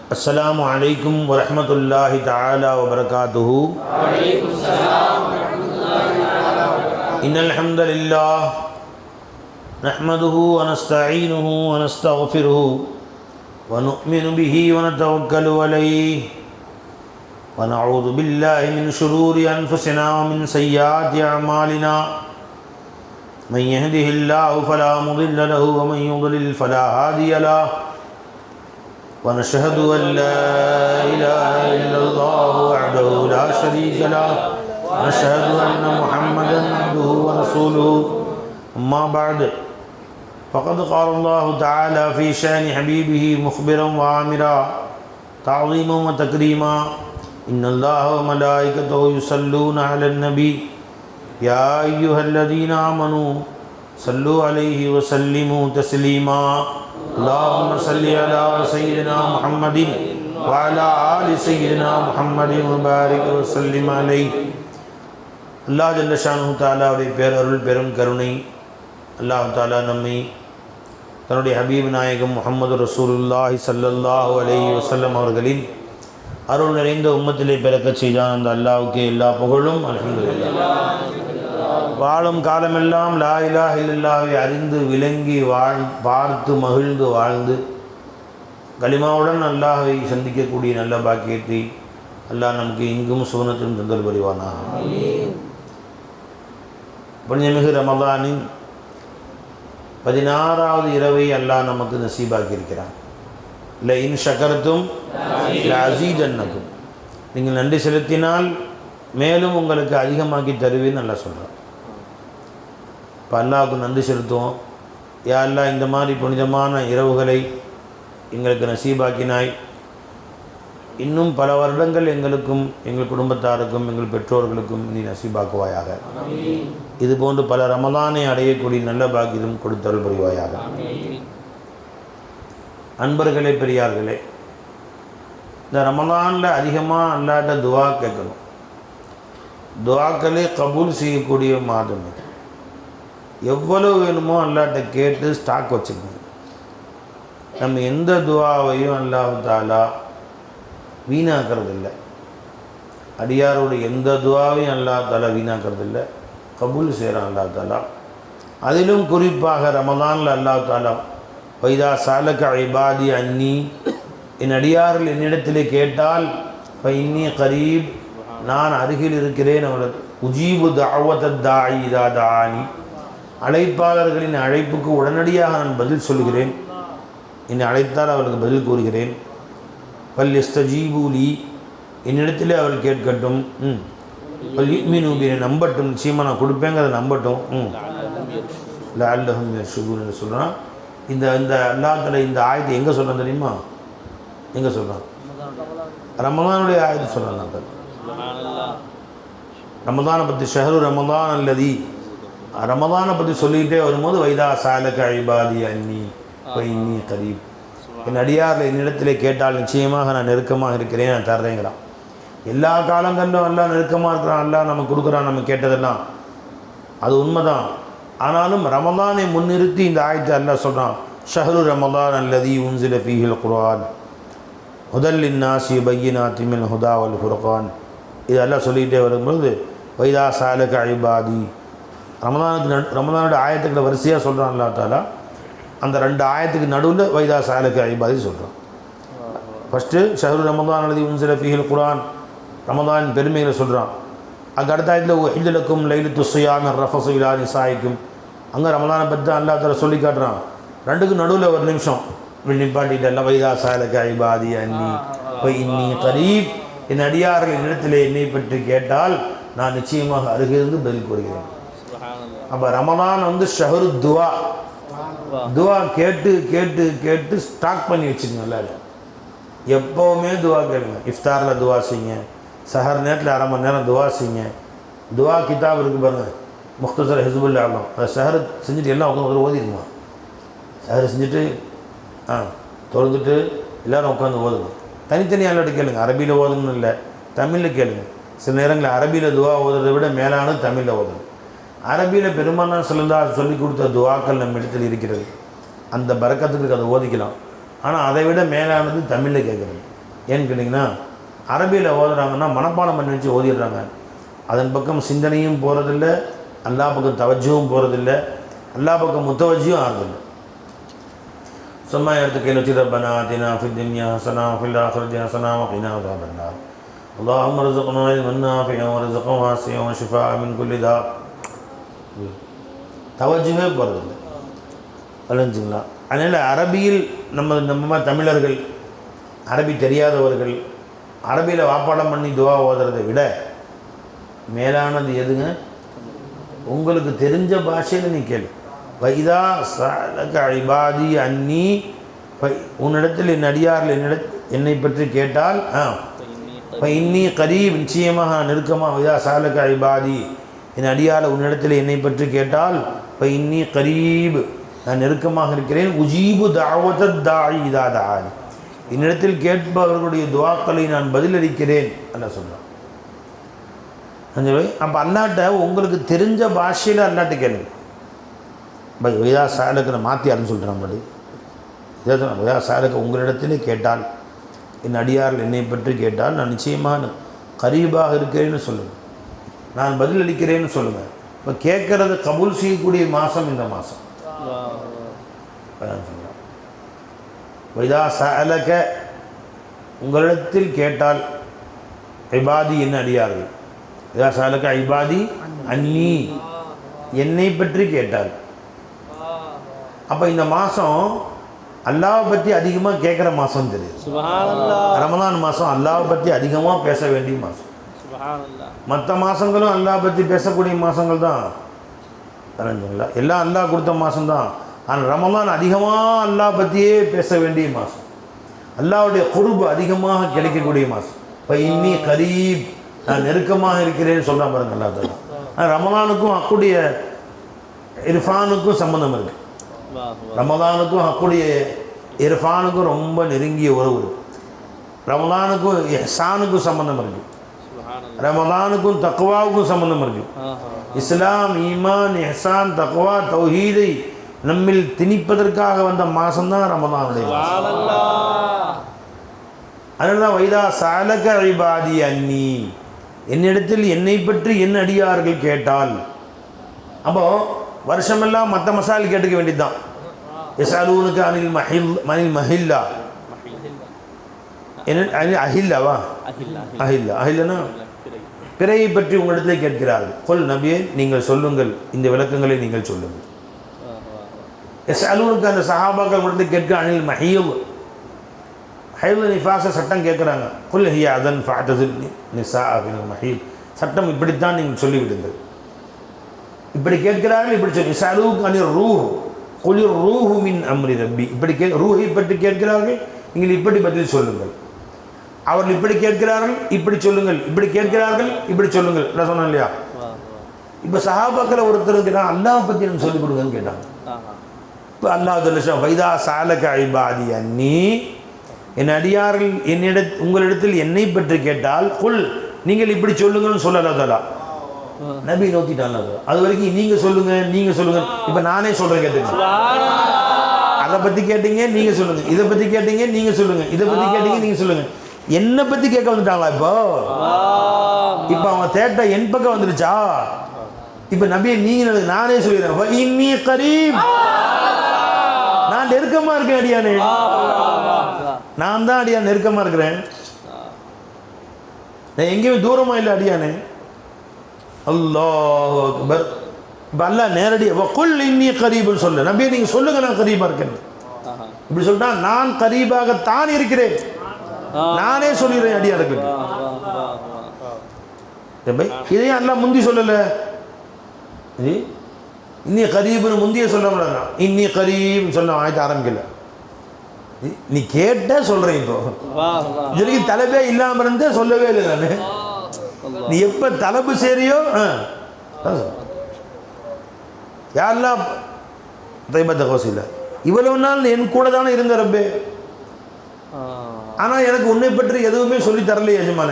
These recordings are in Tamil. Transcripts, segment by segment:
السلام عليكم ورحمة الله تعالى وبركاته. وعليكم السلام ورحمة الله تعالى وبركاته. إن الحمد لله نحمده ونستعينه ونستغفره ونؤمن به ونتوكل عليه ونعوذ بالله من شرور أنفسنا ومن سيئات أعمالنا. من يهده الله فلا مضل له ومن يضلل فلا هادي له. ونشهد أن لا إله إلا الله وحده لا شريك له ونشهد أن محمدا عبده ورسوله. أما بعد فقد قال الله تعالى في شأن حبيبه مخبرا وآمرا تعظيما وتكريما: إن الله وملائكته يصلون على النبي يا أيها الذين آمنوا صلوا عليه وسلموا تسليما. اللهم صل على سيدنا محمد وعلى آل سيدنا محمد وبارك وسلم عليه. அல்லாஹ் ஜல்ல ஷானஹு தஆலாவுடைய பேரருள் பெரும் கருணை அல்லாஹ் தஆலா நம்மை தன்னுடைய ஹபீப் நாயகம் முஹம்மது ரசூலுல்லாஹி ஸல்லல்லாஹு அலைஹி வஸல்லம் அவர்களின் அருள் நிறைந்த உம்மத்திலே பிறக்கச் செய்தான். அந்த அல்லாஹ்வுக்கு எல்லா புகழும் அல்ஹம்துலில்லாஹ். வாழும் காலமெல்லாம் லா இலாஹ இல்லல்லாஹ்வை அறிந்து விளங்கி பார்த்து மகிழ்ந்து வாழ்ந்து கலிமாவுடன் அல்லாஹ்வை சந்திக்கக்கூடிய நல்ல பாக்கியத்தை அல்லாஹ் நமக்கு இங்கும் சுவனத்திலும் தந்தல் புரிவானாக. புண்ணியமிகு ரமதானின் 16வது இரவை அல்லாஹ் நமக்கு நசீபாக்கியிருக்கிறான். இல்லை இன் ஷக்கரத்தும் அஸீதன்னக்கும், நீங்கள் நன்றி செலுத்தினால் மேலும் உங்களுக்கு அதிகமாக்கி தருவேன்னு நல்லா சொல்கிறான். இப்போ அல்லாஹ்வுக்கு நன்றி செலுத்துவோம். யா அல்லாஹ், இந்த மாதிரி புனிதமான இரவுகளை எங்களுக்கு நசீபாக்கினாய். இன்னும் பல வருடங்கள் எங்களுக்கும் எங்கள் குடும்பத்தாருக்கும் எங்கள் பெற்றோர்களுக்கும் நீ நசீபாக்குவாயாக. இதுபோன்று பல ரமலானை அடையக்கூடிய நல்ல பாக்கியம் கொடுத்தருள் புரிவாயாக. அன்பர்களே, பெரியார்களே, இந்த ரமலானில் அதிகமாக அல்லாட்ட துவா கேட்கணும். துவாக்களே கபூல் செய்யக்கூடிய மாதம் இது. எவ்வளவு வேணுமோ அல்லாட்ட கேட்டு ஸ்டாக் வச்சுக்கணும். நம்ம எந்த துவாவையும் அல்லாஹ் தஆலா வீணாக்கிறது இல்லை. அடியாரோட எந்த துவாவையும் அல்லாஹ் தஆலா வீணாக்கிறது இல்லை, கபூல் செய்கிறான் அல்லாஹ் தஆலா. அதிலும் குறிப்பாக ரமலானில் அல்லாஹ் தஆலா வைதா சாலக இபாதி அன்னி, என் அடியார்கள் என்னிடத்திலே கேட்டால் இன்னி கரீப், நான் அருகில் இருக்கிறேன். அவர்கள் உஜீபு தஅவத தாஇ இதா தஆனி, அழைப்பாளர்களின் அழைப்புக்கு உடனடியாக நான் பதில் சொல்கிறேன். என்னை அழைத்தால் அவர்களுக்கு பதில் கூறுகிறேன். பல் யஸ்தஜீபு லீ, என்னிடத்திலே அவர்கள் கேட்கட்டும். பல் யுமினு பி, நம்பட்டும், நிச்சயமாக நான் கொடுப்பேங்கிறத நம்பட்டும். லஅல்லஹும் யர்ஷுதூன் சொல்கிறான். இந்த இந்த அல்லாஹ்ல இந்த ஆயத்தை எங்கே சொல்கிறான் தெரியுமா? எங்கே சொல்கிறான்? ரமலானுடைய ஆயத்தை சொல்கிறான். ரமதானை பற்றி ஷஹரு ரமதான் அல்லதி, ரமதானை பற்றி சொல்லிக்கிட்டே வரும்போது வைதா சாலக இபாதி அன்னி இன்னி கரீப், என் அடியாரில் என்னிடத்திலே கேட்டால் நிச்சயமாக நான் நெருக்கமாக இருக்கிறேன், நான் தர்றேங்கிறான். எல்லா காலங்களிலும் எல்லாம் நெருக்கமாக இருக்கிறான், எல்லாம் நம்ம கொடுக்குறான், நம்ம கேட்டதெல்லாம் அது உண்மைதான். ஆனாலும் ரமதானை முன்னிறுத்தி இந்த ஆயத்தை அல்லாஹ் சொல்கிறான். ஷஹரு ரமதான் அல்லதி உன்சில ஃபீஹில் குர்ஆன் ஹுதல் லின்னாஸி பையினாத்தி மினல் ஹுதா வல் ஃபுர்கான், இது எல்லாம் சொல்லிகிட்டே வரும்பொழுது வைதா சாலக இபாதி, ரமதானுடைய ஆயத்துக்களை வரிசையாக சொல்கிறான் அல்லாஹ் தஆலா. அந்த ரெண்டு ஆயத்துக்கு நடுவில் வைதா சாலக இபாதி சொல்கிறான். ஃபஸ்ட்டு ஷஹரு ரமதான் அல்லதி உன்சில ஃபீஹில் குர்ஆன், ரமதானின் பெருமைகளை சொல்கிறான். அங்கே அடுத்த ஆயத்தில் உஹில்லக்கும் லைலத்து ஸியாமி ரஃபஸு இலா நிசாயிக்கும், அங்கே ரமதானை பற்றி தான் அல்லாஹ் தஆலா சொல்லி காட்டுறான். ரெண்டுக்கு நடுவில் ஒரு நிமிஷம் நிப்பாட்டிட்டு எல்லாம் வைதா சாலக இபாதி அன்னி இன்னி கரீப், என் அடியார்கள் என்னிடத்திலே என்னை பற்றி கேட்டால் நான் நிச்சயமாக அருகிருந்து பதில் கூறுகிறேன். அப்போ ரமதான் வந்து ஷஹரு துவா, துவா கேட்டு கேட்டு கேட்டு ஸ்டாக் பண்ணி வச்சுக்கோங்க. எல்லாரும் எப்போவுமே துவா கேளுங்க. இஃப்தாரில் துவா செய்யுங்க, சஹர் நேரத்தில் அரை மணி நேரம் துவா செய்யுங்க. துவா கிதாப் இருக்குது பாருங்கள், முக்தசர் ஹிஸ்புல் ஆலம், அதை சஹர் செஞ்சுட்டு எல்லாம் உட்காந்து ஓதிடுமா. சஹர் செஞ்சுட்டு தொழுதுட்டு எல்லோரும் உட்காந்து ஓதுங்க. தனித்தனி அல்லாட்ட கேளுங்க. அரபியில் ஓதுன்னு இல்லை, தமிழில் கேளுங்க. சில நேரங்களில் அரபியில் துவா ஓதுறதை விட மேலானது தமிழில் ஓதுங்க. அரபியில் பெருமானார் ஸல்லல்லாஹு அலைஹி வஸல்லம் சொல்லி கொடுத்த துவாக்கள் நம்ம இடத்தில் இருக்கிறது. அந்த பரக்கத்துக்கு அதை ஓதிக்கலாம். ஆனால் அதை விட மேலானது தமிழில் கேட்குறது. ஏன்னு கேட்டிங்கன்னா அரபியில் ஓதுறாங்கன்னா மனப்பாடம் பண்ணி வச்சு ஓதிடுறாங்க. அதன் பக்கம் சிந்தனையும் போகிறதில்ல, அல்லாஹ் பக்கம் தவஜ்ஜும் போகிறதில்ல, அல்லாஹ் பக்கம் முத்தவஜ்ஜும் ஆகிறதில்லை. சும்மா எடுத்து கையில் வச்சு ரப்பனா ஆத்தினா ஃபித் துன்யா ஹஸனா வஃபில் ஆখিরাতি ஹஸனா வகினா அஸாபன் நார் அல்லாஹும்ம ர்ஸுக்னா இல்மன் நாஃபிஅன் வர்ஸுக்னா வாஸிஅன் வஷிஃபாஅ மின் குல்லி தா. தவஜ்ஜுமே போகிறதில்லை. புரிஞ்சுங்களா? அதனால் அரபியில் நம்ம தமிழர்கள், அரபி தெரியாதவர்கள் அரபியில் வாப்பாடம் பண்ணி துவா ஓதுறதை விட மேலானது எதுங்க? உங்களுக்கு தெரிஞ்ச பாஷையில் நீ கேளு. வைதா சஅலக இபாதி அன்னி, உன்னிடத்தில் என் அடியார்கள் என்னை பற்றி கேட்டால் இன்னி கரீப், நிச்சயமாக நெருக்கமாக. வைதா சஅலக இபாதி, என் அடியார் உன்னிடத்தில் என்னை பற்றி கேட்டால் இன்னி கரீப், நான் நெருக்கமாக இருக்கிறேன். உஜீபு தஅவத தாஇ இதா தஆனி, என்னிடத்தில் கேட்பவர்களுடைய துவாக்களை நான் பதிலளிக்கிறேன் அல்லாஹ் சொல்கிறான். அப்போ அல்லாட்ட உங்களுக்கு தெரிஞ்ச பாஷையில் அல்லாட்ட கேளுங்க. வைதா சஅலக மாற்றி அருன்னு சொல்கிறேன். படி வைதா சஅலக உங்களிடத்திலே கேட்டால், என் அடியார்கள் என்னை பற்றி கேட்டால் நான் நிச்சயமாக கரீபாக இருக்கிறேன்னு சொல்லுங்கள், நான் பதிலளிக்கிறேன்னு சொல்லுங்கள். இப்போ கேட்குறது கபூல் செய்யக்கூடிய மாதம் இந்த மாதம். வைதா சஅலக உங்களிடத்தில் கேட்டால், இபாதி என்ன அடியார்கள், வைதா சஅலக இபாதி அன்னி என்னை பற்றி கேட்டால். அப்போ இந்த மாதம் அல்லாஹ்வை பற்றி அதிகமாக கேட்குற மாதம் தெரியுது. ரமலான் மாதம் அல்லாஹ்வை பற்றி அதிகமாக பேச வேண்டிய மாதம். மற்ற மாதங்களும் அல்லாஹ் பற்றி பேசக்கூடிய மாதங்கள் தான். தெரிஞ்சுங்களா? எல்லாம் அல்லாஹ் கொடுத்த மாதம்தான். ஆனால் ரமலான் அதிகமாக அல்லாஹ் பற்றியே பேச வேண்டிய மாதம், அல்லாஹ்வுடைய குர்பு அதிகமாக கிடைக்கக்கூடிய மாதம். இப்போ இன்னி கரீப், நான் நெருக்கமாக இருக்கிறேன்னு சொல்கிறான் பாருங்க அல்லாஹ் தஆலா. ஆனால் ரமலானுக்கும் ஹக்குடைய இர்ஃபானுக்கும் சம்மந்தம் இருக்குது. ரமலானுக்கும் ஹக்குடைய இர்ஃபானுக்கும் ரொம்ப நெருங்கிய உறவு இருக்குது. ரமலானுக்கும் இஹ்சானுக்கும் சம்மந்தம் இருக்குது. ரமலானுக்கும் தக்வாவுக்கும் சம்மந்தம் இருக்குது. இஸ்லாம், ஈமான், இஹ்சான், தக்வா, தௌஹீதை நம்மில் திணிப்பதற்காக வந்த மாதம்தான் ரமலானுடைய மாதம். அதனால தான் வைதா சஅலக இபாதி அன்னி, என்னிடத்தில் என்னை பற்றி என் அடியார்கள் கேட்டால். அப்போது வருஷமெல்லாம் மற்ற மசால் கேட்டுக்க வேண்டியது தான். யஸ்அலூனக அனில் மஹில்லா, என்ன அஹில்லாவா? அஹில்லனா பிறையை பற்றி உங்களிடத்தில் கேட்கிறார்கள். கொல் நபியே நீங்கள் சொல்லுங்கள், இந்த விளக்கங்களை நீங்கள் சொல்லுங்கள். யஸ்அலூனக, அந்த சஹாபாக்கள் உங்களிடத்தில் கேட்க அனில் மஹீல், ஹைல் நிஃபாஸ சட்டம் கேட்குறாங்க. குல் ஹிய அதன் ஃபஅதஸில் நிஸாஅ ஃபில் மஹீல், சட்டம் இப்படித்தான் நீங்கள் சொல்லிவிடுங்கள். இப்படி கேட்கிறார்கள், இப்படி சொல்லி. யஸ்அலூனக அனிர் ரூஹ் குலிர் ரூஹு மின் அம்ரி ரப்பி, இப்படி ரூஹை பற்றி கேட்கிறார்கள், நீங்கள் இப்படி பதில் சொல்லுங்கள். அவர்கள் இப்படி கேட்கிறார்கள், இப்படி சொல்லுங்கள். இப்படி கேட்கிறார்கள், இப்படி சொல்லுங்கள். நான் சொன்னேன் இல்லையா? இப்போ சஹாபாக்களை ஒருத்தருக்கு நான் அல்லாஹ் பற்றி எனக்கு சொல்லிக் கொடுங்கன்னு கேட்டாங்க. இப்போ அல்லாஹ் சொல்லிச்சான், வைதா சஅலக இபாதி அன்னி, என் அடியார்கள் உங்களிடத்தில் என்னை பற்றி கேட்டால் குல், நீங்கள் இப்படி சொல்லுங்கன்னு சொல்லல தலா. நபி நோக்கிட்டான். அது வரைக்கும் நீங்கள் சொல்லுங்க, நீங்கள் சொல்லுங்க. இப்போ நானே சொல்கிறேன், கேட்டுங்க. அதை பற்றி கேட்டீங்க, நீங்கள் சொல்லுங்க. இதை பற்றி கேட்டீங்க, நீங்கள் சொல்லுங்க. இதை பற்றி கேட்டீங்க, நீங்கள் சொல்லுங்க. என்னை பற்றி கேட்க வந்துட்டாங்களா? இப்போ அவங்க தேட்ட என் பக்கம் வந்துருச்சா? இப்போ நபியை நீங்கள், நானே சொல்லிடுறேன், இன்னி கரீப், நான் நெருக்கமாக இருக்கேன் அடியானே. நான் தான் அடியா நெருக்கமாக இருக்கிறேன், நான் எங்கேயுமே தூரமாக இல்லை அடியானே. அல்லாஹு அக்பர். இப்போ அல்லாஹ் நேரடியாக குல் இன்னி கரீப்னு சொல்ல, நபியை நீங்கள் சொல்லுங்க நான் கரீபாக இருக்கேன். இப்படி சொல்லிட்டா நான் கரீபாகத்தான் இருக்கிறேன், நானே சொல்லிடுறேன் அடியாருக்கு. இதையும் அல்லாஹ் முந்தி சொல்லலை, இன்னி கரீப்னு முந்திய சொல்ல முடியாது. இன்னி கரீப்னு சொல்ல ஆயத்த ஆரம்பிக்கல, நீ கேட்ட சொல்கிறேன். இப்போ இதுக்கு தலைப்பே இல்லாமல் இருந்தே சொல்லவே இல்லை நான். நீ எப்போ தலைப்பு சேரியோ யாரெல்லாம் தைபத்த கோசில்லை, இவ்வளவு நாள் என் கூட தானே இருந்த ரப்பே, ஆனால் எனக்கு உன்னை பற்றி எதுவுமே சொல்லி தரலையே எஜமான.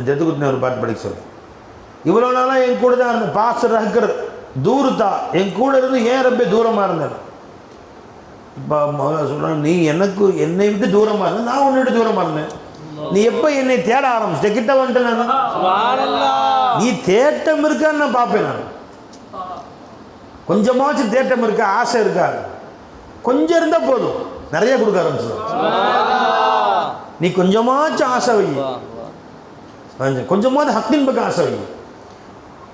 ஜத்துக்குத்தின ஒரு பாட்டு படிக்க சொல்ல, இவ்வளோ நாளாக என் கூட தான் இருந்த பாச ரஹ்கர் தூரத்தா, என் கூட இருந்து ஏன் ரப்பே தூரமாக இருந்தார். இப்போ சொல்கிறேன், நீ என்னை விட்டு தூரமாக இருந்த, நான் உன்னை விட்டு தூரமாக இருந்தேன். நீ எப்போ என்னை தேட ஆரம்பிச்சிட்ட, கிட்ட வந்துட்டு நான் நீ தேட்டம் இருக்கான்னு நான் பார்ப்பேன். நான் கொஞ்சமாச்சும் தேட்டம் இருக்கா, ஆசை இருக்கா, கொஞ்சம் இருந்தால் போதும், நிறைய கொடுக்க ஆரம்பிச்சிடும். நீ கொஞ்சமாச்சும் ஆசை வை, கொஞ்சமாவது ஹக்கின் பக்கம் ஆசை வை.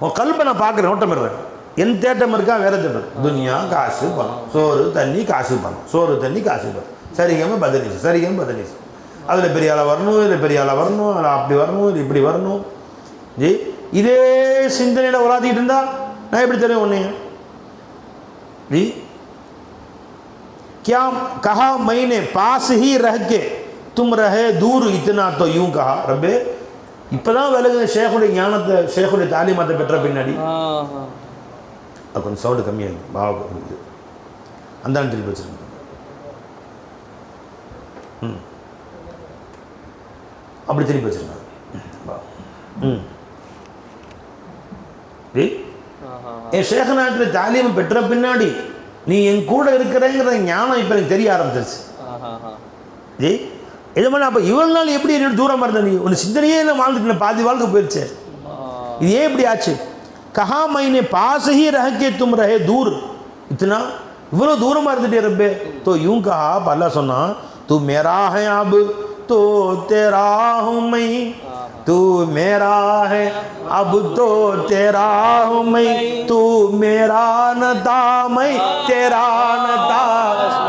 உன் கல்பை நான் பார்க்குறேன், ஓட்டமிடுறேன். என் தேட்டம் இருக்கா, வேற தேட்டம். துனியா, காசு பணம், சோறு தண்ணி காசு பணம், சோறு தண்ணி காசு பணம், சரிகம பதினிச்சு, சரிகம பதினிச்சு. அதில் பெரிய ஆளாக வரணும், இதில் பெரிய ஆளாக வரணும், அதில் அப்படி வரணும், இது இப்படி வரணும். ஜி இதே சிந்தனையில் உலாத்திக்கிட்டு இருந்தா நான் எப்படி தெரியும் உன்னைய? जी क्या कहा मैंने पास ही रह के तुम रहे दूर इतना तो यूं कहा रब्बे. இப்போதான் விலகுது ஷேகுடைய ஞானத்தை, ஷேகுடைய தாலிமாத்தை பெற்ற பின்னாடி. அது கொஞ்சம் சவுண்டு கம்மியாகுது, பாவம் அந்த திருப்பி வச்சுருக்கேன். அப்படி திருப்பி வச்சுருக்காங்க. என் ஷேக நாட்டில் தாலிமை பெற்ற பின்னாடி நீ என் கூட இருக்கிறேங்கிற ஞானம் இப்போ எனக்கு தெரிய ஆரம்பிச்சிருச்சு. ஜி எஜமான அப்போ இவ்வளோ நாள் எப்படி என்னோட தூரமாக இருந்த, நீ உன் சிந்தனையே இல்லை வாழ்ந்துட்டு பாதி வாழ்க்கை போயிடுச்சு. இது ஏன் இப்படி ஆச்சு? கஹா மைனே பாஸ் ஹி ரஹ்கே தும் ரஹே தூர் இத்தனா, இவ்வளோ தூரமாக இருந்துட்டே ரப்பே. தோ யூं कहा, அல்லாஹ் சொன்னா, तू मेरा है अब तो तेरा हूँ मैं, तू मेरा है अब तो तेरा हूँ मैं, तू मेरा न था मैं तेरा न था,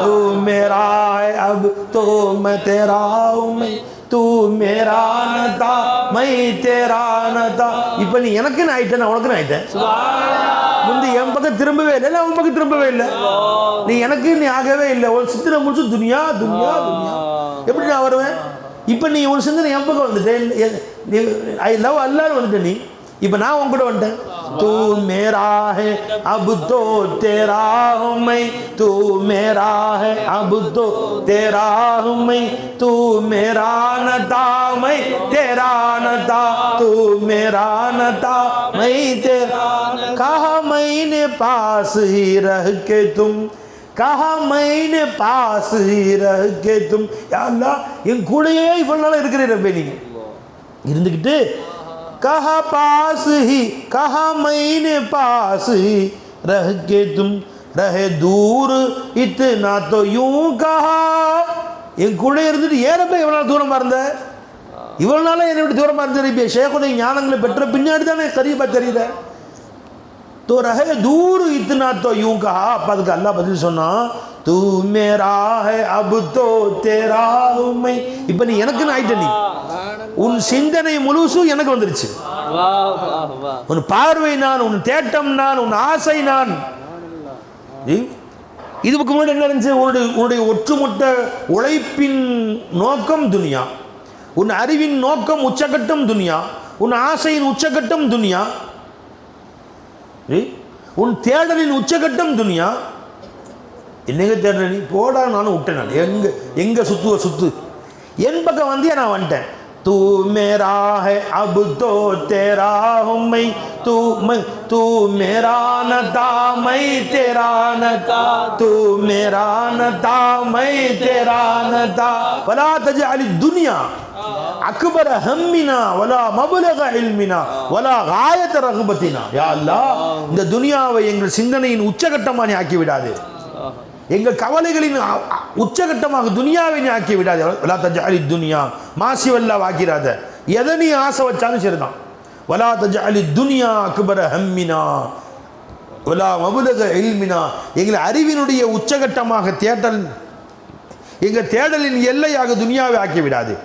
तू मेरा है अब तो मैं तेरा हूँ मैं, तू मेरा न था मैं तेरा न था. இப்போ நீ எனக்குன்னு ஆயிட்டேன், நான் உனக்குன்னு ஆயிட்டேன். முந்தி என் பக்கம் திரும்பவே இல்லை, நான் உன் பக்கம் திரும்பவே இல்லை. நீ எனக்கு நீ ஆகவே இல்லை. ஒரு சித்திரை முடிச்சு துனியா துனியா துனியா எப்படி நான் வருவேன்? இப்போ நீ ஒரு சிந்தனை என் பக்கம் வந்துட்டேன், ஐ லவ் அல்லான்னு வந்துட்டேன். நீ இப்போ நான் உன் கூட வந்துட்டேன். तू मेरा है अब तो तेरा हूँ मैं, तू मेरा है अब तो तेरा हूँ मैं, तू मेरा न था मैं तेरा न था, तू मेरा न था मैं तेरा. कहा मैंने पास ही रह के तुम, कहा मैंने पास ही रह के तुम. या अल्लाह என் கூடயே இவ்வளவு நாளா இருக்கிறீ ரப்பே, நீ இருந்துக்கிட்டு कहा पास ही, कहा मैंने पास ही रह के तुम रहे दूर इतना तो यूं कहा. என் கூட இருந்துட்டு ஏறப்ப இவ்வளோ நாள் தூரமாக இருந்த, இவ்வளோ நாளாக என்னை விட்டு தூரமாக இருந்தது. இப்போ ஷேகுடைய ஞானங்களை பெற்ற பின்னாடி தானே கரீபா தெரியல. तो रहे दूर इतना तो यूं कहा. அப்போ அதுக்கு அல்லாஹ் பதில் சொன்னா, तू मेरा है अब तो तेरा हूं मैं. இப்போ நீ எனக்குன்னு ஆயிட்ட, நீ உன் சிந்தனை முழுசும் எனக்கு வந்துருச்சு. உன் பார்வை நான், உன் தேட்டம் நான், உன் ஆசை நான். இதுக்கு முன்னாடி என்ன இருந்துச்சு? உன்னுடைய ஒற்றுமொத்த உழைப்பின் நோக்கம் துனியா, உன் அறிவின் நோக்கம் உச்சகட்டம் துனியா, உன் ஆசையின் உச்சகட்டம் துனியா, உன் தேடலின் உச்சகட்டம் துனியா. என்னங்க தேடல நீ? போடா, நானும் விட்டேன். நான் எங்க சுத்துவ சுத்து, என் பக்கம் வந்தியா நான் வந்துட்டேன். तू मेरा है अब तो तेरा हूँ मैं, तू मेरा न था मैं तेरा न था, तू मेरा न था मैं तेरा न था. वला तजअल दुनिया अकबर हम्मिना वला मबलग इल्मिना वला गायत रगबतिना. या अल्लाह இந்த துனியாவை எங்கள் சிந்தனையின் உச்சகட்டமாக நீ ஆக்கி விடாதே, எங்கள் கவலைகளின் உச்சகட்டமாக துனியாவை நீ ஆக்கி விடாது. வலா தஜஅலி துனியா மாசிவல்லா வாக்கிறாத. எதை நீ ஆசை வச்சாலும் சரிதான். வலா தஜஅலி துனியா அக்பர ஹம்மினா வலா மபுலக இல்மினா. எங்கள் அறிவினுடைய உச்சகட்டமாக தேடல், எங்கள் தேடலின் எல்லையாக துனியாவை ஆக்கி விடாது.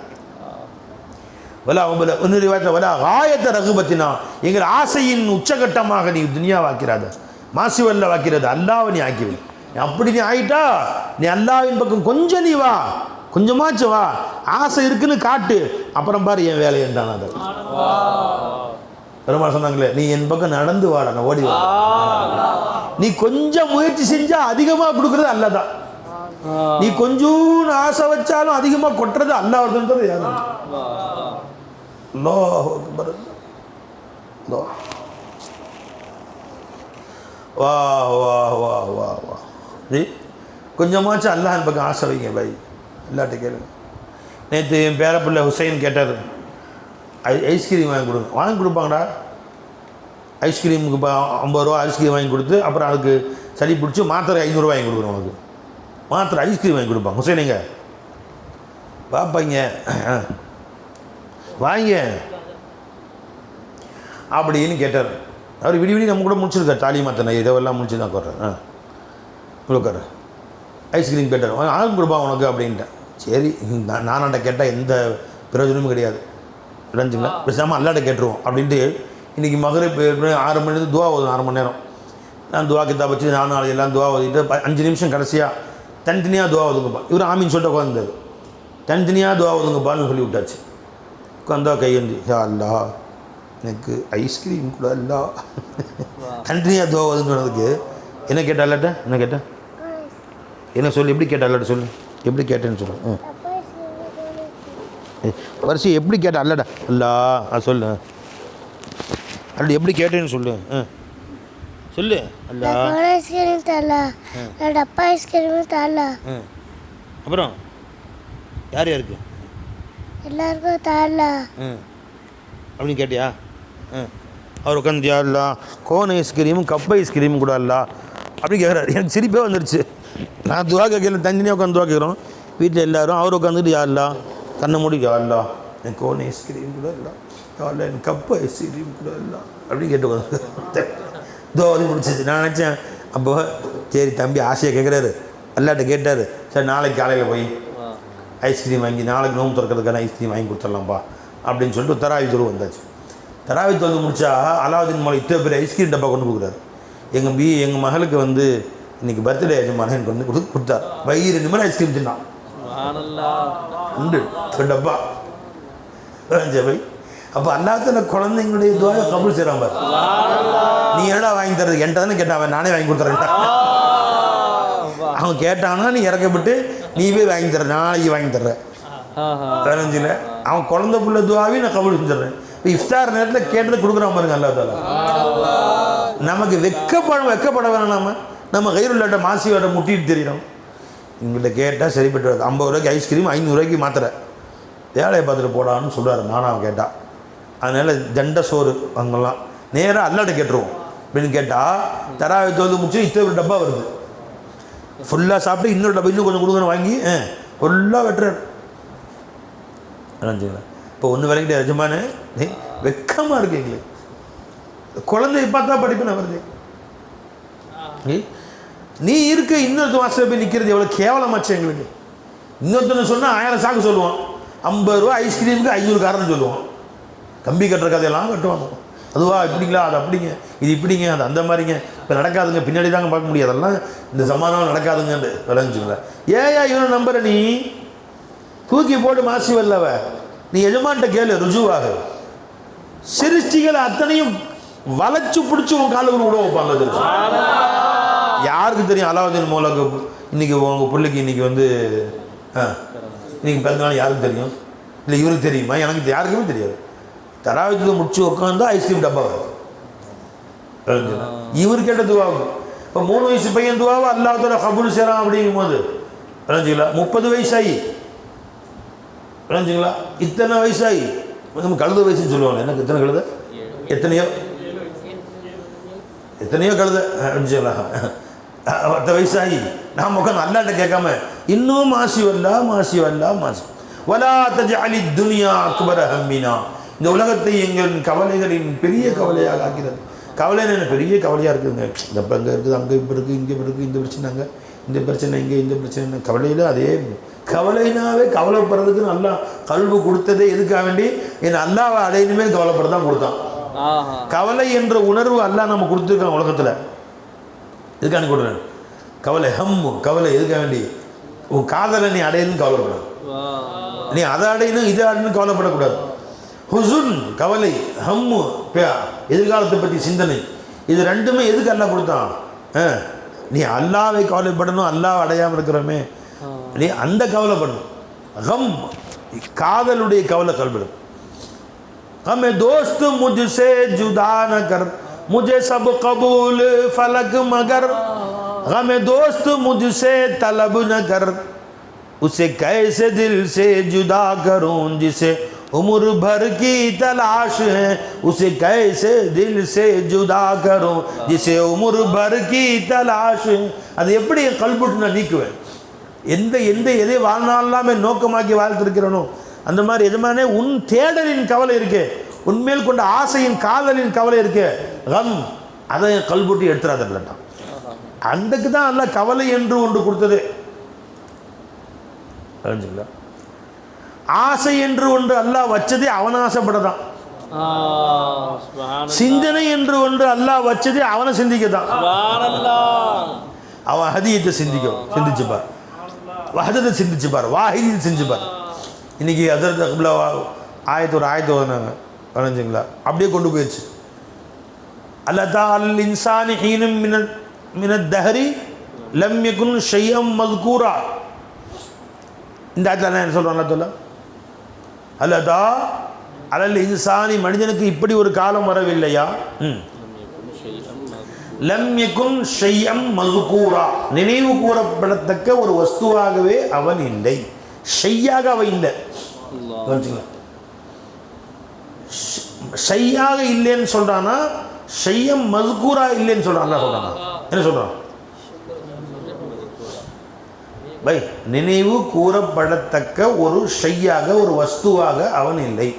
வலா மபுல இன்னொரு வார்த்தை வலா காயத்த ரகுபத்தினா. எங்கள் ஆசையின் உச்சகட்டமாக நீ துனியாவாக்கிறாத, மாசிவல்ல வாக்கிறது அல்லாவை நீ ஆக்கிவிடு. அப்படி நீ ஆயிட்டா நீ அல்லாவின் பக்கம் கொஞ்சம் நீ வா, கொஞ்சமாச்சு வா, ஆசை இருக்குன்னு காட்டு, அப்புறம் பாரு என் வேலை என்றான். அதை பெருமாள் சொன்னாங்களே, நீ என் பக்கம் நடந்து வாடா, நான் ஓடி வா. நீ கொஞ்சம் முயற்சி செஞ்சா அதிகமாக கொடுக்குறது அல்லதான். நீ கொஞ்சம் ஆசை வச்சாலும் அதிகமாக கொட்டுறது அல்லாஹ் ஒருத்தன்றது யாரும். அல்லாஹ் அக்பர். வா வா வா வா வா. கொஞ்சமாச்சும் அல்லாஹ் பக்கம் ஆசை வைங்க பாய், எல்லாட்ட கேளுங்க. நேற்று என் பேரப்பிள்ளை ஹுசைன் கேட்டார், ஐஸ்கிரீம் வாங்கி கொடுப்பாங்கடா. ஐஸ்கிரீமுக்கு 50 ரூபா ஐஸ்கிரீம் வாங்கி கொடுத்து அப்புறம் அதுக்கு சளி பிடிச்சி மாத்திரை 500 ரூபா வாங்கி கொடுக்குறோம். உனக்கு மாத்திரை ஐஸ்கிரீம் வாங்கி கொடுப்பாங்க. ஹுசைனுங்க வாப்பாங்க வாங்க அப்படின்னு கேட்டார். அவர் விடி நம்ம கூட முடிச்சிருக்கார், தாலி மாத்திரை இதெல்லாம் முடிச்சு தான் கொடுறாரு. கொடுக்காரு ஐஸ்கிரீம் கேட்டார், ஆளும் கொடுப்பான் உனக்கு அப்படின்ட்டேன். சரி நானாண்ட கேட்டால் எந்த பிரயோஜனமும் கிடையாது, விளைஞ்சுங்களா பேசாமல் அல்லாட்ட கேட்டுருவோம் அப்படின்ட்டு இன்றைக்கி மகரிப் 6 மணிலேருந்து துவா ஓதும் 6 மணி நேரம். நான் துவா கித்தாப் வச்சு நாலு எல்லாம் துவா ஓதிட்டு 5 நிமிஷம் கடைசியாக தனித்தனியாக துவா ஓதுங்கப்பா. இவர் ஆமின்னு சொல்லிட்டு உட்காந்துருந்தார். தனித்தனியாக துவா ஓதுங்கப்பான்னு சொல்லி விட்டாச்சு. உட்காந்தா கையெழுந்து, யா அல்லா எனக்கு ஐஸ்கிரீம் கூட அல்லா. தனித்தனியாக துவா ஓதுங்கிறதுக்கு என்ன கேட்டா அல்லாட்ட? என்ன கேட்டேன்? என்ன சொல்லு, எப்படி கேட்டா அல்லாட்ட சொல்லு, எப்படி கேட்டேன்னு சொல்லு. வரிசை எப்படி கேட்ட அல்லடா அல்லா சொல்லு, அல்ல எப்படி கேட்டேன்னு சொல்லு. சொல்லு அல்லா ஐஸ்கிரீம் தரல, டப்பா ஐஸ்கிரீம் தரல. அப்புறம் யார் யாருக்கு? எல்லாருக்கும் தரல அப்படின்னு கேட்டியா? அவர் உட்காந்து அல்லா கோன் ஐஸ்கிரீமும் கப் ஐஸ்கிரீமும் கூட அல்லா அப்படின்னு கேட்குறாரு. எனக்கு சிரிப்பே வந்துருச்சு. நான் துவா கேட்கல, தனியாக உட்காந்து துவா கேட்குறோம் வீட்டில் எல்லோரும். அவர் உட்காந்துட்டு யாருலா கண்ணை மூடி, யாருலா எனக்கு கோன் ஐஸ்கிரீம் கூட இல்லை, யாரில் எனக்கு கப்பு ஐஸ்கிரீம் கூட இல்லை அப்படின்னு கேட்டு உட்காந்து துவா முடிச்சிச்சு. நான் நினச்சேன் அப்போ சரி தம்பி ஆசையாக கேட்குறாரு, அல்லாட்ட கேட்டார், சரி நாளைக்கு காலையில் போய் ஐஸ்கிரீம் வாங்கி நாளைக்கு நோம்பு திறக்கிறதுக்கான ஐஸ்கிரீம் வாங்கி கொடுத்துடலாம்ப்பா அப்படின்னு சொல்லிட்டு தராவி தொழு வந்தாச்சு. தராவி தொழுது முடிச்சா அலாவுதீன் மலை இத்தனை பேர் ஐஸ்கிரீம் டப்பா கொண்டு கொடுக்குறாரு. எங்கள் மகளுக்கு வந்து இன்றைக்கி பர்த்டே ஆச்சுமான எனக்கு வந்து கொடுத்தார். வயிறு நிமிடம் ஐஸ்கிரீம் தின்னான் உண்டு டப்பா பை. அப்போ அல்லாத குழந்தைங்களுடைய துவாயை கபூல் செய்கிறான் பாரு. நீ என்னடா வாங்கி தர்றது என்கிட்ட தானே கேட்டான், அவன் நானே வாங்கி கொடுத்துறேன்டா. அவன் கேட்டானா நீ இறக்கப்பட்டு நீ போய் வாங்கி தர்ற, நாளைக்கு வாங்கி தர்றேன். பதினஞ்சில் அவன் குழந்தை புள்ள துவாவையும் நான் கபூல் செஞ்சிடறேன். இப்போ இஃப்தார் நேரத்தில் கேட்டதை கொடுக்குறான் பாருங்க அல்லா தாலா. நமக்கு வெக்கப்பட வேணாம். நம்ம கைருள்ளாட்ட மாசியோட முட்டிட்டு தெரியிறோம். இவங்கள்ட்ட கேட்டால் சரிப்பட்டு வருது. 50 ரூபாய்க்கு ஐஸ்கிரீம் 500 ரூபாய்க்கு மாத்திரை வேலையை பார்த்துட்டு போடான்னு சொல்கிறார். நானும் அவன் கேட்டான். அதனால் ஜண்டை சோறு அங்கெல்லாம் நேராக அல்லாட்ட கேட்டுருவோம் அப்படின்னு கேட்டால் தராவை தோது முடிச்சு இத்தனை டப்பா வருது. ஃபுல்லாக சாப்பிட்டு இன்னொரு டப்பா இன்னும் கொஞ்சம் கொடுக்கணும் வாங்கி ஃபுல்லாக வெட்டுறாரு. நினச்சிங்களா இப்போ ஒன்று விளங்கிட்டு எஜமானு வெக்கமாக இருக்கு எங்களுக்கு. குழந்தைய பார்த்தா படிப்புன்னு வருது. நீ இருக்க இன்னொருத்த வாசல் போய் நிற்கிறது எவ்வளோ கேவலமாச்சு எங்களுக்கு. இன்னொருத்தனை சொன்னால் 1000 சாக்கு சொல்லுவான். 50 ரூபா ஐஸ்கிரீமுக்கு 500 காரணம் சொல்லுவான். கம்பி கட்டுற கதையெல்லாம் கட்டுவாங்க. அதுவா இப்படிங்களா, அது அப்படிங்க, இது இப்படிங்க, அது அந்த மாதிரிங்க. இப்போ நடக்காதுங்க, பின்னாடி தாங்க பார்க்க முடியாது, அதெல்லாம் இந்த சமாதானம் நடக்காதுங்கன்னு விளைஞ்சுங்களா. ஏயா இவனை நம்புற நீ? தூக்கி போட்டு மாசி வரலவ நீ எஜமான்ட்ட கேளு ருஜுவாக. சிருஷ்டிகளை அத்தனையும் வளைச்சு பிடிச்சி உன் காலுக்கு கூட வைப்பாங்க. தெரிஞ்சு யாருக்கு தெரியும் அலாவுதீன் மௌலாக்கு இன்றைக்கி உங்கள் பிள்ளைக்கு இன்றைக்கி வந்து இன்றைக்கி பிறந்தநாள் யாருக்கு தெரியும்? இல்லை இவருக்கு தெரியுமா? எனக்கு யாருக்குமே தெரியாது. தராவித்தில் முடிச்சு உட்காந்தா ஐஸ்கிரீம் டப்பா வருது. இவர் கேட்ட துவாவுக்கு இப்போ 3 வயசு பையன் துவாவை அல்லாஹ்தாலா கபூல் செய்கிறான். அப்படிங்கும் போது விளைஞ்சிங்களா 30 வயசாகி விளைஞ்சிங்களா இத்தனை வயசாகி நம்ம கழுத வயசுன்னு சொல்லுவாங்க. எனக்கு இத்தனை கழுத எத்தனையோ கழுத விளைஞ்சிங்களா 10 வயசாகி நாம் உட்காந்து அல்லாட்ட கேட்காம இன்னும் மாசி வலா தஜஅலி துனியா அக்பர ஹம்மினா. இந்த உலகத்தை எங்கள் கவலைகளின் பெரிய கவலையாக ஆக்கிறது. கவலைன்னு என்ன பெரிய கவலையாக இருக்குதுங்க. இந்த இப்போ அங்கே இருக்குது, அங்கே இப்போ இருக்குது, இங்கே இருக்குது, இந்த பிரச்சனை அங்கே, இந்த பிரச்சனை இங்கே, இந்த பிரச்சனை கவலையில். அதே கவலைனாவே கவலைப்படுறதுக்கு நல்லா கல்வி கொடுத்ததே எதுக்காக வேண்டி என் அல்லாவை அடையணுமே கவலைப்படதான் கொடுத்தான். கவலை என்ற உணர்வு அல்லா நம்ம கொடுத்துருக்கான் உலகத்தில். எதுக்காக கொடுறேன் கவலை கவலை எதுக்காக வேண்டி உன் காதலை நீ அடையணும்னு கவலைப்படாது. நீ அதை அடையணும் இதை அடையணும் கவலைப்படக்கூடாது. ஹுசுன் கவலை, ஹம்மு எதிர்காலத்தை பற்றி சிந்தனை, இது ரெண்டுமே எதுக்கு அல்லா கொடுத்தான்? நீ அல்லாவை கவலைப்படணும், அல்லாவை அடையாமல் இருக்கிறோமே நீ அந்த கவலைப்படணும். ஹம் காதலுடைய கவலை கவலைப்படும். ஹமே தோஸ்து முஜ்சே ஜுதா ந கர் முஜே சப் கபூல் ஃபலக் மகர் गम दोस्त मुझसे तलब न कर उसे कैसे दिल से जुदा करूं जिसे उम्र भर की तलाश है उसे कैसे दिल से जुदा करूं जिसे उम्र भर की तलाश है அது எப்படி கல்புட்டு நான் நீக்குவேன் எதை வாழ்நாளாமே நோக்கமாக்கி வாழ்த்திருக்கிறனோ அந்த மாதிரி எஜமானே உன் தேடலின் கவலை இருக்கே உன்மேல் கொண்ட ஆசையின் காதலின் கவலை இருக்கே கம் அதை கல்புட்டி எடுத்துறாதல்லட்டான் அந்தக்கு தான் அல்ல கவலை என்று ஒன்று கொடுத்தது தெரிஞ்சுங்களா ஆசை என்று ஒன்று அல்லாஹ் வச்சதே அவன் ஆசைப்படதான் சிந்தனை என்று ஒன்று அல்லாஹ் வச்சதே அவனை சிந்திக்கதான் அவன் ஹதியத்தை சிந்திச்சுப்பார் வஹதத்தை சிந்திச்சுப்பார் வாஹிதி செஞ்சுப்பார் இன்னைக்கு ஹஸரத் அக்புல்லா ஒரு ஆயத்து ஓதுனாங்க வணஞ்சுங்களா அப்படியே கொண்டு போயிடுச்சு அல்லதா அல் இன்சானி ஹீனும் மினத் தஹரி லம் யகுன் ஷைஅம் மஸ்கூரா இந்த ஆயத்தில் என்ன சொல்கிறான் அல்லதா அலல் இன்சானி மனிதனுக்கு இப்படி ஒரு காலம் வரவில்லையா லம் யகுன் ஷைஅம் மஸ்கூரா நினைவு கூறப்படத்தக்க ஒரு வஸ்துவாகவே அவன் இல்லை ஷையாக அவன் இல்லை ஷையாக இல்லைன்னு சொல்கிறானா ஷையம் மஸ்கூரா இல்லைன்னு சொல்கிறான் சொல்கிறானா என்ன சொல்கிறான் பை நினைவு கூறப்படத்தக்க ஒரு ஷையாக ஒரு வஸ்துவாக அவன் இல்லை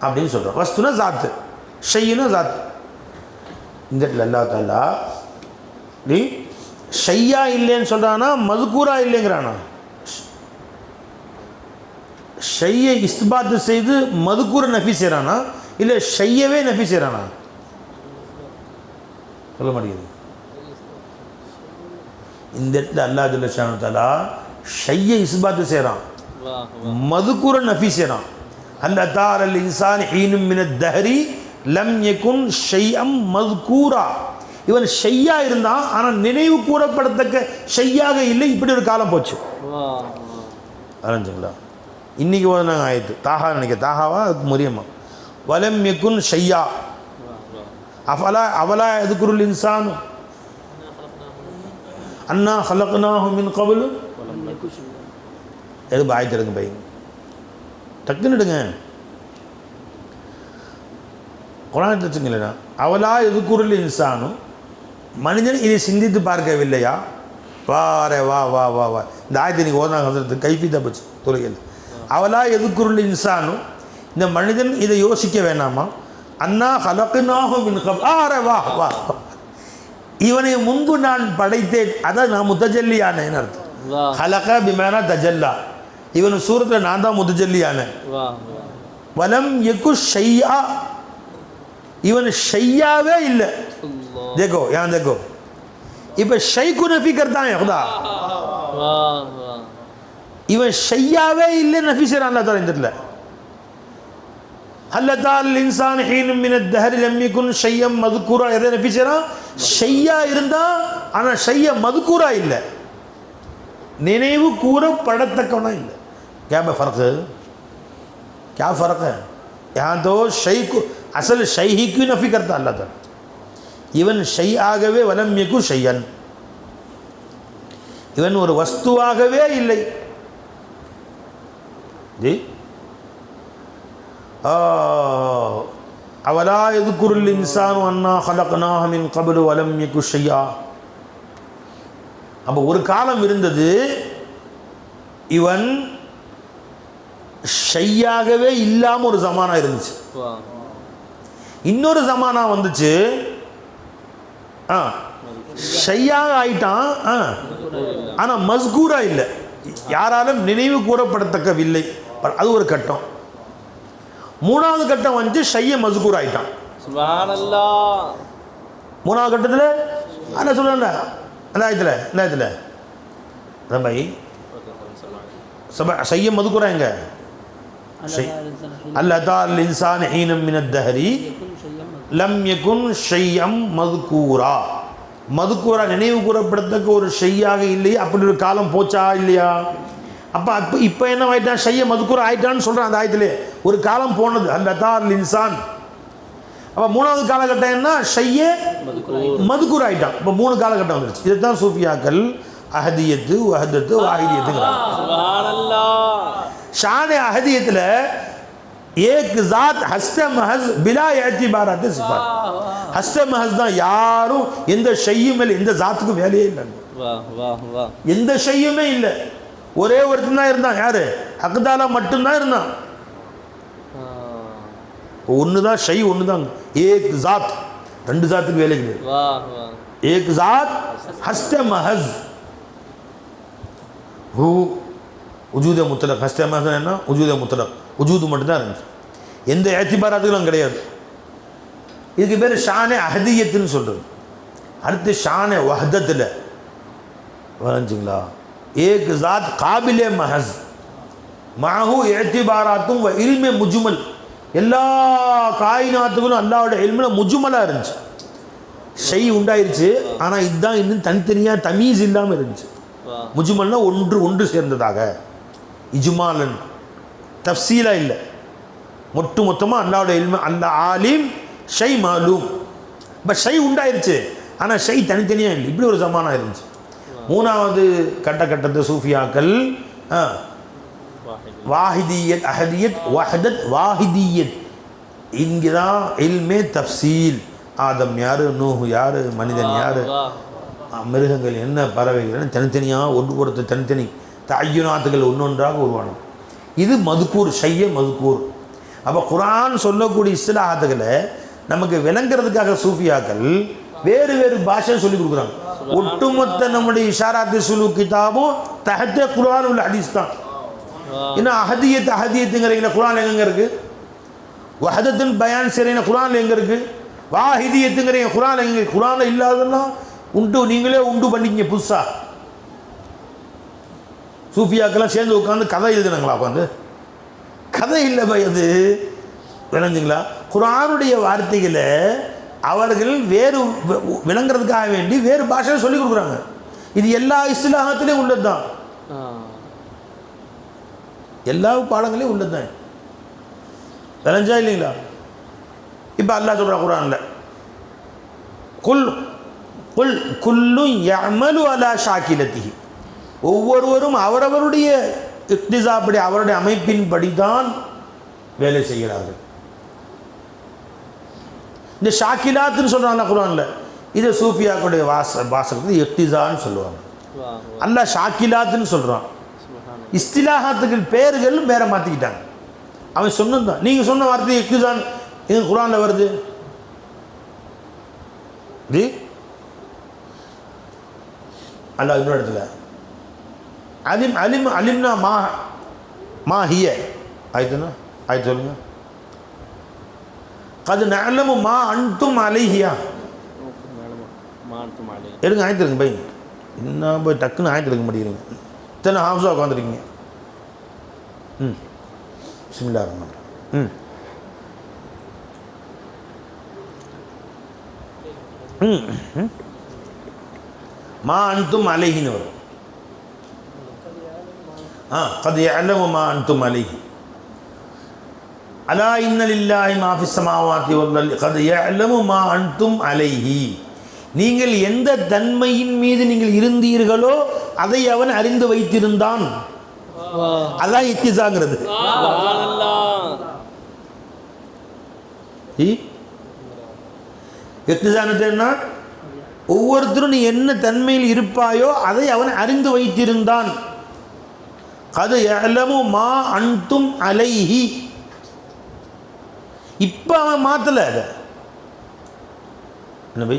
அப்படின்னு சொல்கிறான் வஸ்துனா ஜாத்து ஷையுனா ஜாத்து இந்த இடத்துல அல்லாஹ் தஆலா நீ ஷையா இல்லைன்னு சொல்கிறானா மஸ்கூரா இல்லைங்கிறானா ஷையை இஸ்திபாத்து செய்து மதுக்கூரை நஃபி செய்கிறானா இல்லை ஷையவே நஃபி செய்கிறானா சொல்ல மாட்டேங்குது இந்த இடத்துல அல்லாஹ் ஜல்ல ஷானு தஆலா ஷையை இஸ்பாத்து செய்கிறான் மதுக்கூரை நஃபி செய்கிறான் அல்லதா அலல் இன்சானி ஹீனும் மினத் தஹரி லம் யகுன் ஷைஅம் மஸ்கூரா இவன் ஷையா இருந்தான் ஆனால் நினைவு கூறப்படத்தக்க ஷையாக இல்லை இப்படி ஒரு காலம் போச்சு அறிஞ்சுங்களா இன்னைக்கு ஓதுனாங்க ஆயத்து தாஹா நினைக்க தாஹாவா முரியம்மா வலம் யகுன் ஷையா அவலா எதுக்குருள் இன்சானு அண்ணா ஹலக்னாஹு மின் கபலு எது ஆயத்து எடுங்க பை டக்குன்னு எடுங்க குரான் வச்சுங்களா அவலா எதுக்குருள் இன்சானு மனிதன் இதை சிந்தித்து பார்க்கவில்லையா வாரே வா வா வா வா இந்த ஆயத்தை நீங்கள் ஓதுனாங்க கைஃபி தப்பிச்சு தொழுகையில் அவலா எதுக்குருள் இன்சானு இந்த மனிதன் இதை யோசிக்க வேணாமா அண்ணா ஹலக்னாஹு மின் கபல் ஆரே வா வா இவனை முன்பு நான் படைத்தேன் அதான் நான் முத்தஜல்லியானேன்னு அர்த்தம் ஹலக பிமானா தஜல்லா இவன் சூரத்தில் நான் தான் முத்தஜல்லியானேன் வலம் யகு ஷையா இவன் ஷையாவே இல்லை देखो यहाँ देखो இப்போ ஷைக்கு நஃபி करता है खुदा இவன் ஷையாவே இல்லை நஃபி செய்கிறான் அல்லாஹ் தஆலா இந்த இடத்துல அல்லதா அல் இன்சான் ஹீனும் மினத் தஹரி லம் யகுன் ஷையம் மதுக்கூரா எதை நஃபி செய்கிறான் ஷையா இருந்தா ஆனால் ஷைய மதுக்கூரா இல்லை நினைவு கூறப்படத்தக்கவனா இல்லை क्या फ़र्क है क्या फ़र्क है यहाँ तो शई को असल शई ही क्यों नफ़ी करता अल्लाह ताला இவன் ஷை ஆகவே வலம் யகு ஷையன் இவன் ஒரு வஸ்துவாகவே இல்லை ஜி அவலா எதுக்குருள் இன்சானு அண்ணா ஹலக்னாஹு மின் கபலு வலம் யகு ஷையா அப்போ ஒரு காலம் இருந்தது இவன் ஷையாகவே இல்லாமல் ஒரு ஜமானா இருந்துச்சு இன்னொரு ஜமானா வந்துச்சு ஷையாக ஆயிட்டான் ஆனால் மஸ்கூரா இல்லை யாராலும் நினைவு கூறப்படத்தக்கவில்லை அது ஒரு கட்டம் மூணாவது கட்டம் வந்து ஷைய மஸ்கூர் ஆயிட்டான் மூணாவது கட்டத்தில் என்ன சொல்ல அந்த ஆயத்தில் இந்த ஆயத்தில் அதான் பாய் ஷைய மதுக்கூரா எங்க அல்லதா அல் இன்சான் ஹீனம் மினத் தஹரி லம் யகுன் ஷையம் மதுக்கூரா மதுக்கூரா நினைவு கூறப்படத்தக்க ஒரு ஷையாக இல்லையா அப்படி ஒரு காலம் போச்சா இல்லையா இப்போ என்ன ஆயிட்டான் ஷைய மதுக்கூரா ஆயிட்டான்னு சொல்கிறான் அந்த ஆயத்திலே ஒரு காலம் போனது அல்லதா அல் இன்சான் அப்போ மூணாவது காலகட்டம் என்ன, ஷையே மதுக்கூர் ஆகிட்டான். இப்போ 3 காலகட்டம் வந்துருச்சு. இதுதான் சூஃபியாக்கள் அஹதியத்து, வஹதத்து, வாஹிதியத்துங்கிறாங்க. ஷானே அஹதியத்தில் ஏக் ஜாத் ஹஸ்த மஹஸ் பிலா ஏத்திபாராத் சிஃபாத். ஹஸ்த மஹஸ் தான், யாரும் எந்த ஷையும் இல்லை, எந்த ஜாத்துக்கும் வேலையே இல்லை, எந்த ஷையுமே இல்லை. ஒரே ஒருத்தன் தான் இருந்தான், யாரு, ஹக்தாலா மட்டும்தான் இருந்தான். ஒன்று தான் ஷை, ஒன்று தான் ஏக் ஜாத். 2 ஜாத்துக்கு வேலை கிடையாது. ஏக் ஜாத் ஹஸ்த மஹஸ் ஹூ உஜூத முத்தலக். ஹஸ்த மஹஸ் என்ன, உஜூத முத்தலக், உஜூது மட்டும்தான் இருந்துச்சு, எந்த ஏத்திபாராத்துகளும் கிடையாது. இதுக்கு பேர் ஷானே அஹதியத்துன்னு சொல்கிறது. அடுத்து ஷானே வஹதத்தில் வரைஞ்சிங்களா, ஏக் ஜாத் காபிலே மஹஸ் மாஹூ ஏத்திபாராத்தும் வ இல்மே முஜுமல். எல்லா காயினாத்துகளும் அல்லாவோட இல்மில் முஜுமலாக இருந்துச்சு. ஷை உண்டாயிருச்சு, ஆனால் இதுதான் இன்னும் தனித்தனியாக தமீஸ் இல்லாமல் இருந்துச்சு. முஜுமல்னா ஒன்று சேர்ந்ததாக, இஜுமாலன் தஃசீலாக இல்லை, மொத்தமாக அல்லாவோட இல்மு. அல்லா ஆலிம், ஷை மாலூம். இப்போ ஷை உண்டாயிருச்சு, ஆனால் ஷை தனித்தனியாக இல்லை. இப்படி ஒரு ஜமானா இருந்துச்சு. 3வது கட்டத்தை சூஃபியாக்கள் வாஹிதியத், அஹதியத், வஹதத், வாஹிதியத். இங்கே தான் இல்மே தஃசீல். ஆதம் யார், நூஹ் யார், மனிதன் யார், மிருகங்கள் என்ன, பறவைகள் தனித்தனியாக ஒன்று தனித்தனி தய்யுனாத்துகள் ஒன்றொன்றாக உருவானது. இது மதுக்கூர், ஷைய மதுக்கூர். அப்போ குர்ஆன் சொல்லக்கூடிய இஸ்லாஹாத்துகளை நமக்கு விளங்குறதுக்காக சூஃபியாக்கள் வேறு வேறு பாஷை சொல்லி கொடுக்குறாங்க. ஒட்டுமொத்த நம்முடைய இஷாராத்து சுலு கிதாபும் தஹத்தே குர்ஆன் உள்ள ஹதீஸ் தான். இன்னும் அஹதியத்துங்கிறீங்களா, குர்ஆன் எங்கே இருக்குது? வஹதத்துன் பயான் செய்கிறீங்க, குர்ஆன் எங்கே இருக்குது? வாஹிதியத்துங்கிறீங்க, குர்ஆன் எங்கே? குர்ஆனில் இல்லாதெல்லாம் உண்டு, நீங்களே உண்டு பண்ணிக்கிங்க புதுசாக. சூஃபியாக்கெல்லாம் சேர்ந்து உட்காந்து கதை எழுதுனாங்களா? உட்காந்து கதை இல்லை பை, அது விளங்குங்களா? குர்ஆனுடைய வார்த்தைகளை அவர்கள் வேறு விளங்குறதுக்காக வேண்டி வேறு பாஷையை சொல்லிக் கொடுக்குறாங்க. இது எல்லா இஸ்லாஹத்திலையும் உள்ளது தான், எல்லா பாடங்களையும் உள்ளது தான். விளஞ்சா இல்லைங்களா? இப்போ அல்லாஹ் சொல்கிறான் குர்ஆனில், குல் குல் குல்லு யஅமலு அலா ஷாக்கிலத்திஹி. ஒவ்வொருவரும் அவரவருடைய இக்திசாப்படி, அவருடைய அமைப்பின்படி தான் வேலை செய்கிறார்கள். இந்த ஷாக்கிலாத்துன்னு சொல்கிறாங்க குர்ஆனில், இதை சூஃபியாக்களுடைய வாசகத்துக்கு இக்திசான்னு சொல்லுவாங்க. அல்லாஹ் ஷாக்கிலாத்துன்னு சொல்கிறான். இஸ்திலாஹாத்துக்கு பேர்கள் வேற மாற்றிக்கிட்டாங்க. அவன் சொன்னது தான். நீங்கள் சொன்ன வார்த்தை இக்திசான் இது குர்ஆனில் வருது. இது அல்லாஹ் இன்னொரு இடத்துல அலிம்னா மா ஹிய ஆயிட்டுனா ஆயிட்டு சொல்லுங்க. கது நஅலமு மா அன்தும் அலைஹியா எடுங்க, ஆயத்திருங்க பை. இன்னும் போய் டக்குன்னு ஆயத்திருக்க மாட்டேங்கிறீங்க. இத்தனை ஹாஃப்ஸாக உட்காந்துருக்கீங்க. பிஸ்மில்லாஹ் ரஹ்மான் ரஹீம். மா அன்தும் அலைஹின்னு வரும். கது யஅலமு மா அன்தும் அலைஹி அலா இன்ன லில்லாஹி மா ஃபிஸ் ஸமாவாத்தி வல் அர்தி கது யஅலமு மா அன்தும் அலைஹி. நீங்கள் எந்த தன்மையின் மீது நீங்கள் இருந்தீர்களோ அதை அவன் அறிந்து வைத்திருந்தான். அதான் இத்திசாங்கிறது. இத்திசானது என்ன? ஒவ்வொருத்தரும் நீ என்ன தன்மையில் இருப்பாயோ அதை அவன் அறிந்து வைத்திருந்தான். கது யஅலமு மா அன்தும் அலைஹி. இப்போ அவன் மாற்றலை அதை. என்ன பை?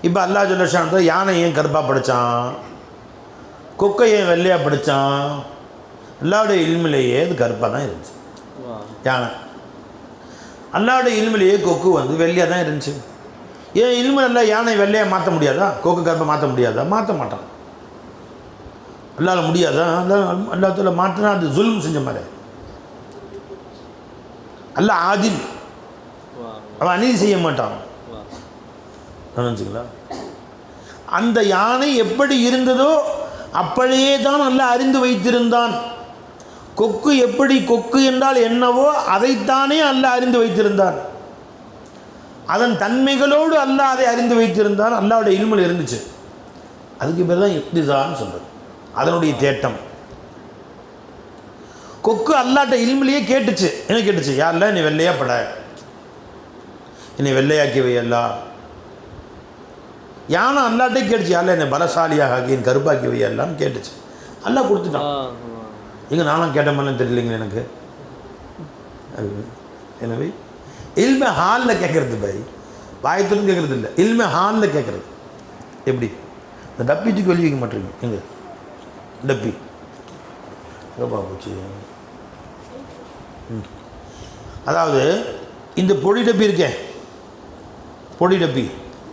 இப்போ அல்லாஹ் ஜல்ல ஷானஹு யானை ஏன் கருப்பாக படைத்தான், கொக்கை ஏன் வெள்ளையாக படைத்தான்? அல்லாஹ்வுடைய இல்மிலேயே அது கருப்பாக தான் இருந்துச்சு. யானை அல்லாஹ்வுடைய இல்மிலேயே கொக்கு வந்து வெள்ளையாக தான் இருந்துச்சு. ஏன் இல்மு அல்ல யானை வெள்ளையாக மாற்ற முடியாதா, கொக்கு கருப்பை மாற்ற முடியாதா? மாற்ற மாட்டான். அல்லாஹ்ல முடியாதா? அல்லாஹ் தாலா மாற்றினா அது ஜுல்ம் செஞ்ச மாதிரி. அல்லாஹ் ஆதில், அவன் அநீதி செய்ய மாட்டான். நினச்சிங்களா? அந்த யானை எப்படி இருந்ததோ அப்படியே தான் அல்லாஹ் அறிந்து வைத்திருந்தான். கொக்கு எப்படி, கொக்கு என்றால் என்னவோ அதைத்தானே அல்லாஹ் அறிந்து வைத்திருந்தான். அதன் தன்மைகளோடு அல்லாஹ் அதை அறிந்து வைத்திருந்தால் அல்லாஹ்வுடைய இல்முல இருந்துச்சு. அதுக்கு பேர் தான் இக்திசான்னு சொல்கிறது, அதனுடைய தேட்டம். கொக்கு அல்லாட்ட இல்முலையே கேட்டுச்சு. என்ன கேட்டுச்சு? யாரில் நீ வெள்ளையா பட, என்னை வெள்ளையாக்கி வையல்லா. யானை அல்லாட்டே கேட்டுச்சு, யாரில் என்னை பலசாலியாக ஆக்கி என் கருப்பாக்கி வையல்லான்னு கேட்டுச்சு. அல்லாஹ் கொடுத்துட்டான். எங்கே நானும் கேட்ட மாதிரிலாம் தெரியலைங்க எனக்கு. எனவே இல்ம ஹாலில் கேட்குறது பை, வாயத்துன்னு கேட்குறது இல்லை, இல்ம ஹாலில் கேட்குறது. எப்படி இந்த டப்பி தூக்கி வெளி வைக்க மாட்டேங்க, எங்கே டப்பி ஏப்பா போச்சு. அதாவது இந்த பொடி டப்பி இருக்கேன், பொடி டப்பி,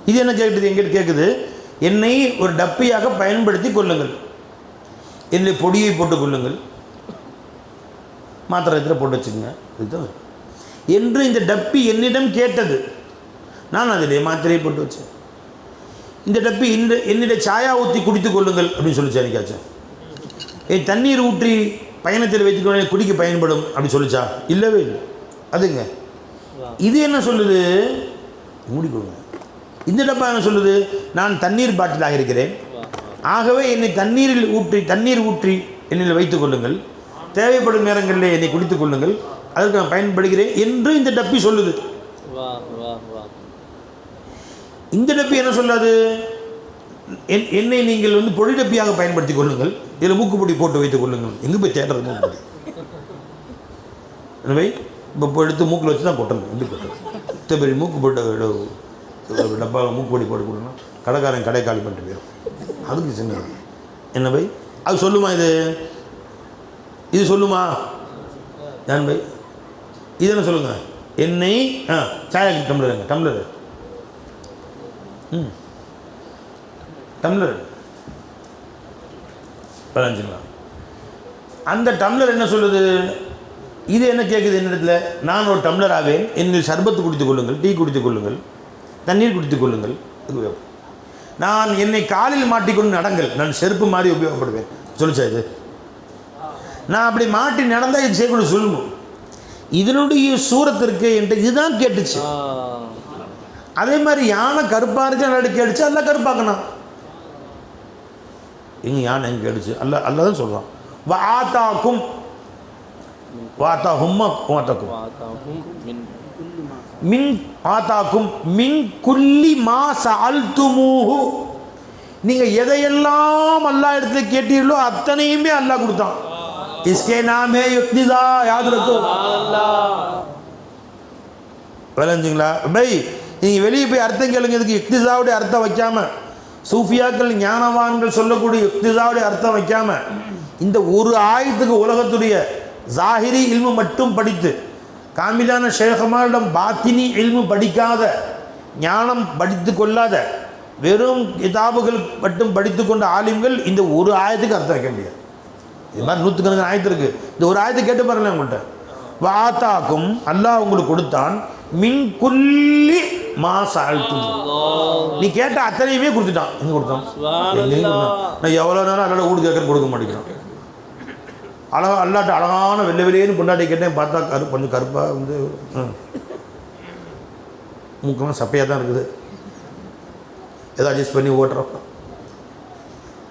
இது என்ன கேட்குது? எங்கிட்ட கேட்குது, என்னை ஒரு டப்பியாக பயன்படுத்தி கொள்ளுங்கள், என்னுடைய பொடியை போட்டுக் கொள்ளுங்கள், மாத்திரை இடத்துல போட்டு வச்சுக்கோங்க இதுதான் என்று இந்த டப்பி என்னிடம் கேட்டது. நான் அதிலே மாத்திரையை போட்டு வச்சேன். இந்த டப்பி என்னிடம் சாயா ஊற்றி குடித்து கொள்ளுங்கள் அப்படின்னு சொல்லிச்சா? எனக்காச்சும் என் தண்ணீர் ஊற்றி பயணத்தில் வைத்துக்கொண்டு குடிக்க பயன்படும் அப்படி சொல்லிச்சா? இல்லவே இல்லை. அதுங்க இது என்ன சொல்லுது? மூடிக்கொள்ளுங்க. இந்த டப்பா என்ன சொல்லுது? நான் தண்ணீர் பாட்டிலாக இருக்கிறேன், ஆகவே என்னை தண்ணீர் ஊற்றி என்னில் வைத்துக் கொள்ளுங்கள், தேவைப்படும் நேரங்களில் என்னை குடித்துக் கொள்ளுங்கள், அதற்கு நான் பயன்படுகிறேன் என்று இந்த டப்பி சொல்லுது. இந்த டப்பி என்ன சொல்லாது? என்னை நீங்கள் பொடி டப்பியாக பயன்படுத்தி கொள்ளுங்கள், இதில் மூக்குப்பொடி போட்டு வைத்துக் கொள்ளுங்கள். எங்கே போய் தேடுறது மூக்குப்பொடி? எனவே இப்போ எடுத்து மூக்கில் வச்சு தான் கொட்டணும். எப்படி கொட்டணும்? இத்தனை பெரிய மூக்கு போட்டு டப்பா மூக்குப்பொடி போட்டு கொடுக்கணும், கடைக்காரன் கடை காலி பண்ணிட்டு போயிடும். அதுக்கு சின்ன என்ன பை அது சொல்லுமா? இது சொல்லுமா? ஏன் பை இது என்ன சொல்லுங்க? என்னை சாயா டம்ளருங்க, டம்ளர் டம்ளர் பதினஞ்சுங்களா? அந்த டம்ளர் என்ன சொல்லுது? இது என்ன கேட்குது என்னிடத்துல? நான் ஒரு டம்ளர் ஆவேன், என்னில் சர்பத்து குடித்துக் கொள்ளுங்கள், டீ குடித்துக் கொள்ளுங்கள், தண்ணீர் குடித்துக் கொள்ளுங்கள். நான் என்னை காலில் மாட்டிக்கொண்டு நடங்கள், நான் செருப்பு மாதிரி உபயோகப்படுவேன் சொல்லிச்சா? இது நான் அப்படி மாட்டி நடந்தால் இது செய்யக்கூடிய சொல்லணும். இதனுடைய சூரத்திற்கு என்கிட்ட இதுதான் கேட்டுச்சு. அதே மாதிரி யானை கருப்பாக இருக்கு நல்லா கேட்டுச்சு, அல்ல கருப்பாக்கணும். எங்க யானை எங்க கேட்டுச்சு? அல்ல தான் சொல்கிறான். வாத்தாக்கும் வாத்தாஹும்மா வாத்தாக்கும் மின் ஆத்தாக்கும் மின் குல்லி மா சஅல்துமூஹு, நீங்கள் எதையெல்லாம் அல்லாஹ் இடத்துல கேட்டீர்களோ அத்தனையுமே அல்லாஹ் கொடுத்தான். इसके नाम है इक्तिजा, याद रखो. விளங்குங்களா பை? நீங்கள் வெளியே போய் அர்த்தம் கேளுங்க. இதுக்கு இக்திசாவுடைய அர்த்தம் வைக்காம, சூஃபியாக்கள் ஞானவான்கள் சொல்லக்கூடிய இக்திசாவுடைய அர்த்தம் வைக்காம, இந்த ஒரு ஆயத்துக்கு உலகத்துடைய ஜாஹிரி இல்மு மட்டும் படித்து, காமிலான ஷேഖமாரிடம் பாத்தினி இல்மு படிக்காத, ஞானம் படித்து கொள்ளாத, வெறும் கிதாபுகள் மட்டும் படித்து கொண்ட ஆலிம்கள் இந்த ஒரு ஆயத்துக்கு அர்த்தம் வைக்க முடியாது. இது மாதிரி நூற்றுக்கணக்கான ஆயத்து இருக்குது. இந்த ஒரு ஆயத்தை கேட்டு பாருங்களேன் உங்கள்கிட்ட. வாத்தாக்கும் அல்லாஹ் உங்களுக்கு கொடுத்தான், மின் குல்லி மா சஅல்தும், நீ கேட்ட அத்தனையுமே கொடுத்துட்டான். எங்கே கொடுத்தான்? நான் எவ்வளோ நேரம் அல்லாட ஊடு கேட்கறேன், கொடுக்க மாட்டேங்கிறான். அல்லாட்ட அழகான வெள்ளை வெளியேன்னு பொண்டாட்டி கேட்டேன், பார்த்தா கொஞ்சம் கருப்பாக மூக்கமாக சப்பையாக தான் இருக்குது, ஏதோ அட்ஜஸ்ட் பண்ணி ஓட்டுறோம்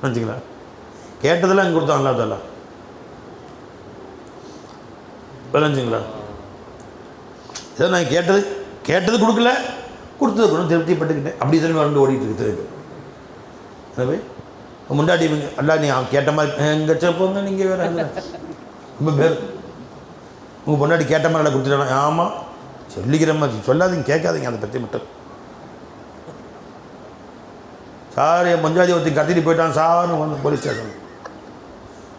நினச்சிங்களா? கேட்டதெல்லாம் இங்கே கொடுத்தான் அல்லா தாலா. விளைஞ்சுங்களா? ஏதோ நான் கேட்டது கொடுக்கல, கொடுத்தது கூட திருப்திப்பட்டுக்கிட்டேன், அப்படி திரும்பி வந்து ஓடிட்டு இருக்கு திரும்பி. எனவே முண்டாடி அல்லா நீ கேட்ட மாதிரி எங்கே போங்க, நீங்கள் வேறு ரொம்ப பேர் உங்கள் பொண்டாட்டி கேட்ட மாதிரி கொடுத்துட்டாங்க. ஆமாம் சொல்லிக்கிற மாதிரி சொல்லாதீங்க, கேட்காதீங்க அதை பற்றி மட்டும். சார் என் பஞ்சாதி ஒருத்தர் கடத்திட்டு போயிட்டான் சார்னு வந்து போலீஸ் ஸ்டேஷன்.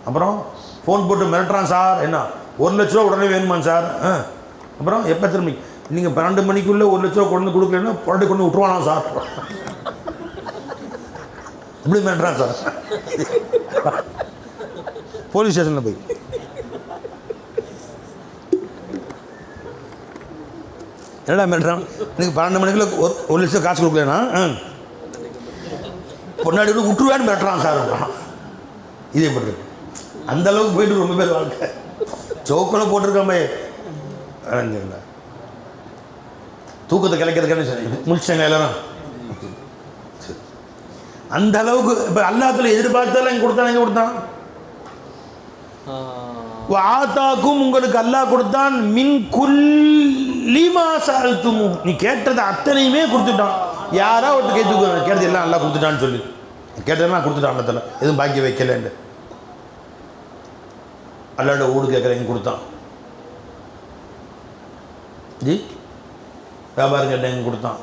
அப்புறம் ஃபோன் போட்டு மிரட்டுறான் சார், என்ன 1 லட்ச ரூபா உடனே வேணுமா சார்? அப்புறம் எப்போ திரும்பி நீங்கள் 12 மணிக்குள்ளே 1 லட்ச ரூபா கொண்டு கொடுக்கலன்னா பொருளை கொண்டு விட்டுருவானா சார்? இப்படி மிரட்டுறான் சார் போலீஸ் ஸ்டேஷனில் போய். என்னடா மிரட்டுறான்? நீங்கள் 12 மணிக்குள்ளே 1 லட்சம் காசு கொடுக்கலன்னா பொன்னாடி விட்டுருவான்னு மிரட்டுறான் சார். இது எப்படி அந்த அளவுக்கு போயிட்டு ரொம்ப பேர் வாழ்க்கை சோக்கில் போட்டிருக்காமே. தூக்கத்தை கிளைக்கிறதுக்கான சொன்னீங்க முடிச்சாங்க எல்லாரும். அந்த அளவுக்கு இப்போ அல்லாஹ்வுல எதிர்பார்த்தாலும் எங்கே கொடுத்தான், எங்கே கொடுத்தான்? ஆத்தாக்கும் உங்களுக்கு அல்லாஹ் கொடுத்தான். மின் குல்லி மா சஅல்துமு, நீ கேட்டதை அத்தனையுமே கொடுத்துட்டான். யாரா ஒருத்தர் கேட்டு கேட்டது எல்லாம் அல்லாஹ் கொடுத்துட்டான்னு சொல்லி கேட்டதெல்லாம் கொடுத்துட்டான். அல்லத்துல எதுவும் பாக்கி வைக்கலன்னு அல்லாட ஊடு கேட்குறேங்க கொடுத்தான். ஜி வியாபாரம் கேட்டேங்க கொடுத்தான்.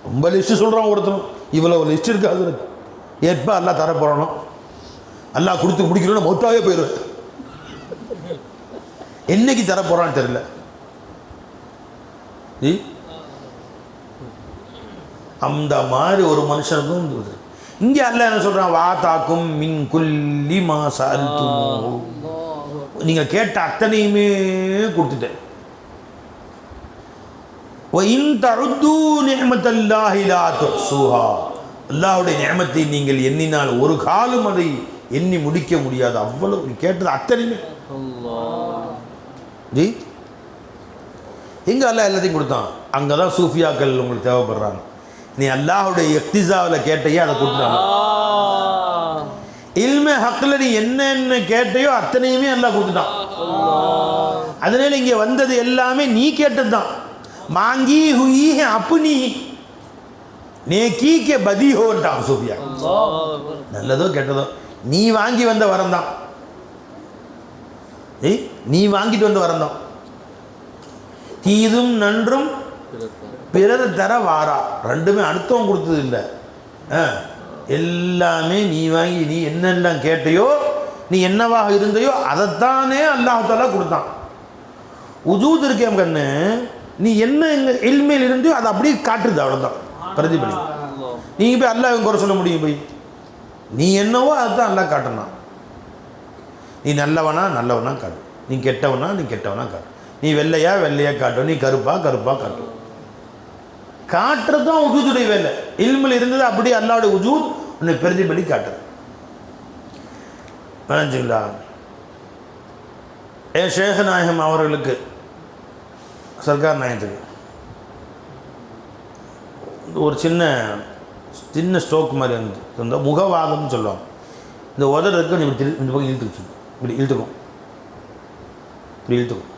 ரொம்ப லிஸ்ட்டு சொல்கிறான் ஒருத்தரும். இவ்வளோ லிஸ்ட் இருக்காது. எப்போ எல்லாம் தர போகிறானோ எல்லாம் கொடுத்து முடிக்கணும்னு மொத்தாவே போயிடுவேன். என்னைக்கு தர போகிறான்னு தெரியல. ஜி அந்த மாதிரி ஒரு மனுஷனுக்கும் இங்கே அல்லாஹ் என்ன சொல்கிறான்? வா தாக்கும் மின் குல்லி மா சஅல்துமு, நீங்கள் கேட்ட அத்தனையுமே கொடுத்துட்டேன். وَإِن تَعُدُّوا نِعْمَةَ اللَّهِ لَا تُحْصُوهَا, அல்லாஹ்வுடைய நியமத்தை நீங்கள் எண்ணினால் ஒரு காலம் அதை எண்ணி முடிக்க முடியாது. அவ்வளவு நீ கேட்டது அத்தனையுமே. ஜி எங்கே அல்லாஹ் எல்லாத்தையும் கொடுத்தான்? அங்கே தான் சூஃபியாக்கள் உங்களுக்கு தேவைப்படுறாங்க. நீ அல்லாஹ்வுடைய இக்திஸாவில் கேட்டையோ அதை கொடுத்துட்டாங்க. இல்மே ஹக்கில் நீ என்னென்ன கேட்டையோ அத்தனையுமே அல்லாஹ் கொடுத்துட்டான். அதனால இங்கே வந்தது எல்லாமே நீ கேட்டது தான். மாங்கி ஹுயி ஹே அப்னி நேக்கி கே பதி ஹோன்ட்டான் சூஃபியா. நல்லதோ கெட்டதோ நீ வாங்கி வந்த வரம் தான். நீ வாங்கிட்டு வந்த வரம் தான். தீதும் நன்றும் பிறர் தர வாரா, ரெண்டுமே அடுத்தவன் கொடுத்தது இல்லை. எல்லாமே நீ வாங்கி நீ என்னெல்லாம் கேட்டையோ நீ என்னவாக இருந்தையோ அதைத்தானே அல்லாஹ் தஆலா கொடுத்தான். உஜூத் இருக்கேன் கண்ணு, நீ என்ன எங்கள் இல்மையில் இருந்தியோ அதை அப்படியே காட்டுது. அவ்வளோதான் பிரதிபலி. நீங்கள் போய் அல்லாஹ் குறை சொல்ல முடியும்? போய் நீ என்னவோ அதுதான் அல்லாஹ் காட்டணும். நீ நல்லவனா நல்லவனா காட்டு, நீ கெட்டவனா நீ கெட்டவனா காட்டு, நீ வெள்ளையா வெள்ளையா காட்டும், நீ கருப்பா கருப்பா காட்டும். காட்டுறது தான் உஜூதுடைய வேலை. இல்மில் இருந்தது அப்படியே அல்லாஹ்வுடைய உஜூத் உன்னை பிரதிபலி காட்டுது. நினைச்சிங்களா? ஷேக் நாயகம் அவர்களுக்கு சர்க்கார் நாயகத்துக்கு ஒரு சின்ன சின்ன ஸ்ட்ரோக் மாதிரி இருந்தது. முகவாதம்னு சொல்லுவாங்க. இந்த உதடு இருக்கு, இந்த பக்கம் இழுத்துச்சு, இப்படி இழுத்துக்கும், இப்படி இழுத்துக்கும்.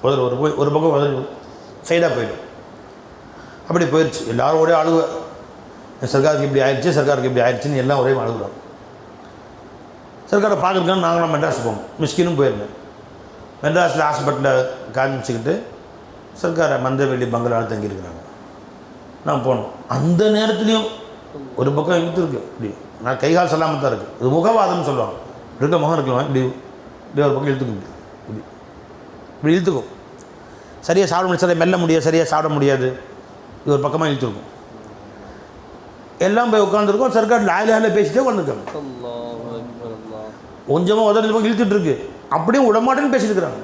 உதடு ஒரு பக்கம் உதடு சைடாக போயிடும். அப்படி போயிடுச்சு. எல்லோரும் ஒரே அழுவ, சர்க்காருக்கு இப்படி ஆயிடுச்சு, சர்க்காருக்கு இப்படி ஆயிடுச்சுன்னு எல்லாம் ஒரே அழுகுறோம். சர்க்காரை பார்க்குறதுக்கான நாங்களும் மெட்ராஸ் போவோம். மிஸ்கினும் போயிருந்தேன். மெட்ராஸில் ஹாஸ்பிட்டலில் காமிச்சிக்கிட்டு சர்க்காரை மந்தவெளி பங்களாவில் தங்கியிருக்கிறாங்க. நான் போனோம். அந்த நேரத்துலையும் ஒரு பக்கம் இழுத்துருக்கு. இப்படி நான் கைகால் சொல்லாமல் தான் இருக்குது. இது முகவாதம்னு சொல்லுவாங்க. இருக்க முகம் இருக்கலாம், இப்படி இப்படி ஒரு பக்கம் இழுத்துக்கும், இப்படி இப்படி இழுத்துக்கும். சரியாக சாப்பிட முடியாது, சரியாக மெல்ல முடியாது, சரியாக சாப்பிட முடியாது. இது ஒரு பக்கமாக இழுத்துருக்கும். எல்லாம் போய் உட்காந்துருக்கோம். சர்க்கார் லாயிலாவில் பேசிட்டே உட்காந்துருக்காங்க. கொஞ்சமாக உதறது பக்கம் இழுத்துட்டு இருக்கு. அப்படியே விடமாட்டேன்னு பேசிட்டு இருக்கிறாங்க.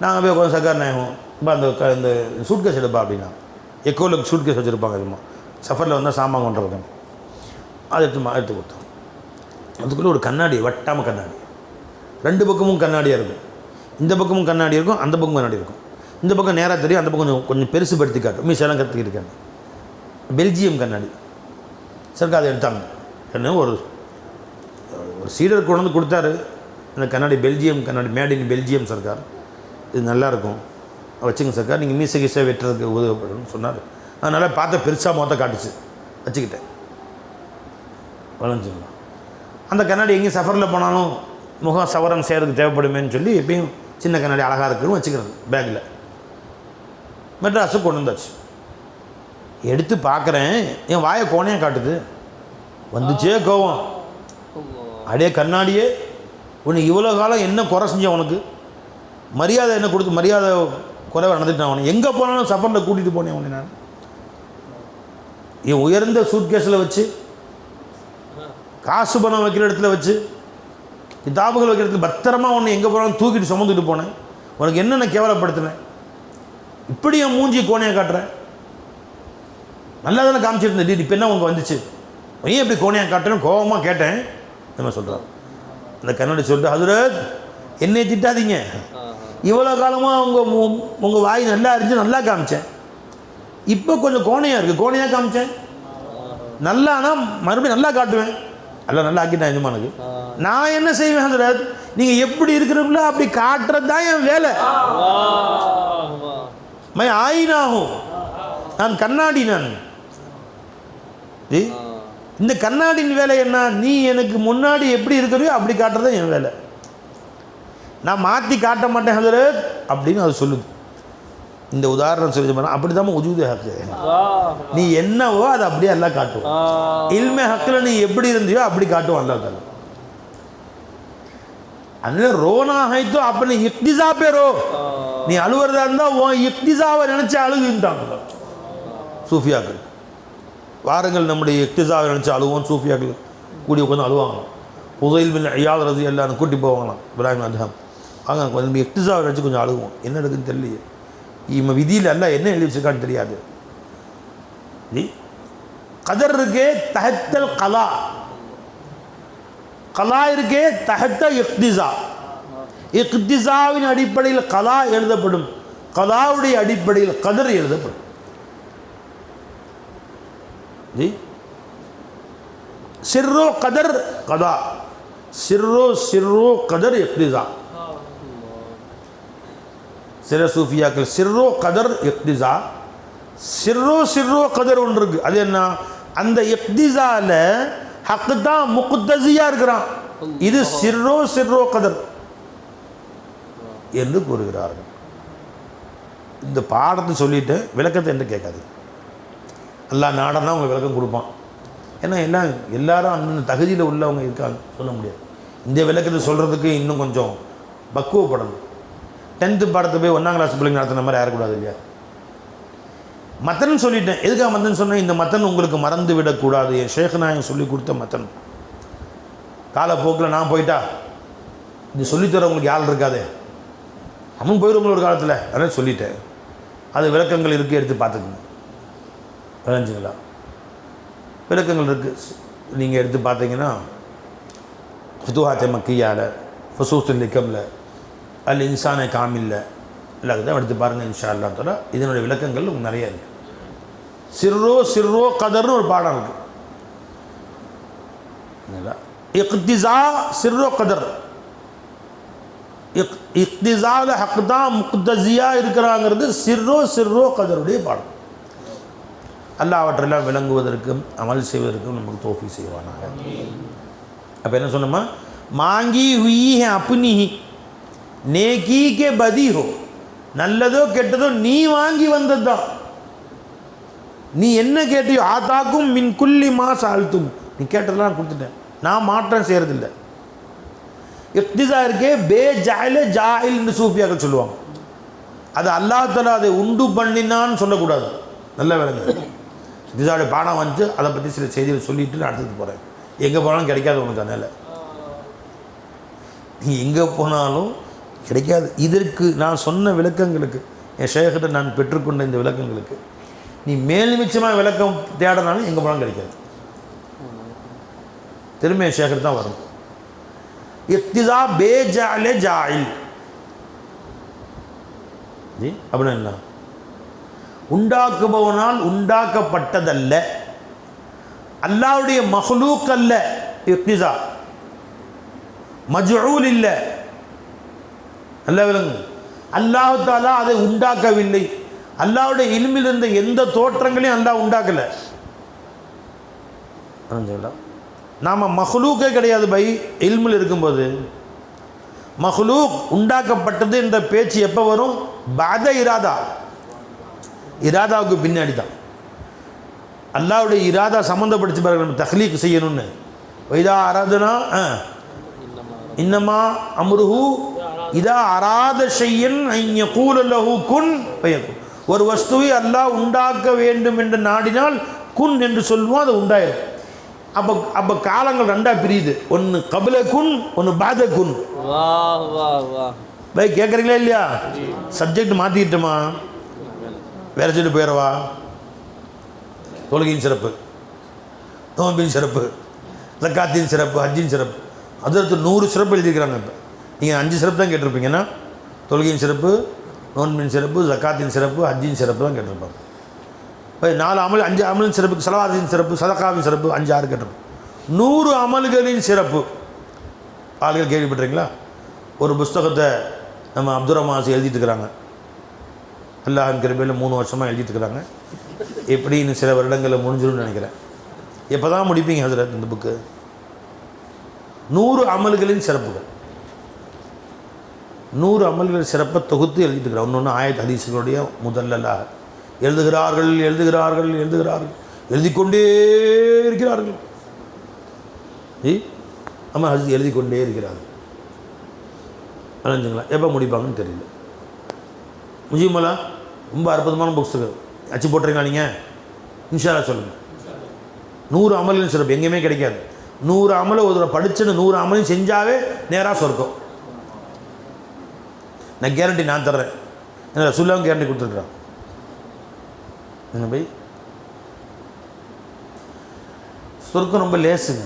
நாங்கள் போய் உட்காந்து சர்க்கார் நாயகம் இப்போ இந்த சூட்கேஸ் எடுப்பா அப்படின்னா, எக்கோவில் சூட்கேஸ் வச்சுருப்பாங்க. அதுமா சஃபரில் வந்தால் சாமான் கொண்டுருக்காங்க. அதை எடுத்து கொடுத்தோம். அதுக்குள்ளே ஒரு கண்ணாடி, வட்டாமல் கண்ணாடி, ரெண்டு பக்கமும் கண்ணாடியாக இருக்கும். இந்த பக்கமும் கண்ணாடி இருக்கும், அந்த பக்கமும் கண்ணாடி இருக்கும். இந்த பக்கம் நேராக தெரியும், அந்த பக்கம் கொஞ்சம் கொஞ்சம் பெருசுபடுத்தி காட்டும். மீசெல்லாம் கற்றுக்கிட்டு பெல்ஜியம் கண்ணாடி. சர்க்கார் அதை எடுத்தாங்க. என்ன ஒரு சீடர் கொண்டு வந்து கொடுத்தாரு. இந்த கண்ணாடி பெல்ஜியம் கண்ணாடி, மேட் இன் பெல்ஜியம் சர்க்கார், இது நல்லாயிருக்கும், வச்சுங்க சர்க்கார், நீங்கள் மீசை கீசை வெட்டுறதுக்கு உதவப்படணும்னு சொன்னார். அதனால் பார்த்த பெருசாக மொத்த காட்டுச்சு, வச்சுக்கிட்டேன். வளைஞ்சுங்களா? அந்த கண்ணாடி எங்கேயும் சஃபரில் போனாலும் முகம் சவரம் செய்கிறதுக்கு தேவைப்படுமேன்னு சொல்லி எப்பயும் சின்ன கண்ணாடி அழகாக இருக்குன்னு வச்சுக்கிறது பேக்கில். மெட்ராஸுக்கு கொண்டு வந்தாச்சு. எடுத்து பார்க்குறேன், என் வாயை கோணையாக காட்டுது. வந்துச்சே கோவம். அப்படியே கண்ணாடியே, உனக்கு இவ்வளோ காலம் என்ன குறை செஞ்சேன், உனக்கு மரியாதை என்ன கொடுத்து மரியாதை குறைவாக நடந்துட்டான். அவனை எங்கே போனாலும் சஃபரில் கூட்டிகிட்டு போனேன். உன்னை நான் என் உயர்ந்த சூட்கேஸில் வச்சு, காசு பணம் வைக்கிற இடத்துல வச்சு, கிதாபுகள் வைக்கிற இடத்துல பத்திரமா உன்னை எங்கே போனாலும் தூக்கிட்டு சுமந்துட்டு போனேன். உனக்கு என்னென்ன கேவலப்படுத்தினேன்? இப்படி என் மூஞ்சி கோணையாக காட்டுறேன். நல்லா தானே காமிச்சிட்டு இருந்தேன். இப்போ என்ன உங்க வந்துச்சு? ஏன் இப்படி கோணையாக காட்டுறேன்னு கோபமாக கேட்டேன். என்ன சொல்கிறார் அந்த கண்ணாடி? சொல்லிட்டு, ஹஜ்ரத் என்னை திட்டாதீங்க, இவ்வளோ காலமாக உங்கள் வாய் நல்லா இருந்துச்சு, நல்லா காமிச்சேன். இப்போ கொஞ்சம் கோணையாக இருக்குது, கோணையாக காமிச்சேன். நல்லா ஆனால் மறுபடியும் நல்லா காட்டுவேன். எல்லாம் நல்லா ஆக்கிட்டேன் எஜமானுக்கு. நான் என்ன செய்வேன் ஹஜ்ரத், நீங்கள் எப்படி இருக்கிறீங்களோ அப்படி காட்டுறது தான் என் வேலை. மை ஆயினாகும், நான் கண்ணாடி. நான் இந்த கண்ணாடியின் வேலை என்ன, நீ எனக்கு முன்னாடி எப்படி இருக்கிறியோ அப்படி காட்டுறது என் வேலை. நான் மாற்றி காட்ட மாட்டேன் ஹஜ்ரத் அப்படின்னு அது சொல்லுது. இந்த உதாரணம் சொல்லி பண்ண அப்படி தான் உஜூது ஹக்கு. நீ என்னவோ அதை அப்படியே எல்லாம் காட்டுவோம். இல்மே ஹக்கில் நீ எப்படி இருந்தியோ அப்படி காட்டுவோம் அல்லா தாலா. அதனால ரோனா ஹைத்தோ அப்படி இக்திசா பேரோ, நீ அழுவுறதா இருந்தால் உன் இக்திசாவை நினச்சி அழுகுன்ட்டாங்க சூஃபியாக்கள். வாருங்கள் நம்முடைய இக்திசாவை நினச்சி அழுவோம். சூஃபியாக்கள் கூடி உட்காந்து அழுவாங்களாம். புதையில் பின் ஐயாவது ரசி எல்லாரும் கூட்டி போவாங்களாம். இப்ராஹிம் அத்ஹம் வாங்க கொஞ்சம் இக்திசாவை நினச்சி கொஞ்சம் அழுவோம். என்ன இருக்குன்னு தெரியலையே, இவன் விதியில் எல்லாம் என்ன எழுதி வச்சுருக்கான்னு தெரியாது. கதர் இருக்கே தஹத்தல் கலா, கலா இருக்கே தஹத்த இக்திசா. இக்திசாவின் அடிப்படையில் கலா எழுதப்படும், கலாவுடைய அடிப்படையில் கதர் எழுதப்படும். சிர்ரோ கதர் கதா, சிர்ரோ கதர் இக்திசா. சில சூஃபியாக்கள் சிர்ரோ கதர் இக்திசா, சிர்ரோ கதர் ஒன்று இருக்கு. அது என்ன, அந்த இக்திசால ஹக்கு தான் முக்தஸியா இருக்கிறான். இது சிர்ரோ கதர் என்று கூறுகிறார்கள். இந்த பாடத்தை சொல்லிட்டு விளக்கத்தை என்று கேட்காது. அல்லாஹ் நாடனா அவங்க விளக்கம் கொடுப்பான். ஏன்னா எல்லாரும் அந்த தகுதியில் உள்ளவங்க இருக்காங்க, சொல்ல முடியாது. இந்த விளக்கத்தை சொல்கிறதுக்கு இன்னும் கொஞ்சம் பக்குவப்படணும். 10th பாடத்தை போய் 1ஆம் கிளாஸ் பிள்ளைங்க நடத்துன மாதிரி யாரக்கூடாது இல்லையா. மத்தன் சொல்லிட்டேன். எதுக்காக மத்தன் சொன்னேன், இந்த மத்தன் உங்களுக்கு மறந்து விடக்கூடாது. என் ஷேக் நாயகம் சொல்லி கொடுத்த மத்தன். காலப்போக்கில் நான் போயிட்டா இது சொல்லித்தரவங்களுக்கு யாரும் இருக்காது, அவன் போயிடுவோம் ஒரு காலத்தில். அதனால் சொல்லிட்டேன். அது விளக்கங்கள் இருக்குது, எடுத்து பார்த்துக்குங்க. விளைஞ்சுங்களா, விளக்கங்கள் இருக்குது. நீங்கள் எடுத்து பார்த்தீங்கன்னா ஃபுதுஹாத் மக்கியாவில், ஃபுசூஸுல் ஹிகமில், அல் இன்சான காமில்ல எல்லாத்தையும் எடுத்து பாருங்கள் இன்ஷா அல்லாஹ் தஆலா. இதனுடைய விளக்கங்கள் உங்களுக்கு நிறைய இருக்குது. சிர்ரோ கதர்னு ஒரு பாடம் இருக்குது. இக்திசா சிர்ரோ கதர். இக்திசாவில் ஹக் தான் முக்தஸியாக இருக்கிறாங்கிறது சிர்ரோ கதருடைய பாடம். அல்லாஹ் அவற்றெல்லாம் விளங்குவதற்கும் அமல் செய்வதற்கும் நமக்கு தௌஃபீக் செய்வானாக. அப்போ என்ன சொன்னோமா, மாங்கி ஹுயி ஹே அப்னி நேக்கி கே பதி ஹோ, நல்லதோ கெட்டதோ நீ வாங்கி வந்தது தான். நீ என்ன கேட்டியோ ஆத்தாக்கும் மின் குல்லி மா சால்த்தும், நீ கேட்டதெல்லாம் கொடுத்துட்டேன், நான் மாற்றம் செய்கிறதில்லை. இக்திசா இருக்கே பே ஜாயில ஜாயில்னு சூஃபியாக்கள் சொல்லுவாங்க. அது அல்லாஹ் தஆலா அதை உண்டு பண்ணினான்னு சொல்லக்கூடாது. நல்ல விளங்கு. இக்திசாவுடைய பாடம் வந்து அதை பற்றி சில செய்திகள் சொல்லிட்டு நான் அடுத்தது போகிறேன். எங்கே போனாலும் கிடைக்காது உனக்கு. அதனால் நீ எங்கே போனாலும் கிடைக்காது. இதற்கு நான் சொன்ன விளக்கங்களுக்கு, என் ஷேக்கிட்ட நான் பெற்றுக்கொண்ட இந்த விளக்கங்களுக்கு நீ மேல்மிச்சமாக விளக்கம் தேடனாலும் எங்கே போனாலும் கிடைக்காது. திரும்ப என் ஷேக்கிட்ட தான் வரும். இக்திசா பே ஜாயில ஜாயில் அப்படின்னா என்ன, உண்டாக்குபவனால் உண்டாக்கப்பட்டதல்ல, அல்லாஹ்வுடைய மஹ்லூக் அல்ல. இக்திசா மஜ்ஊல் இல்லை. அல்ல விளங்கு, அல்லாஹ் தஆலா அதை உண்டாக்கவில்லை. அல்லாஹ்வுடைய இல்மில் இருந்த எந்த தோற்றங்களையும் அல்லாஹ் உண்டாக்கலை. நாம் மஹ்லூக்கே கிடையாது பை. இல்மில் இருக்கும்போது மஹ்லூக் உண்டாக்கப்பட்டது என்ற பேச்சு எப்போ வரும், பாத இராதாவுக்கு பின்னாடி தான். அல்லாஹ்வுடைய இராதா சம்மந்தப்படுத்தி பாருங்கள். நம்ம தஹ்லீக் செய்யணும்னு வைதா ஆராதனா இன்னமா அம்ருஹு இதா அராத ஷையன் அன் யகூல லஹு குன் ஃபயகுன். ஒரு வஸ்துவை அல்லாஹ் உண்டாக்க வேண்டும் என்று நாடினால் குன் என்று சொல்லுவோம், அது உண்டாயிரும். அப்போ காலங்கள் ரெண்டாக பிரியுது. ஒன்று கபில குன், ஒன்று பாத குன். பை கேட்குறீங்களா இல்லையா? சப்ஜெக்ட் மாற்றிக்கிட்டோமா, வேற சொல்லிட்டு போயிடவா? தொழுகையின் சிறப்பு, நோம்பின் சிறப்பு, ஜக்காத்தின் சிறப்பு, ஹஜ்ஜின் சிறப்பு, அதற்கு 100 சிறப்பு எழுதியிருக்கிறாங்க. இப்போ நீங்கள் 5 சிறப்பு தான் கேட்டிருப்பீங்கன்னா, தொழுகையின் சிறப்பு, நோன்பின் சிறப்பு, ஜக்காத்தின் சிறப்பு, ஹஜ்ஜின் சிறப்பு தான் கேட்டிருப்பாங்க. 4 அமல் 5 அமலின் சிறப்பு, ஸலவாத்தின் சிறப்பு, சதகாவின் சிறப்பு, 5 6 கேட்டோம். 100 அமல்களின் சிறப்பு ஆளுகள் கேள்விப்பட்டிருக்கீங்களா? ஒரு புஸ்தகத்தை நம்ம அப்துல் ரஹ்மான் எழுதிட்டு இருக்கிறாங்க. அல்லாஹின் கிருபையில் 3 வருஷமாக எழுதிட்டு இருக்கிறாங்க. எப்படின்னு சில வருடங்களில் முடிஞ்சிடும்னு நினைக்கிறேன். எப்போ தான் முடிப்பீங்க ஹஸரத் இந்த புக்கு? 100 அமல்களின் சிறப்புகள், 100 அமல்கள் சிறப்பை தொகுத்து எழுதிட்டு இருக்கிறார். ஒன்று ஆயத் ஹதீஸ்களுடைய முதல்லலாக எழுதுகிறார்கள் எழுதுகிறார்கள் எழுதுகிறார்கள், எழுதிக்கொண்டே இருக்கிறார்கள். ஆமாம், ஹதீஸ் எழுதிக்கொண்டே இருக்கிறார்கள். அலைஞ்சுங்களா? எப்போ முடிப்பாங்கன்னு தெரியல. முஜிமலா ரொம்ப அற்புதமான புக்ஸுகள் அச்சு போட்டுறீங்களா நீங்கள்? இன்ஷா அல்லாஹ் சொல்லுங்கள். 100 அமல்களின் சிறப்பு எங்கேயுமே கிடைக்காது. 100 அமலை ஒரு படிச்சுன்னு 100 அமலையும் செஞ்சாவே நேராக சொர்க்கம். நான் கேரண்டி நான் தர்றேன். என்ன சொல்லாமல் கேரண்டி கொடுத்துருக்குறான். என்ன போய் சொர்க்கம் ரொம்ப லேசுங்க,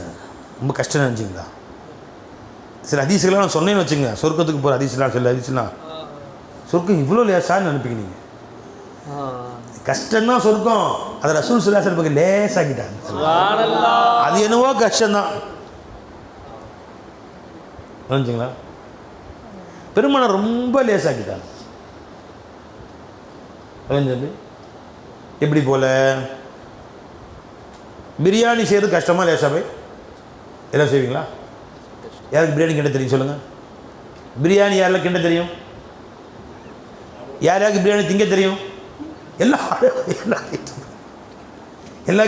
ரொம்ப கஷ்டம் நினச்சிங்களா? சில ஹதீஸ்கள்லாம் நான் சொன்னேன்னு வச்சுங்க, சொர்க்கத்துக்கு போகிற ஹதீஸ்லாம் சில ஹதீஸ்லாம் சொர்க்கம் இவ்வளோ லேசான்னு நினைப்பீங்க நீங்கள். கஷ்டம்தான் சொர்க்கம். அதை ரசூல் ஸல்லல்லாஹு அலைஹி வஸல்லம் லேசாக்கிட்டாங்க. அது என்னவோ கஷ்டம்தான் நினச்சிங்களா? பெருமானை ரொம்ப லேசாக்கிட்டாங்க. சொல்லி எப்படி போல் பிரியாணி செய்கிறது கஷ்டமாக லேசாக போய் எல்லாம் செய்வீங்களா? யாருக்கு பிரியாணி கிண்ட தெரியும் சொல்லுங்கள்? பிரியாணி யாரெல்லாம் கிண்ட தெரியும்? யார் யாருக்கு பிரியாணி திங்க தெரியும்? எல்லாம்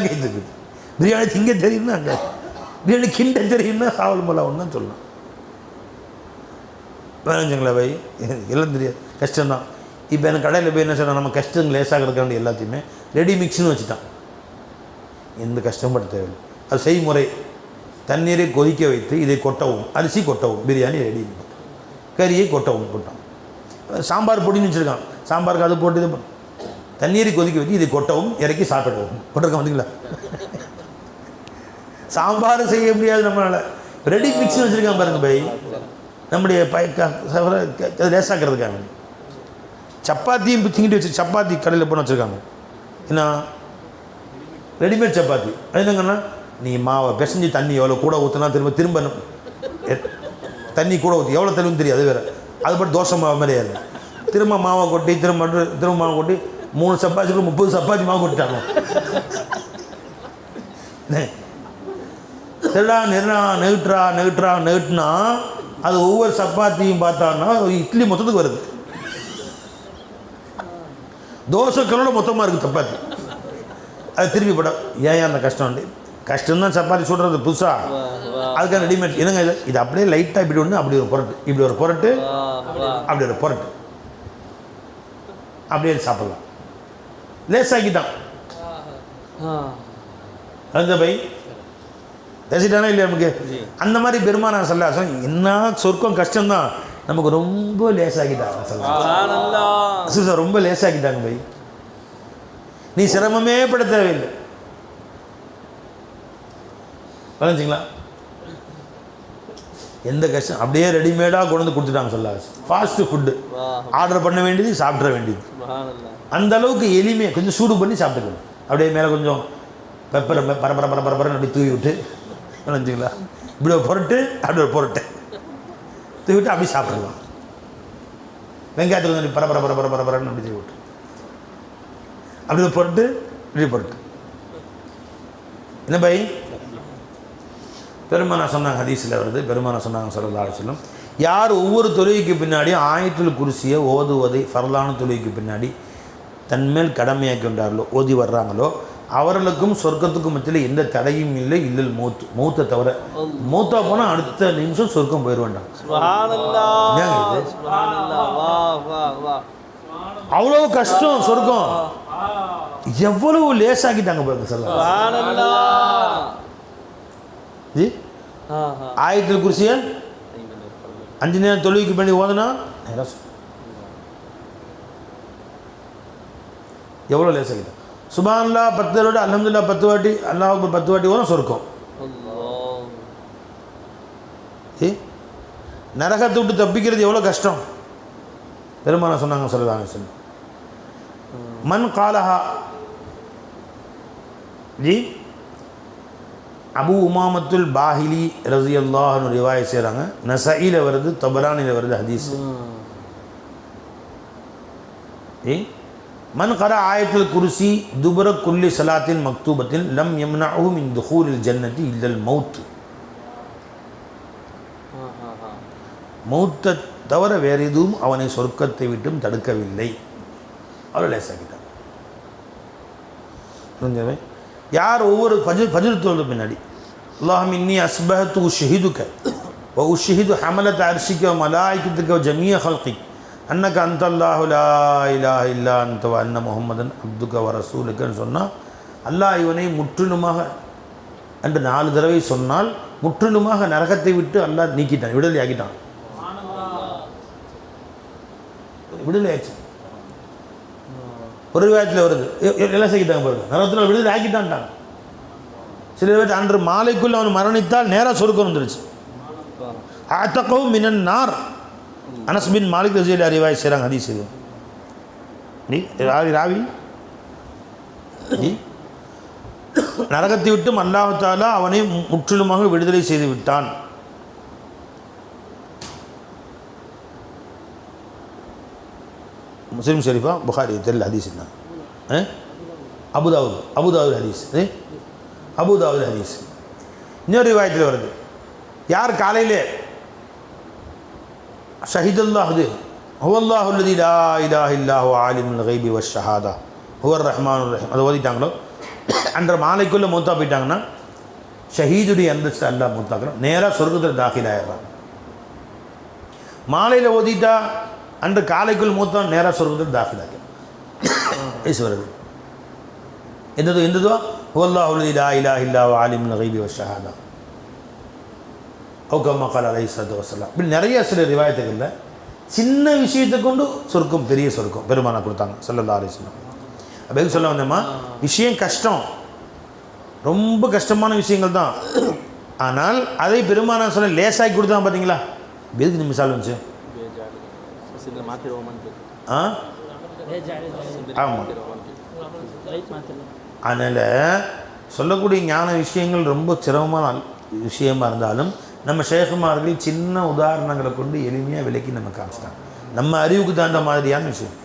கைத்துக்கு பிரியாணி திங்க தெரியும்னா அங்கே பிரியாணி கிண்ட தெரியும்னா சாவல் மொழா ஒன்று சொல்லலாம். வேணுங்களா பை? எல்லாம் தெரியாது, கஷ்டம்தான். இப்போ எனக்கு கடையில் போய் என்ன சொன்னால் நம்ம கஷ்டம் லேசாகிறதுக்கு வேண்டிய எல்லாத்தையுமே ரெடி மிக்ஸ்னு வச்சுட்டான். எந்த கஷ்டப்பட தேவையில்லை. அது செய்முறை. தண்ணீரை கொதிக்க வைத்து இதை கொட்டவும், அரிசி கொட்டவும், பிரியாணி ரெடி, கறியை கொட்டவும் போட்டான். சாம்பார் பொடின்னு வச்சுருக்கான், சாம்பாருக்கு அது போட்டு இது தண்ணீரை கொதிக்க வச்சு இதை கொட்டவும், இறக்கி சாப்பிடவும் போட்டிருக்கான். வந்துங்களா? சாம்பார் செய்ய முடியாது நம்மளால், ரெடி மிக்ஸ்னு வச்சுருக்கான் பாருங்க பை. நம்முடைய லேசாக்கிறதுக்காக சப்பாத்தியும் திங்கிட்டு வச்சு, சப்பாத்தி கடையில் போன வச்சுருக்காங்க. என்ன ரெடிமேட் சப்பாத்தி. அது என்னங்கன்னா, நீ மாவை பிசைஞ்சு தண்ணி எவ்வளோ கூட ஊற்றினா திரும்ப தண்ணி கூட ஊற்றி எவ்வளோ தண்ணின்னு தெரியும், அது வேறு. அது பட்டு தோசை மாவு மாதிரியே இருக்கும். திரும்ப மாவை கொட்டி திரும்ப மாவை கொட்டி 3 சப்பாத்திக்கு 30 சப்பாத்தி மாவு கொட்டிட்டாங்க. நெகுட்னா அது ஒவ்வொரு சப்பாத்தியும் பார்த்தான்னா இட்லி மொத்தத்துக்கு வருது. தோசை கல்லோட மொத்தமாக இருக்குது சப்பாத்தி. அது திருப்பி படம் ஏன் அந்த கஷ்டம்தான் சப்பாத்தி சுடுறது புதுசாக. அதுக்கான ரெடிமேட் என்னங்க இது அப்படியே லைட்டாக இப்படி ஒன்று, அப்படி ஒரு புரட்டு, இப்படி ஒரு புரட்டு, அப்படி ஒரு புரட்டு, அப்படியே சாப்பிடலாம். லேசாக்கிட்டான் அந்த பை. பேசிட்டானா இல்லையா நமக்கு? அந்த மாதிரி பெருமானா ஸல்லல்லாஹு அலைஹி வஸல்லம் என்ன சொர்க்கம் கஷ்டம்தான், நமக்கு ரொம்ப லேசாக்கிட்டாங்க. ஸல்லல்லாஹு ரொம்ப லேசாக்கிட்டாங்க பை. நீ சிரமமே பட தேவையில்லை. வரைஞ்சிங்களா? எந்த கஷ்டம், அப்படியே ரெடிமேடாக கொண்டு வந்து கொடுத்துட்டாங்க. ஸல்லல்லாஹு அலைஹி வஸல்லம் ஃபாஸ்ட்டு ஃபுட்டு, ஆர்டர் பண்ண வேண்டியது, சாப்பிட வேண்டியது. அந்த அளவுக்கு எளிமையாக கொஞ்சம் சூடு பண்ணி சாப்பிட்டுக்கணும். அப்படியே மேலே கொஞ்சம் பெப்பரை பரபரன்னு அப்படி தூவி விட்டு, வரைஞ்சிங்களா? இப்படி ஒரு பொருட்டு, அப்படி ஒரு பொருட்டு தூவி விட்டு அப்படி சாப்பிடலாம். வெங்காயத்தில் கொஞ்சம் பரபரன்னு அப்படி தூவி விட்டு, அப்படி ஒரு பொருட்டு, இப்படி பொருட்டு. என்ன பை? பெருமானா சொன்னாங்க, ஹதீஸில் வருது, பெருமானா சொன்னாங்க ஸல்லல்லாஹு அலைஹி வஸல்லம், யார் ஒவ்வொரு தொழுகைக்கு பின்னாடியும் ஆயத்துல் குர்சியை ஓதுவதை ஃபர்லான தொழுகைக்கு பின்னாடி தன்மேல் கடமையாக்கி கொண்டார்களோ, ஓதி வர்றாங்களோ, அவர்களுக்கும் சொர்க்கத்துக்கும் மத்தியில் எந்த தடையும் இல்லை, இல்லல் மௌத்தை தவிர. மௌத்தா போனால் அடுத்த நிமிஷம் சொர்க்கம் போயிட வேண்டாம். அவ்வளோ கஷ்டம் சொர்க்கம், எவ்வளவு லேசாக்கிட்டாங்க பாருங்க ஸல்லல்லாஹு. ஆயத்துல் குர்சியை 5 நேரம் தொழுகைக்கு பண்ணி ஓதுனா எவ்வளோ லேசாக்கிட்டாங்க. சுப்ஹானல்லாஹ் 10 தடவை, அல்ஹம்துலில்லாஹ் 10 வாட்டி, அல்லாஹ் அக்பர் 10 வாட்டி ஓதுனா சொர்க்கம். நரகத்தை விட்டு தப்பிக்கிறது எவ்வளோ கஷ்டம். பெருமானா சொன்னாங்க ஸல்லல்லாஹு அலைஹி வஸல்லம், மன் காலஹா ஜி அபு உமாமத்துல் பாஹிலி ரஸியல்லாஹு ரிவாயத் செய்கிறாங்க. நஸஈல வருது, தபரானியில் வருது ஹதீஸ். மன் கரா ஆயத்துல் குர்சி துபர குல்லி சலாத்தின் மக்தூபத்தின் லம் யம்னஅஹு மின் துஹூலில் ஜன்னதி இல்லல் மௌத். மௌத்தை தவிர வேறு எதுவும் அவனை சொர்க்கத்தை விட்டும் தடுக்கவில்லை. அவரை லேசாக்கிட்டார். புரிஞ்சவே? யார் ஒவ்வொரு ஃபஜ்ர் தொழுது பின்னாடி அல்லாஹும்ம இன்னி அஸ்பஹது உஷ்ஹிதுக வ உஷ்ஹிது ஹமலத அர்ஷிக வ மலாயிகத்துக வ ஜமீஅ ஹல்கிக் அன்னக அன்தல்லாஹு லா இலாஹ இல்லா அன்த வ அன்ன முஹம்மதன் அப்துக வ ரசூலுக்கன்னு சொன்னால் அல்லாஹ் இவனை முற்றிலுமாக என்று 4 தடவை சொன்னால் முற்றிலுமாக நரகத்தை விட்டு அல்லாஹ் நீக்கிட்டான், விடுதலை ஆக்கிட்டான். விடுதலை ஆச்சு. ஒரு விவாதத்தில் வருது, எல்லாம் செய்யிட்டாங்க பாருங்க, நரகத்தில் விடுதலை ஆக்கிட்டான்ட்டாங்க. சில பேர் அன்று மாலைக்குள்ளே அவன் மரணித்தால் நேராக சொர்க்கம் வந்துருச்சு. ஆத்தகவும் மினன் நார். அனஸ் பின் மாலிக் ரஸியல்லாஹு அன்ஹு ரிவாயத் செய்கிறாங்க ஹதீஸ். இது ராவி நரகத்தை விட்டும் அல்லாஹ் தஆலா அவனை முற்றிலுமாக விடுதலை செய்து விட்டான். முஸ்லிம் ஷரீஃபா புகாரி தெரியல ஹதீஸ் என்ன, அபுதாவுத் ஹதீஸ், அபுதாவுத் ஹதீஸ். இன்னொரு ரிவாயத்தில் வருது, யார் காலையிலே ஷஹீதுல்லாஹு ஹுவல்லாஹு அல்லதி லா இலாஹ இல்லா ஹுவ ஆலிமுல் கைபி வஷ் ஷஹாதா ஹுவர் ரஹ்மானுர் ரஹீம் அதை ஓதிட்டாங்களோ அன்ற மாலைக்குள்ளே மூத்தா போயிட்டாங்கன்னா ஷஹீதுடைய அந்தஸ்து அல்லாஹ் மூத்தாக்குறோம், நேராக சொர்க்கத்தில் தாখিল ஆயிடுறாங்க. மாலையில் ஓதிட்டா அன்று காலைக்குள் மூத்தா நேராக சொர்க்கத்தில் தாখিল ஆகும். ஈஸ்வரது எந்ததோ ஹுவல்லாஹு அல்லதி லா இலாஹ இல்லா ஹுவ ஆலிமுல் கைபி வஷ் ஷஹாதா அவுகம்மா கால அலைஹிஸ்ஸலாத்து வஸ்ஸலாம். இப்படி நிறைய சில ரிவாயத்துகளில் சின்ன விஷயத்தை கொண்டு சொர்க்கம், பெரிய சொர்க்கம் பெருமானா கொடுத்தாங்க ஸல்லல்லாஹு அலைஹி வஸல்லம். அப்போ எதுக்கு சொல்ல வந்தேம்மா, விஷயம் கஷ்டம், ரொம்ப கஷ்டமான விஷயங்கள் தான். ஆனால் அதை பெருமானா சொல்ல லேசாக்கி கொடுத்தாங்க. பார்த்தீங்களா? எதுக்கு இந்த மிசால் வந்துச்சு? ஆமாம். அதனால் சொல்லக்கூடிய ஞான விஷயங்கள் ரொம்ப சிரமமான விஷயமாக இருந்தாலும் நம்ம ஷேகுமார்கள் சின்ன உதாரணங்களை கொண்டு எளிமையாக விலக்கி நம்ம காமிச்சிட்டாங்க. நம்ம அறிவுக்கு தகுந்த மாதிரியான விஷயம்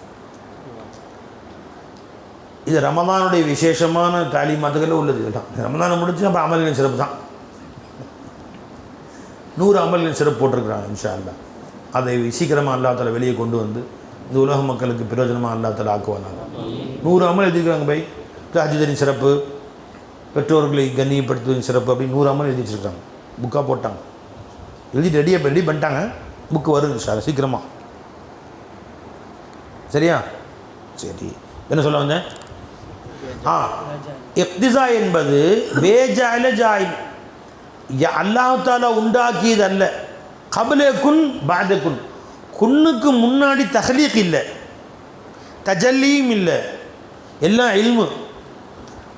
இது. ரமதானுடைய விசேஷமான தாலிமாத்துகளில் உள்ளது. இதுதான் ரமதானை முடிச்சு அப்போ அமல்களின் சிறப்பு தான். 100 அமல்களின் சிறப்பு போட்டிருக்கிறாங்க இன்ஷா அல்லாஹ். அதை சீக்கிரமாக அல்லாஹ் தஆலா வெளியே கொண்டு வந்து இந்த உலக மக்களுக்கு பிரயோஜனமாக அல்லாஹ் தஆலா ஆக்குவாங்க. 100 அமல் எழுதியிருக்காங்க பை. ஹஜ்ஜின் சிறப்பு, பெற்றோர்களை கண்ணியப்படுத்துவதின் சிறப்பு, அப்படி 100 அமல் எழுதி வச்சுருக்காங்க. புக்காக போட்டாங்க, எழுதி ரெடி பண்ணிட்டாங்க. புக்கு வரும் இன்ஷா அல்லாஹ் சீக்கிரமாக. சரியா? சரி, என்ன சொல்ல வந்தேன்? இக்திசா என்பது பேஜாயில ஜாயில், அல்லாஹ் தஆலா உண்டாக்கியது அல்ல. கபலே குன் பாத குன், குன்னுக்கு முன்னாடி தஹ்லீக் இல்லை, தஜல்லியும் இல்லை, எல்லாம் இல்மு.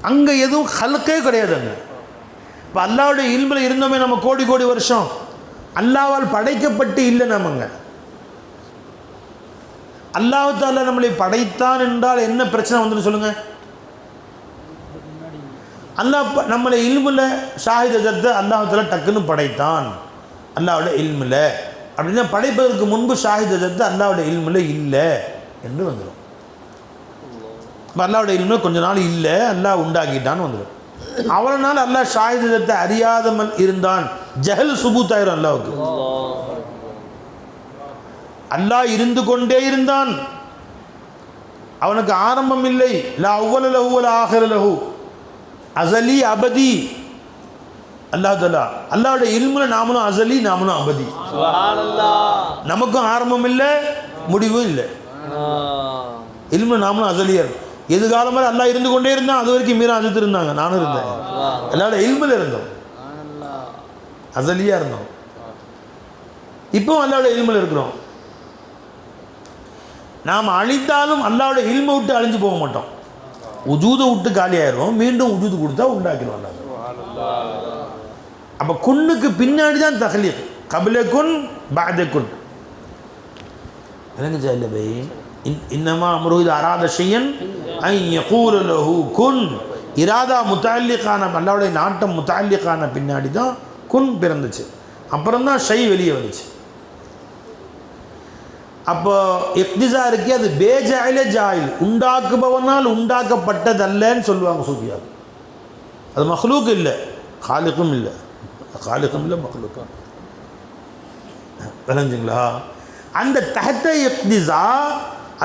அங்கே எதுவும் ஹல்கே கிடையாது. அங்கே இப்போ அல்லாஹ்வுடைய இல்மில் இருந்தோமே நம்ம கோடி கோடி வருஷம், அல்லாஹ்வால் படைக்கப்பட்டு இல்லை. நம்மங்க அல்லாஹ் தஆலா நம்மளை படைத்தான் என்றால் என்ன பிரச்சனை வந்துன்னு சொல்லுங்கள்? அல்லாஹ் நம்மளை இல்மில் ஷாஹித் ஹஜரத்தை அல்லாஹ் தஆலா டக்குன்னு படைத்தான் அல்லாஹ்வுடைய இல்மில் அப்படின்னா, படைப்பதற்கு முன்பு ஷாஹித் ஹஜரத்து அல்லாஹ்வுடைய இல்மில் இல்லை என்று வந்துடும். இப்போ அல்லாஹ்வுடைய இல்மில் கொஞ்ச நாள் இல்லை, அல்லாஹ் உண்டாக்கிட்டான்னு வந்துடும். அவ்வளோ நாள் அல்லாஹ் ஷாஹித் ஹஜரத்தை அறியாதமல் இருந்தான், ஜஹல் சுபூத் ஆயிரும். அல்லாஹ்வுக்கு அல்லாஹ் இருந்து கொண்டே இருந்தான், அவனுக்கு ஆரம்பம் இல்லை. லா அவ்வல லஹு வலா ஆஹிர லஹு, அஸலி அபதி. அல்லாஹ் தஆலா அல்லாஹ்வுடைய இல்முல நாமளும் அஸலி, நாமளும் அபதி. சுப்ஹானல்லாஹ். நமக்கும் ஆரம்பம் இல்லை, முடிவும் இல்லை. இல்மு நாமளும் அஸலியர். எதுகாலம் வரை அல்லாஹ் இருந்து கொண்டே இருந்தான். அது வரைக்கும் மீரா அஜித் இருந்தாங்க, நானும் இருந்தேன். அல்லாஹ்வுடைய இல்முல இருந்தோம், அஸலியா இருந்தோம். இப்போ அல்லாஹ்வுடைய இல்முல இருக்கிறோம். நாம் அழித்தாலும் அல்லாஹ்வுடைய இல்மை விட்டு அழிஞ்சு போக மாட்டோம். உஜூதை விட்டு காலி ஆயிரும், மீண்டும் உஜூது கொடுத்தா உண்டாக்கிடுவோம் அல்லாஹ். அப்போ குன்னுக்கு பின்னாடி தான் தஹ்லீக், கபில குன் பாத குன். விளங்குச்சா இல்லை பை? இன்னமா அம்ருஹு இதா அராத ஷையன் அன் யகூல லஹு குன் இராதா முத்தஅல்லிகான அல்லாஹ்வுடைய நாட்டம் முத்தஅல்லிகான பின்னாடி தான் குன் பிறந்துச்சு, அப்புறம் தான் ஷை வெளியே வந்துச்சு. அப்போ இக்திசா இருக்கே அது பேஜாயில ஜாயில், உண்டாக்குபவனால் உண்டாக்கப்பட்டதல்லன்னு சொல்லுவாங்க சூஃபியா. அது மஹ்லூக் இல்லை, காலிக்கும் இல்லை, காலிக்கும் இல்லை மஹ்லூக்கும். விளங்குங்களா? அந்த தஹ்த இக்திசா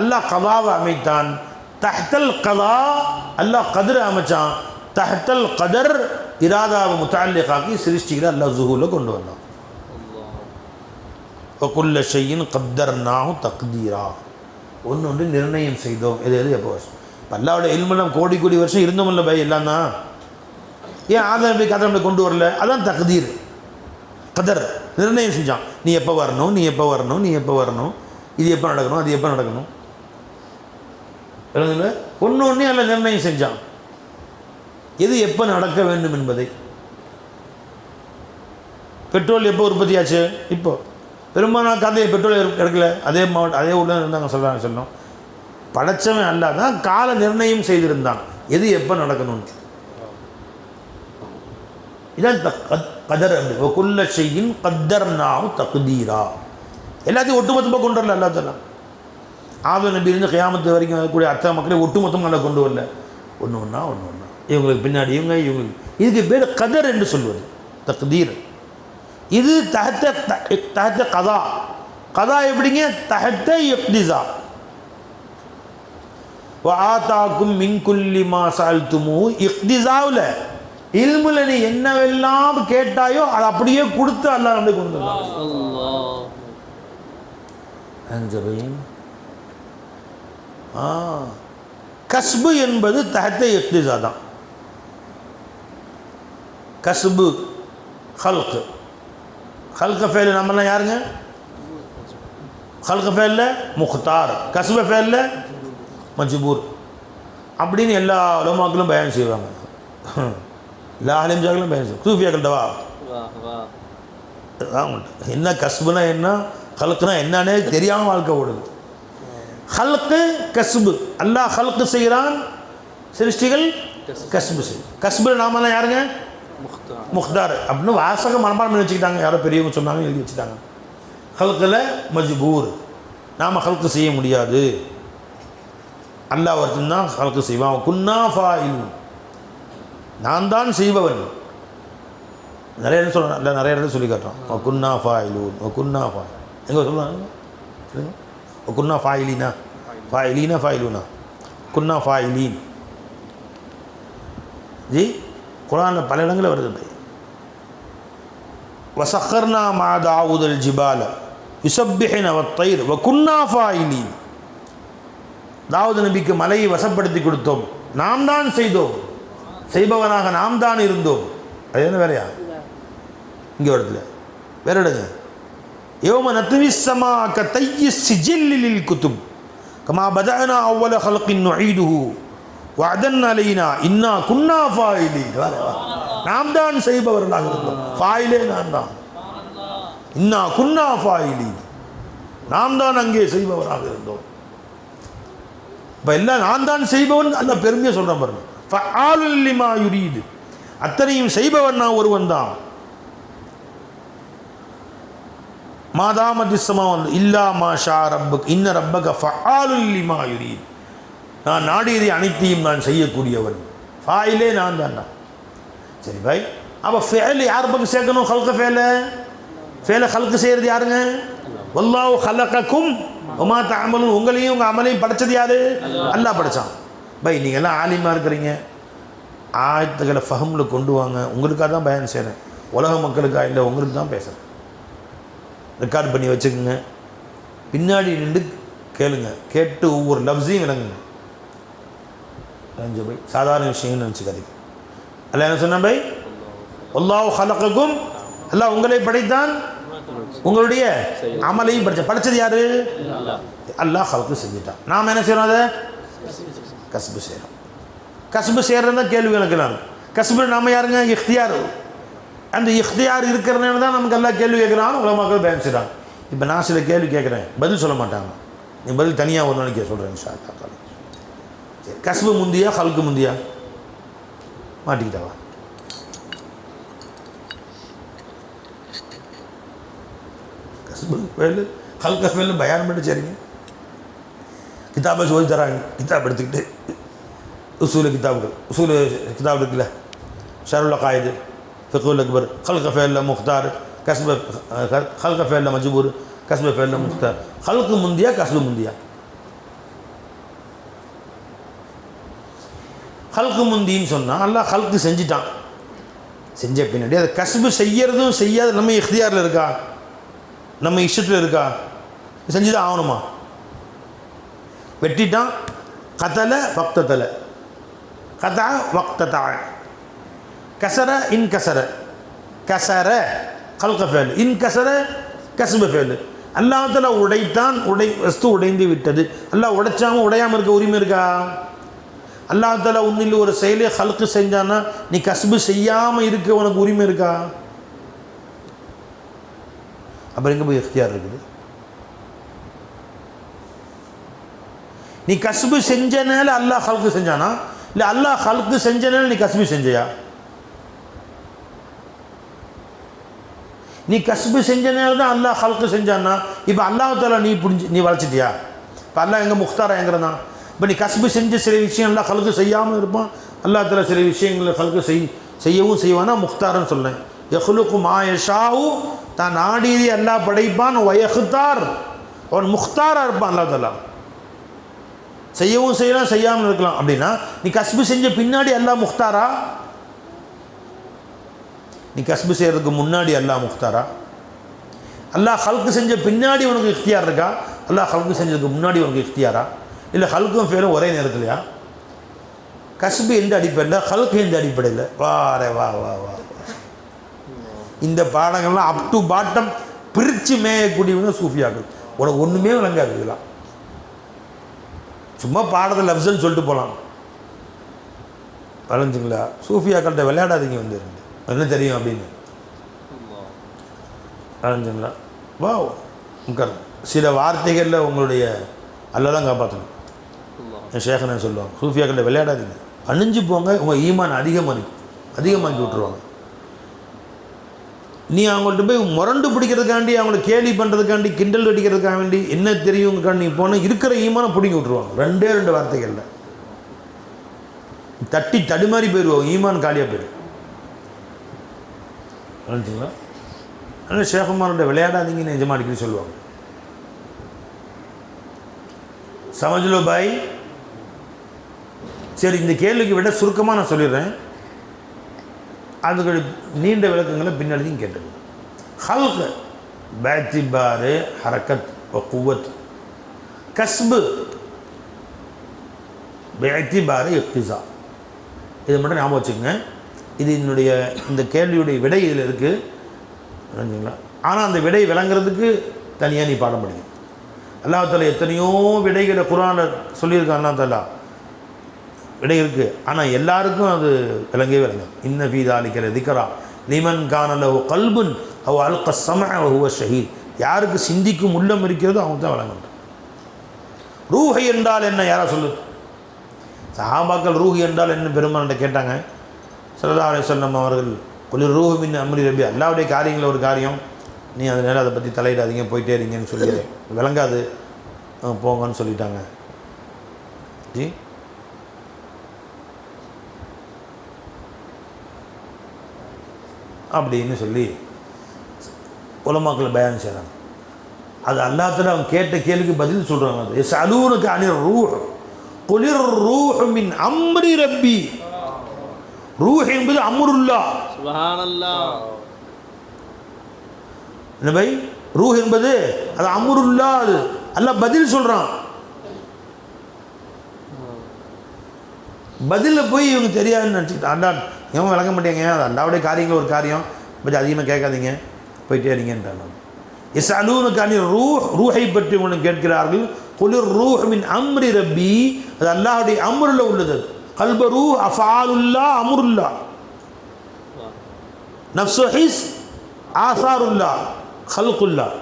அல்லாஹ் கதாவை அமைத்தான், தஹ்தல் கதா அல்லாஹ் கதிரை அமைச்சான், தஹ்தல் கதர் இராதாவை முத்தஅல்லிகாக்கி சிருஷ்டிகளை அல்லாஹ் ஸுஹூரில் கொண்டு வந்தான். வகுல்ல ஷையின் கத்தர்னாஹு தக்தீரா, ஒன்று நிர்ணயம் செய்தோம். எது எது எப்போ வருஷம் அல்லாஹ்வுடைய இல்மெல்லாம் கோடி கோடி வருஷம் இருந்தோம்ல பை எல்லாம் தான். ஏன் ஆதம் நபி கதர் நபி கொண்டு வரல? அதான் தக்தீர், கதர் நிர்ணயம் செஞ்சான். நீ எப்போ வரணும், நீ எப்போ வரணும், நீ எப்போ வரணும், இது எப்போ நடக்கணும், அது எப்போ நடக்கணும், ஒன்று ஒன்றே அல்ல நிர்ணயம் செஞ்சான் எது எப்போ நடக்க வேண்டும் என்பதை. பெட்ரோல் எப்போ உற்பத்தி ஆச்சு? இப்போ பெரும்பாலான கதையை பெட்ரோல் கிடைக்கல, அதே மாவட்டம் அதே ஊரில் இருந்தாங்க சொல்கிறாங்க. சொன்னோம் படைச்சவன் அல்ல தான் கால நிர்ணயம் செய்திருந்தான் எது எப்போ நடக்கணும்னு. இதான் கதர். குல்ல ஷையின் கத்தர்னாஹு தக்தீரா, எல்லாத்தையும் ஒட்டுமொத்தமாக கொண்டு வரல அல்லா தஆலா. ஆதம் நபி இருந்து கியாமத்து வரைக்கும் வரக்கூடிய அத்தனை மக்களை ஒட்டுமொத்தமாக நல்லா கொண்டு வரல, ஒன்று ஒன்றா ஒன்று ஒன்றா, இவங்களுக்கு பின்னாடி இவங்களுக்கு. இதுக்கு பேர் கதர் என்று சொல்வது, தக்தீர். இது தஹ்த கதா. கதா எப்படிங்க? தஹ்த இக்திசா. வஆதாக்கும் மின் குல்லி மா சஅல்துமு, இக்திசாவில் இல்முல நீ என்னவெல்லாம் கேட்டாயோ அதை அப்படியே கொடுத்து அல்லாஹ் நம்மளை கொண்டு வந்தான். கஸ்பு என்பது தஹ்த இக்திசா தான். கஸ்பு ஹல்க், ஹல்க ஃபேல் நம்மலாம் யாருங்க? ஹல்க ஃபேல்ல முக்தார், கஸ்ப ஃபேல்ல மஜ்பூர் அப்படின்னு எல்லா உலமாக்களும் பயான் செய்வாங்க. எல்லா அலிம்ஜாக்களும் பயான் செய்வாங்க. சூஃபியாக்கள்டவா என்ன கஸ்புனா என்ன, ஹல்க்னா என்னன்னே தெரியாமல் வாழ்க்கை ஓடுது. ஹல்க்கு கஸ்பு, அல்லாஹ் ஹல்க்கு செய்கிறான், சிருஷ்டிகள் கஸ்பு செய்யும். கஸ்பு நாமெல்லாம் யாருங்க? முக்தார் அப்படின்னு வாசகம் மனப்பாடம் பண்ணி வச்சுக்கிட்டாங்க, யாரோ பெரியவங்க சொன்னாங்க, எழுதி வச்சுட்டாங்க. ஹல்கில் மஜ்பூர், நாம் ஹல்கு செய்ய முடியாது, அல்லாஹ் ஒருத்தன் தான் ஹல்கு செய்வான். குன்னா ஃபாயிலு, நான் தான் செய்பவன். நிறைய இடம் சொல்கிறேன், இல்லை நிறைய இடத்துல சொல்லி காட்டுறோம். குன்னா ஃபாயிலு, குன்னா ஃபாயில் எங்கே சொல்லுவாங்க? குன்னா ஃபாயிலினா, ஃபாயிலீனா ஃபாயிலுனா, குன்னா ஃபாயிலீன். ஜி குர்ஆனில் பல இடங்களில் வருது. வசக்கர்னா மா தாவூதல் ஜிபால யுஸப்பிஹுன வத்தைர் வகுன்னா ஃபாயிலீன். தாவூத் நபிக்கு மலையை வசப்படுத்தி கொடுத்தோம், நாம் தான் செய்தோம், செய்பவனாக நாம் தான் இருந்தோம். அது என்ன வேறையா? இங்கே இடத்துல வேற இடங்க. யௌம நத்விஸ் ஸமா கதையிஸ் சிஜில்லில் குதுப் கமா பதஅனா அவ்வல ஹல்கின் நுஈதுஹு வஅதன் அலைனா இன்னா குன்னா ஃபாயிலீன். நாம் தான் செய்பவர்களாக இருந்தோம், ஃபாயிலே நான் தான். இன்னா குன்னா ஃபாயிலீன், நாம் தான் அங்கே செய்பவராக இருந்தோம். இப்போ எல்லாம் நான் தான் செய்பவன் அல்ல பெருமையாக சொல்கிறேன் பாருங்க. ஃபஆலுல் லிமா யுரீது, அத்தனையும் செய்பவன் நான் ஒருவன் தான். மாதாமதி ஸமாவாத் இல்லா மா ஷா ரப்புக் இன்ன ரப்பக ஃபஆலுல் லிமா யுரீது, நான் நாடியதை அனைத்தையும் நான் செய்யக்கூடியவன், ஃபாயிலே நான் தான்டா. சரி பாய், அப்போ ஃபேல் யார் பக்கம் சேர்க்கணும்? ஹல்க ஃபேலை, ஃபேலை ஹல்கு செய்கிறது யாருங்க? வல்லாஹு ஹலகக்கும் வமா தஅமலூன், உங்களையும் உங்கள் அமலையும் படைச்சது யாரு? அல்லாஹ் படைச்சான். பை நீங்கள்லாம் ஆலிமாக இருக்கிறீங்க, ஆயத்துக்களை ஃபஹமில் கொண்டு வாங்க. உங்களுக்காக தான் பயன் செய்கிறேன், உலக மக்களுக்காக இல்லை, உங்களுக்கு தான் பேசுகிறேன். ரெக்கார்ட் பண்ணி வச்சுக்கோங்க, பின்னாடி நின்று கேளுங்க, கேட்டு ஒவ்வொரு லஃப்ஸையும் விளங்குங்க. பை சாதாரண விஷயம்னு நினச்சிக்காதீங்க. அல்ல என்ன சொன்ன பை? அல்லாஹ் ஹலகக்கும், அல்லாஹ் உங்களை படைத்தான், உங்களுடைய அமலையும் படைச்சது யாரு? அல்லாஹ் ஹல்கு செஞ்சுட்டான். நாம் என்ன செய்யறோம்? அதை கஸ்பு செய்கிறோம். கஸ்பு செய்கிறது தான் கேள்வி கணக்கெல்லாம் இருக்குது. கஸ்பு நாம் யாருங்க? இஃப்தியார். அந்த இஃப்தியார் இருக்கிறதுனால தான் நமக்கு எல்லாம் கேள்வி கேட்குறாங்க, உலமாக்கள் பயன் செய்கிறாங்க. இப்போ நான் சில கேள்வி கேட்குறேன், பதில் சொல்ல மாட்டாங்க. நீ பதில் தனியாக ஒரு நாளைக்கு சொல்கிறேன் இன்ஷா அல்லாஹ். சரி, கஸ்பு முந்தியா ஹல்கு முந்தியா? மாட்டிக்கிட்டவா கஸ்பு ஃபெயில் ஹல்க ஃபெயில் பயான் பண்ணி சரிங்க கிதாபை சொல்லி தராங்க கிதாப் எடுத்துக்கிட்டு உசூல் கிதாபுகள் உசூல் கிதாப் இருக்குல்ல ஷருல் அகாயிது ஃபிக்ஹுல் அக்பர் ஹல்க ஃபெயில் முக்தார் கஸ்பு ஹல்க ஃபெயில் மஜ்பூர் கஸ்பு ஃபெயில் முக்தார் ஹல்கு முந்தியா கஸ்பு முந்தியா ஹல்கு முந்தின்னு சொன்னால் அல்லாஹ் ஹல்கு செஞ்சிட்டான் செஞ்ச பின்னாடி அதை கஸ்பு செய்யறதும் செய்யாத நம்ம இஃப்தியாரில் இருக்கா நம்ம இஷ்டத்தில் இருக்கா செஞ்சு தான் ஆகணுமா வெட்டிட்டான் கத்தலை ஃபக்தலை கதா வக்ததா கசர இன் கசர கசர ஹல்க ஃபேல் இன் கசர கஸ்பு ஃபேல் அல்லாஹ்தால உடைத்தான் வஸ்து உடைந்து விட்டது அல்லாஹ் உடைச்சாமல் உடையாமல் இருக்க உரிமை இருக்கா அல்லாஹ்தால உன்னில் ஒரு செயலை ஹல்கு செஞ்சான்னா நீ கஸ்பு செய்யாமல் இருக்க உனக்கு உரிமை இருக்கா அப்புறம் எங்கே போய் இஃப்தியார் இருக்குது நீ கஸ்பு செஞ்சனால அல்லாஹ் ஹல்கு செஞ்சானா இல்லை அல்லாஹ் ஹல்கு செஞ்சனால நீ கஸ்பு செஞ்சியா நீ கஸ்பு செஞ்சனால தான் அல்லாஹ் ஹல்கு செஞ்சானா இப்போ அல்லாஹ்தால நீ வளைச்சிட்டியா இப்போ அல்லாஹ் எங்கே முக்தாரா எங்கிறதான் இப்போ நீ கஸ்பு செஞ்ச சில விஷயம் அல்லாஹ் ஹல்கு செய்யாமல் இருப்பான் அல்லாஹ்தால சில விஷயங்களை ஹல்கு செய்யவும் செய்வானா முக்தார்னு சொன்னேன் யஹ்லுகு மா யஷாஉ தான் நாடியதை அல்லாஹ் படைப்பான் வயஹ்தார் அவன் முக்தாராக இருப்பான் அல்லாஹ்தாலா செய்யவும் செய்யலாம் செய்யாமல் இருக்கலாம் அப்படின்னா நீ கஸ்பு செஞ்ச பின்னாடி அல்லாஹ் முக்தாரா நீ கஸ்பு செய்கிறதுக்கு முன்னாடி அல்லாஹ் முக்தாரா அல்லாஹ் ஹல்கு செஞ்ச பின்னாடி உனக்கு இஃப்தியார் இருக்கா அல்லாஹ் ஹல்கு செஞ்சதுக்கு முன்னாடி உனக்கு இஃப்தியாரா இல்லை ஹல்கும் ஃபேலும் ஒரே நேரத்துலையா கஸ்பு எந்த அடிப்படையில் ஹல்கு எந்த அடிப்படையில் வா வா வா வா இந்த பாடங்கள்லாம் அப் டு பாட்டம் பிரித்து மேயக்கூடியவங்க சூஃபியாக்கள் உனக்கு ஒன்றுமே விளங்காது இதெல்லாம் சும்மா பாடத்தை லப்ஸுன்னு சொல்லிட்டு போகலாம் வளைஞ்சுங்களா சூஃபியாக்கள்கிட்ட விளையாடாதீங்க வந்து என்ன தெரியும் அப்படின்னு வளைஞ்சுங்களா வா உட்கார் சில வார்த்தைகளில் உங்களுடைய அல்ல தான் காப்பாற்றணும் என் ஷேഖனை சொல்லுவாங்க சூஃபியாக்கள்கிட்ட விளையாடாதீங்க அணிஞ்சு போங்க உங்கள் ஈமான் அதிகமாக்கி விட்ருவாங்க நீ அவங்கள்ட்ட போய் முரண்டு பிடிக்கிறதுக்காண்டி அவங்கள கேலி பண்ணுறதுக்காண்டி கிண்டல் அடிக்கிறதுக்காக வேண்டி என்ன தெரியுங்காண்டி நீ போனால் இருக்கிற ஈமானை பிடிங்கி விட்ருவாங்க ரெண்டு வார்த்தைகளில் தட்டி தடுமாறி போயிடுவோம் ஈமான் காலியாக போயிடும் நினச்சிங்களா அதனால் ஷேகுமாரோட விளையாடாதீங்கன்னு நிஜமாக அடிக்கடி சொல்லுவாங்க சமஜ்லோ பாய் சரி இந்த கேள்விக்கு விட சுருக்கமாக நான் சொல்லிடுறேன் அதுக்கு நீண்ட விளக்கங்களை பின்னாடியும் கேட்டது ஹல்க் பேத்திபாரு ஹரக்கத் குவத் கஸ்பு பேத்திபாரு இக்திசா இதை மட்டும் ஞாபகம் வச்சுக்கோங்க இது என்னுடைய இந்த கேள்வியுடைய விடை இதில் இருக்குது புரிஞ்சுங்களா ஆனால் அந்த விடை விளங்குறதுக்கு தனியாக நீ பாடம் படிக்கணும் அல்லாஹ் தஆலா எத்தனையோ விடைகளை குர்ஆனில் சொல்லியிருக்கான் அல்லாஹ் தஆலா விடை இருக்குது ஆனால் எல்லாருக்கும் அது விளங்கவே விளங்கும் இன்ன ஃபீ ஸாலிக ஸிக்ரா லிமன் கான லஹு கல்புன் அவ் அல்க ஸமஅ வ ஹுவ ஷஹீத் யாருக்கு சிந்திக்கும் உள்ளம் இருக்கிறதோ அவங்க தான் விளங்கும் ரூஹ் என்றால் என்ன யாரா சொல்லு சஹாபாக்கள் ரூஹ் என்றால் என்ன பெருமான்கிட்ட கேட்டாங்க ஸல்லல்லாஹு அலைஹி வஸல்லம் அவர்கள் குல் ரூஹு மின் அம்ரி ரப்பி அல்லாஹ்வுடைய காரியங்களில் ஒரு காரியம் நீ அதனால் அதை பற்றி தலையிடாதீங்க போயிட்டே இருங்கன்னு சொல்லி விளங்காது போங்கன்னு சொல்லிட்டாங்க ஜி அப்படின்னு சொல்லி உலமாக்களை பயான் செய்கிறாங்க அது அல்லாஹ் தஆலா அவங்க கேட்ட கேள்விக்கு பதில் சொல்கிறாங்க அது யஸ்அலூனக அனிர் ரூஹ் குலிர் ரூஹ் மின் அம்ரி ரப்பி ரூஹ் என்பது அம்ருல்லாஹ் சுப்ஹானல்லாஹ் என்ன பை ரூஹ் என்பது அது அம்ருல்லாஹ் அது அல்லாஹ் பதில் சொல்கிறான் பதிலில் போய் இவங்க தெரியாதுன்னு நினச்சிக்கிட்டு அல்லாஹ் எவன் விளங்க மாட்டேங்க அது அல்லாவுடைய காரியங்கள் ஒரு காரியம் கொஞ்சம் அதிகமாக கேட்காதீங்க போயிட்டே இருங்கன்றாங்க யஸ்அலூனக அனிர் ரூஹ் ரூஹை பற்றி ஒன்று கேட்கிறார்கள் குலிர் ரூஹ் மின் அம்ரி ரப்பி அது அல்லாஹ்வுடைய அம்ரில் உள்ளது கல்ப ரூஹ் அஃஆலுல்லாஹ் அம்ருல்லாஹ் நஃப்ஸு ஹிஸ் ஆசாருல்லாஹ் கல்குல்லாஹ்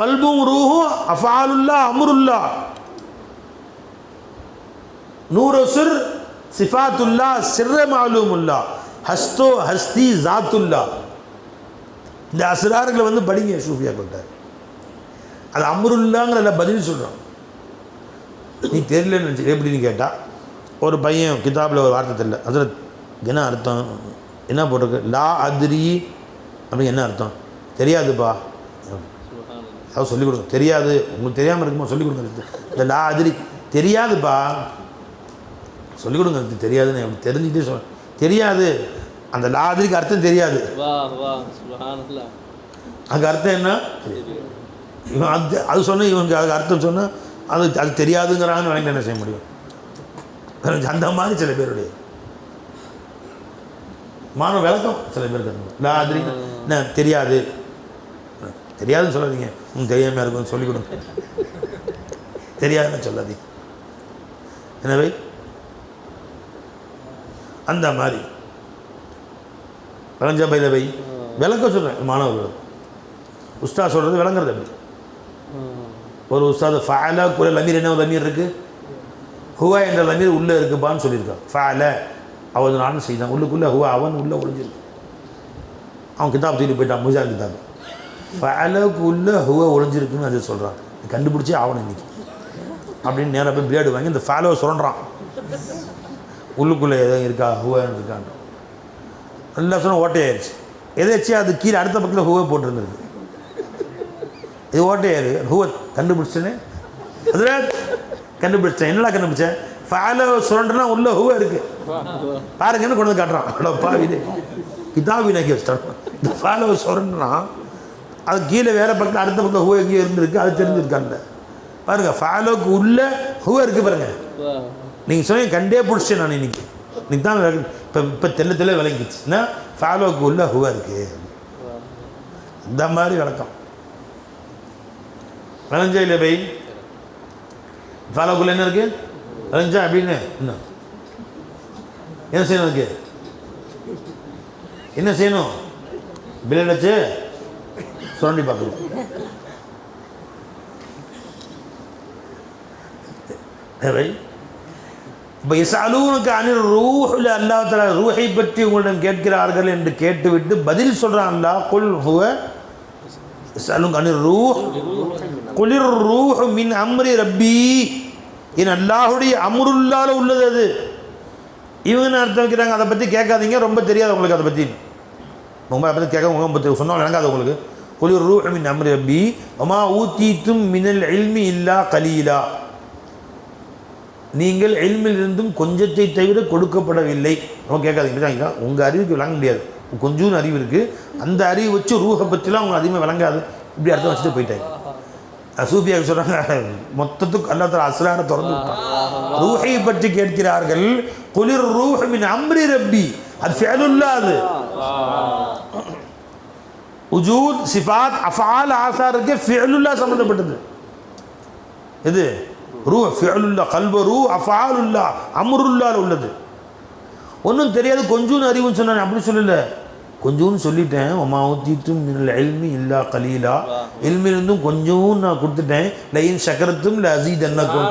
கல்பும் ரூஹும் அஃஆலுல்லாஹ் அம்ருல்லாஹ் நூறு சிர் சிஃபாத்துல்லாஹ் சிர்ர மாலூமுல்லாஹ் ஹஸ்தோ ஹஸ்தி ஜாத்துல்லா. இந்த அஸ்ரார்களை வந்து படிங்க சூஃபியாக்கள்கிட்ட. அது அம்ருல்லாங்கிற பதில் சொல்கிறான். நீ தெரியலன்னு நினச்சி எப்படின்னு கேட்டால், ஒரு பையன் கிதாபில் ஒரு வார்த்தை தெரியல, அதில் என்ன அர்த்தம், என்ன போட்டிருக்கு, லா அத்ரி அப்படி என்ன அர்த்தம், தெரியாதுப்பா. அதாவது சொல்லிக் கொடுங்க, தெரியாது, உங்களுக்கு தெரியாமல் இருக்குமோ சொல்லிக் கொடுங்க. இந்த லா அத்ரி தெரியாதுப்பா சொல்லிக் கொடுங்க, தெரியாதுன்னு அப்படி தெரிஞ்சுக்கிட்டே சொல்ல தெரியாது. அந்த லா அத்ரிக்கு அர்த்தம் தெரியாது. அதுக்கு அர்த்தம் என்ன, இவன் அது சொன்ன இவனுக்கு அதுக்கு அர்த்தம் சொன்னால் அது தெரியாதுங்கிறாங்கன்னு வழங்கி என்ன செய்ய முடியும். அந்த மாதிரி சில பேருடைய மாணவ விளக்கம் சில பேருக்கு லா அத்ரி என்ன தெரியாது, தெரியாதுன்னு சொல்லாதீங்க, தெரியாமல் இருக்குன்னு சொல்லிக் கொடுங்க, தெரியாதுன்னு சொல்லாதீங்க. எனவே அந்த மாதிரி விளஞ்சா பையில வை விளக்க சொல்கிறேன் மாணவர்கள். உஸ்தா சொல்கிறது விளங்குறது அப்படி. ஒரு உஸ்தாது ஃபால கூட லமீர் என்ன லமீர் இருக்குது, ஹுவா என்ற லமீர் உள்ளே இருக்குப்பான்னு சொல்லியிருக்கான். ஃபால அவன் நானும் செய்தான், உள்ளுக்குள்ளே ஹுவா அவன் உள்ளே ஒழிஞ்சிருக்கு. அவன் கிதாப் தூக்கிட்டு போயிட்டான், முஜா கிதாப். ஃபாலுக்கு உள்ளே ஹுவா ஒழிஞ்சிருக்குன்னு அது சொல்கிறான். கண்டுபிடிச்சி ஆகணும் இன்னைக்கு அப்படின்னு நேராக போய் பிளேடு வாங்கி இந்த ஃபாலோவை சொல்கிறான். உள்ளுக்குள்ளே எதுவும் இருக்கா, ஹுவான்னு இருக்கான். நல்லா சொன்ன ஓட்டையாயிருச்சு. எதாச்சும் அது கீழே அடுத்த பக்கத்தில் ஹுவை போட்டிருந்துருக்கு. இது ஓட்டையாரு ஹுவை கண்டுபிடிச்சேன்னு அதில் கண்டுபிடிச்சேன். என்னடா கண்டுபிடிச்சேன், ஃபாலோ சுரண்டுனா உள்ள ஹுவை இருக்குது பாருங்கன்னு கொண்டு வந்து காட்டுறான். அவ்வளோப்பா இது கிதாபினாக்கி வச்சுட்டான். இந்த ஃபாலோ சுரண்டுனா அது கீழே வேறு பக்கத்தில் அடுத்த பக்கத்தில் ஹுவை எங்கேயோ இருந்திருக்கு, அது தெரிஞ்சிருக்கான்ல பாருங்கள். ஃபாலோவுக்கு உள்ள ஹுவை இருக்குது பாருங்கள். நீங்கள் சொன்னீங்க கண்டே பிடிச்சேன் நான் இன்னைக்கு தான் இப்போ தெல்ல விளங்கிச்சு. ஏன்னா ஃபாலோவுக்கு உள்ள ஹுவா இருக்குது. இந்த மாதிரி விளக்கம் விளைஞ்சா இல்லை பை. ஃபாலோக்குள்ள என்ன இருக்குது விளைஞ்சா அப்படின்னு என்ன செய்யணும், அதுக்கு என்ன செய்யணும், பில் வச்சு சுரண்டி பார்க்கணும். பை இப்போ இஸ்அலூனக அனிர் ரூஹில் அல்லாஹ் தஆலா ரூஹை பற்றி உங்களிடம் கேட்கிறார்கள் என்று கேட்டுவிட்டு பதில் சொல்கிறான் அல்லாஹ். குல் ஹுவ இஸ்அலூனக அனிர் ரூஹ் குலிர் ரூஹ் மின் அம்ரி ரப்பி. என் அல்லாஹுடைய அம்ருல்லால உள்ளது அது. இவங்க அர்த்தம் வைக்கிறாங்க, அதை பற்றி கேட்காதீங்க, ரொம்ப தெரியாது உங்களுக்கு அதை பற்றி. ரொம்ப அதை பற்றி கேட்க உங்களை பற்றி சொன்னால் விளங்காது உங்களுக்கு. குலிர் ரூஹ் மின் அம்ரி ரப்பி வமா ஊத்தீத்தும் மினல் இல்மி இல்லா கலீலா. நீங்கள் இல்மில் இருந்தும் கொஞ்சத்தை தவிர கொடுக்கப்படவில்லை. நம்ம கேட்காதீங்க, உங்கள் அறிவுக்கு விளங்க முடியாது, கொஞ்சம் அறிவு இருக்குது, அந்த அறிவு வச்சு ரூஹை பற்றிலாம் அவங்க அதிகமாக விளங்காது, இப்படி அர்த்தம் வச்சுட்டு போயிட்டாங்க. சூஃபியாக சொல்கிறாங்க, மொத்தத்துக்கு அல்லாஹ் தஆலா அஸ்ராரை திறந்து விட்டான். ரூஹை பற்றி கேட்கிறார்கள். குலிர் ரூஹ் மின் அம்ரி ரப்பி, அது ஃபிஅலுல்லாஹ், அது உஜூத் சிஃபாத் அஃஆல் ஆசாருக்கு ஃபிஅலுல்லாஹ் சம்பந்தப்பட்டது. இது ரூ ஃபிஅலுல்லாஹ், கல்பு ரூ அஃஆலுல்லாஹ் அம்ருல்லாஹ் உள்ளது. ஒன்றும் தெரியாது கொஞ்சம் அறிவுன்னு சொன்னான், அப்படி சொல்லலை, கொஞ்சம்னு சொல்லிட்டேன். ஒமா ஊத்தீத்தும் மினல் இல்மி இல்லா கலீலா, இல்மிலிருந்தும் கொஞ்சம் நான் கொடுத்துட்டேன். லைன் சக்கரத்தும் இல்லை அஸீதன்னக்கும்,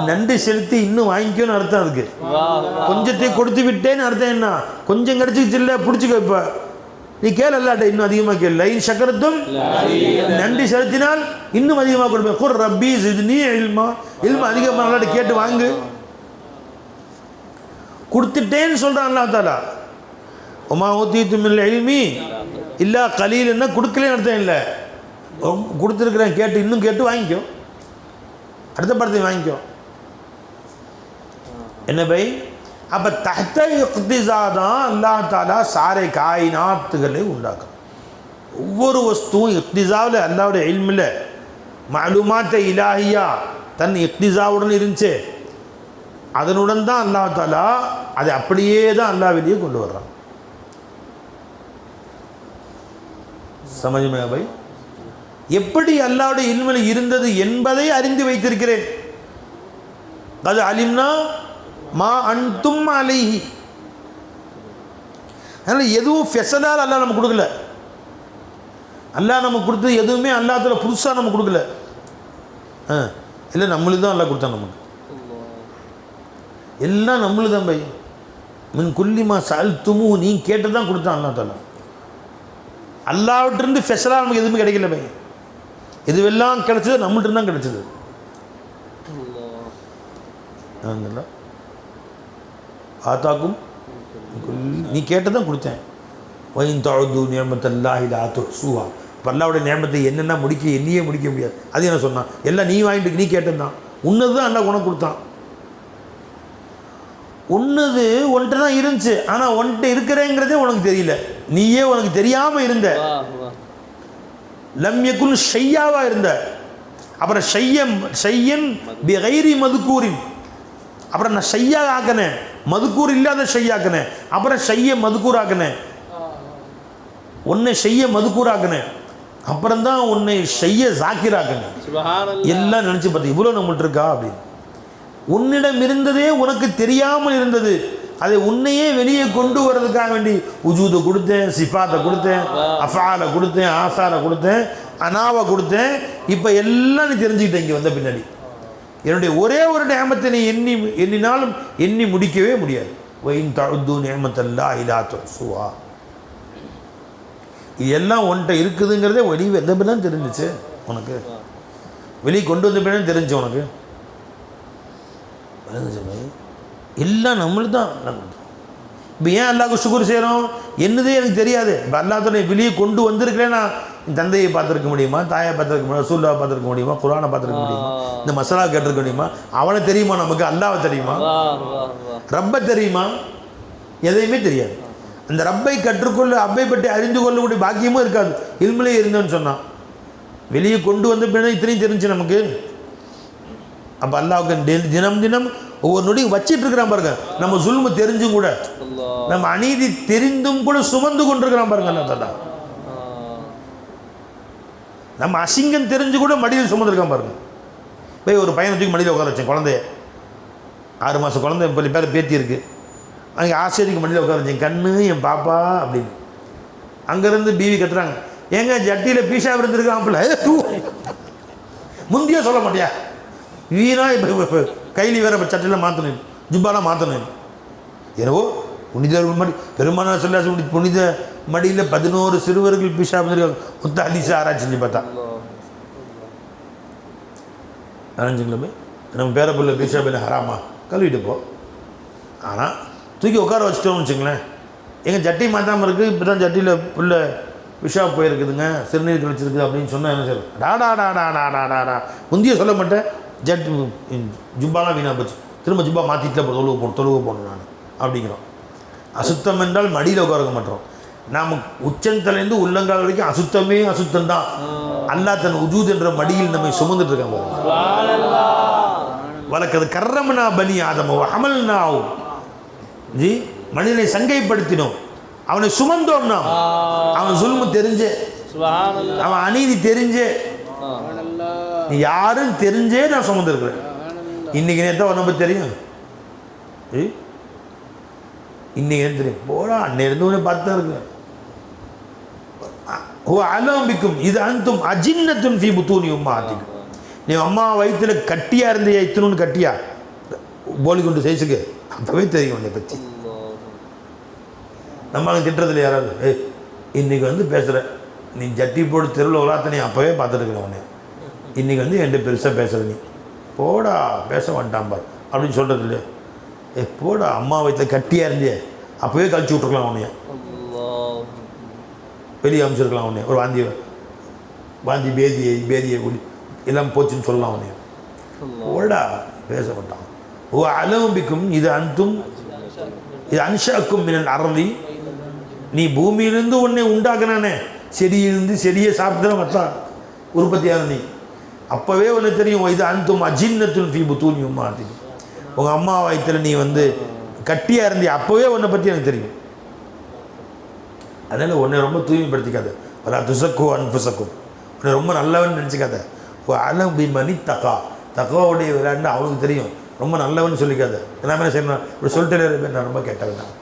நன்றி செலுத்தி இன்னும் வாங்கிக்கோன்னு அர்த்தம். அதுக்கு கொஞ்சத்தை கொடுத்து விட்டேன்னு அர்த்தம். என்ன கொஞ்சம் கிடச்சிச்சு இல்லை பிடிச்சிக்க, இப்போ நீ கேள் அல்லாட்ட இன்னும் அதிகமாக கேள். லைன் சக்கரத்தும், நன்றி செலுத்தினால் இன்னும் அதிகமாக கொடுப்பேன். குர் ரப்பி ஸித்னி இல்மா, இல்மா அதிகமாக அல்லாட்ட கேட்டு வாங்கு. கொடுத்துட்டேன்னு சொல்கிறான் அல்லாஹ் தஆலா. ஒமா ஊத்தீத்தும் மினல் இல்மி இல்லா கலீல்னா கொடுக்கலன்னு அர்த்தம் இல்லை, கொடுத்துருக்குறேன், கேட்டு இன்னும் கேட்டு வாங்கிக்கோ, அடுத்த படத்தை வாங்கிக்கோ. என்ன பை, அப்போ தஹ்த இக்திஸா தான் அல்லாஹ் தஆலா சாரை காயினாத்துகளை உண்டாக்கும். ஒவ்வொரு வஸ்துவும் இக்திஸாவில் அல்லாஹ்வுடைய இல்மில் மஅலூமாத் இலாஹியா தன் இக்திஸாவுடன் இருந்துச்சு, அதனுடன் தான் அல்லாஹ் தஆலா அதை அப்படியே தான் அல்லாஹ் வெளியே கொண்டு வர்றான். சமஜ்மே பை, எப்படி அல்லாஹ்வுடைய இல்மில் இருந்தது என்பதை அறிந்து வைத்திருக்கிறேன். அது அலிம்னா மா அன்தும் அலைஹி. அதனால் எதுவும் ஃபெசலால் அல்லாஹ் நமக்கு கொடுக்கல. அல்லாஹ் நமக்கு கொடுத்தது எதுவுமே அல்லாஹ் தஆலா புதுசாக நமக்கு கொடுக்கல. இல்லை நம்மளுக்கு தான் அல்லாஹ் கொடுத்தான், நமக்கு எல்லாம் நம்மளுக்கு தான் பை. மின் குல்லிமா சல்துமு, நீ கேட்டு தான் கொடுத்தான் அல்லா தாலா. அல்லாவிட்டிருந்து ஸ்பெஷலாக நமக்கு எதுவுமே கிடைக்கல பையன். இதுவெல்லாம் கிடைச்சது நம்மள்ட்ட தான் கிடைச்சது. ஆத்தாக்கும் நீ கேட்டதான் கொடுத்தேன். வயின் தஅது நிஅமத்தல்லாஹி லா துஹ்ஸூஹா. அல்லாஹ்வுடைய நியமத்தை என்னென்ன எண்ணியே முடிக்க முடியாது. அது என்ன சொன்னான், எல்லாம் நீ வாங்கிட்டு நீ கேட்டது தான். உன்னது தான் அல்லாஹ் உனக்கு கொடுத்தான். உன்னது ஒன்ட்டு தான் இருந்துச்சு, ஆனால் ஒன்ட்டு இருக்கிறேங்கிறதே உனக்கு தெரியல. நீயே உனக்கு தெரியாமல் இருந்த. லம் யகுன் ஷையாவா இருந்த. அப்புறம் ஷையன் பிகைரி மதுக்கூரின். அப்புறம் நான் ஷையா ஆக்கினேன், மதுக்கூர் இல்லாத ஷையாக்கினேன். அப்புறம் ஷைய மதுக்கூர் ஆக்கினேன். உன்னை ஷைய மதுக்கூர் ஆக்கினேன். அப்புறம் தான் உன்னை ஷைய ஜாக்கிராக்கினேன். எல்லாம் நினச்சி பார்த்து இவ்வளோ நம்மள்ட்ட இருக்கா அப்படின்னு. உன்னிடம் இருந்ததே உனக்கு தெரியாமல் இருந்தது. அதை உன்னையே வெளியே கொண்டு வர்றதுக்காக வேண்டி உஜூதை கொடுத்தேன், சிஃபாத்தை கொடுத்தேன், அஃபாலை கொடுத்தேன், ஆசாரை கொடுத்தேன், அனாவை கொடுத்தேன். இப்போ எல்லாம் நீ தெரிஞ்சுக்கிட்டேன். இங்கே வந்த பின்னாடி என்னுடைய ஒரே ஒரு நியமத்தை நீ எண்ணினாலும் எண்ணி முடிக்கவே முடியாது. வயின் தஅது நிஅமத்தல்லாஹி லா துஹ்ஸூஹா. எல்லாம் ஒன்றை இருக்குதுங்கிறதே வெளியே வந்த பின்னாடி தெரிஞ்சிச்சு உனக்கு. வெளியே கொண்டு வந்த பின்னாடி தெரிஞ்சு உனக்கு. எல்லாம் நம்மளுக்கு தான். இப்போ ஏன் அல்லாஹ்வுக்கு சுக்ர் செய்கிறோம்? என்னதே எனக்கு தெரியாது. இப்போ அல்லாஹ்வுடைய வெளியே கொண்டு வந்திருக்கிறேன்னா என் தந்தையை பார்த்துருக்க முடியுமா, தாயை பார்த்துருக்க முடியுமா, ரசூலுல்லாஹை பார்த்துருக்க முடியுமா, குர்ஆனை பார்த்துருக்க முடியுமா, இந்த மசாலா கேட்டிருக்க முடியுமா? அவனை தெரியுமா நமக்கு? அல்லாஹ்வை தெரியுமா? ரப்பை தெரியுமா? எதையுமே தெரியாது. அந்த ரப்பை கற்றுக்கொள்ள, ரப்பை பற்றி அறிந்து கொள்ளக்கூடிய பாக்கியமும் இருக்காது இல்மிலே இருந்தோன்னு சொன்னான். வெளியே கொண்டு வந்த பின்னாடி இத்தனையும் தெரிஞ்சு நமக்கு. அப்போ அல்லாஹ்வுக்கு தினம் தினம் ஒவ்வொரு நொடியும் வச்சிட்டு இருக்கிறான் பாருங்க. நம்ம சுல்மு தெரிஞ்சும் கூட, நம்ம அநீதி தெரிந்தும் கூட சுமந்து கொண்டிருக்கிறான் பாருங்க. அல்லா நம்ம அசிங்கம் தெரிஞ்சு கூட மடியில் சுமந்துருக்கான் பாருங்க. போய் ஒரு பையனை தூக்கி மடியில் உட்கார வச்சேன். குழந்தைய 6 மாதம் குழந்தை, 50 பேர் பேத்தி இருக்குது. அங்கே ஆசிரியருக்கு மடியில் உட்கார வச்சேன். கண்ணு என் பாப்பா அப்படின்னு. அங்கேருந்து பிவி கத்துறாங்க, ஏங்க ஜட்டியில் பீஷா இருந்துருக்கான்ல தூ முந்தியே சொல்ல மாட்டியா? வீணா இப்போ கைலி வேற சட்டையில் மாற்றணும், ஜுப்பாலாம் மாற்றணும். எனவோ புனிதர்கள் மடி பெருமானார் ஸல்லல்லாஹு அலைஹி வஸல்லம் புனித மடியில் 11 சிறுவர்கள் பிஷா இருந்திருக்காங்க. மொத்த ஹதீஸை ஆராய்ச்சி செஞ்சு பார்த்தா ஆரஞ்சுங்களா போய் நம்ம பேரப்புள்ள பிஷா பின் ஹராமா கழுவிட்டு போ. ஆனால் தூக்கி உட்கார வச்சுட்டோம்னு வச்சுங்களேன், எங்கள் ஜட்டி மாற்றாமல் இருக்குது, இப்போ தான் ஜட்டியில் புள்ள விஷா போயிருக்குதுங்க, சிறுநீர் கழிச்சிருக்குது அப்படின்னு சொன்னால் என்ன சார்? டாடா டாடா டாடா டாடா முந்திய சொல்ல மாட்டேன். ஜுப்பாலாம் வீணாக போச்சு, திரும்ப ஜுப்பா மாற்றிட்டு தொழுவு போகணும் நான் அப்படிங்கிறோம். அசுத்தம் என்றால் மடியில் உட்கார மாட்டோம். நாம் உச்சந்தலேருந்து உள்ளங்கால் வரைக்கும் அசுத்தமே அசுத்தம்தான். அல்லாஹ் தன் உஜூத் என்ற மடியில் நம்மை சுமந்துட்டு இருக்காங்க. வழக்கது கர்ரம்னா பனி ஆதம அமல்னா ஜி மனிதனை சங்கைப்படுத்தினோம், அவனை சுமந்தோம்னா. அவன் சுல்மு தெரிஞ்சே, அவன் அநீதி தெரிஞ்சே, நீ யாரும் தெரிஞ்சே நான் சுமந்துருக்கிறேன். இன்னைக்கு நேரத்தை உன்னை பற்றி தெரியும், இன்னைக்கு நேரம் தெரியும். போடா அன்னை இருந்தவனே பார்த்து தான் இருக்கு. அலம்பிக்கும் இது அந்தும் அஜின்னத்தும் ஃபீ புத்தூனி உம்மாத்திக்கும். நீ அம்மா வயிற்றுல கட்டியா இருந்தியா, இத்தனுன்னு கட்டியா போலி கொண்டு சைஸுக்கு, அப்பவே தெரியும் உன்னை பற்றி. நம்ம அங்கே திட்டுறதுல யாராவது இன்னைக்கு வந்து பேசுகிற நீ ஜட்டி போட்டு தெருவில் உலாத்த, நீ அப்போவே பார்த்துருக்குற உன்னை. இன்றைக்கி வந்து என்கிட்ட பெருசாக பேசுகிற நீ, போடா பேச வேண்டாம் பார் அப்படின்னு சொல்கிறது இல்லையா? போடா அம்மா வயிற்றுல கட்டியாக இருந்தியே, அப்போவே கழிச்சு விட்ருக்கலாம் உன்னைய, வெளியே அனுப்பிச்சிருக்கலாம் உன்னைய. ஒரு வாந்தி பேதியை குடி எல்லாம் போச்சுன்னு சொல்லலாம் உன்னைய. போடா பேச வேண்டாம். ஓ அலம்பிக்கும் இது அந்தும் இது அன்ஷாக்கும் மினல் அரளி. நீ பூமியிலிருந்து உன்னை உண்டாக்குனானே, செடியிலிருந்து செடியை சாப்பிட்டு மத்தான் உற்பத்தியான நீ. அப்போவே ஒன்று தெரியும், இது அந்தும் அஜின்னத்துன் ஃபீ புத்தூனி உம்மாத்திக்கும். உங்கள் அம்மா வயிற்றுல நீ வந்து கட்டியாக இருந்தி, அப்போவே உன்னை பற்றி எனக்கு தெரியும். அதனால் உன்னை ரொம்ப தூய்மைப்படுத்திக்காத. வலா துசக்கும் அன்புசக்கும், உன்னை ரொம்ப நல்லவன் நினச்சிக்காத. அலம் பி மணி தக்காவுடைய விளையாண்டு அவனுக்கு தெரியும், ரொம்ப நல்லவன் சொல்லிக்காத. எல்லாமே செய்யணும் இப்படி சொல்லிட்டு நான் ரொம்ப கெட்டவன் தான்.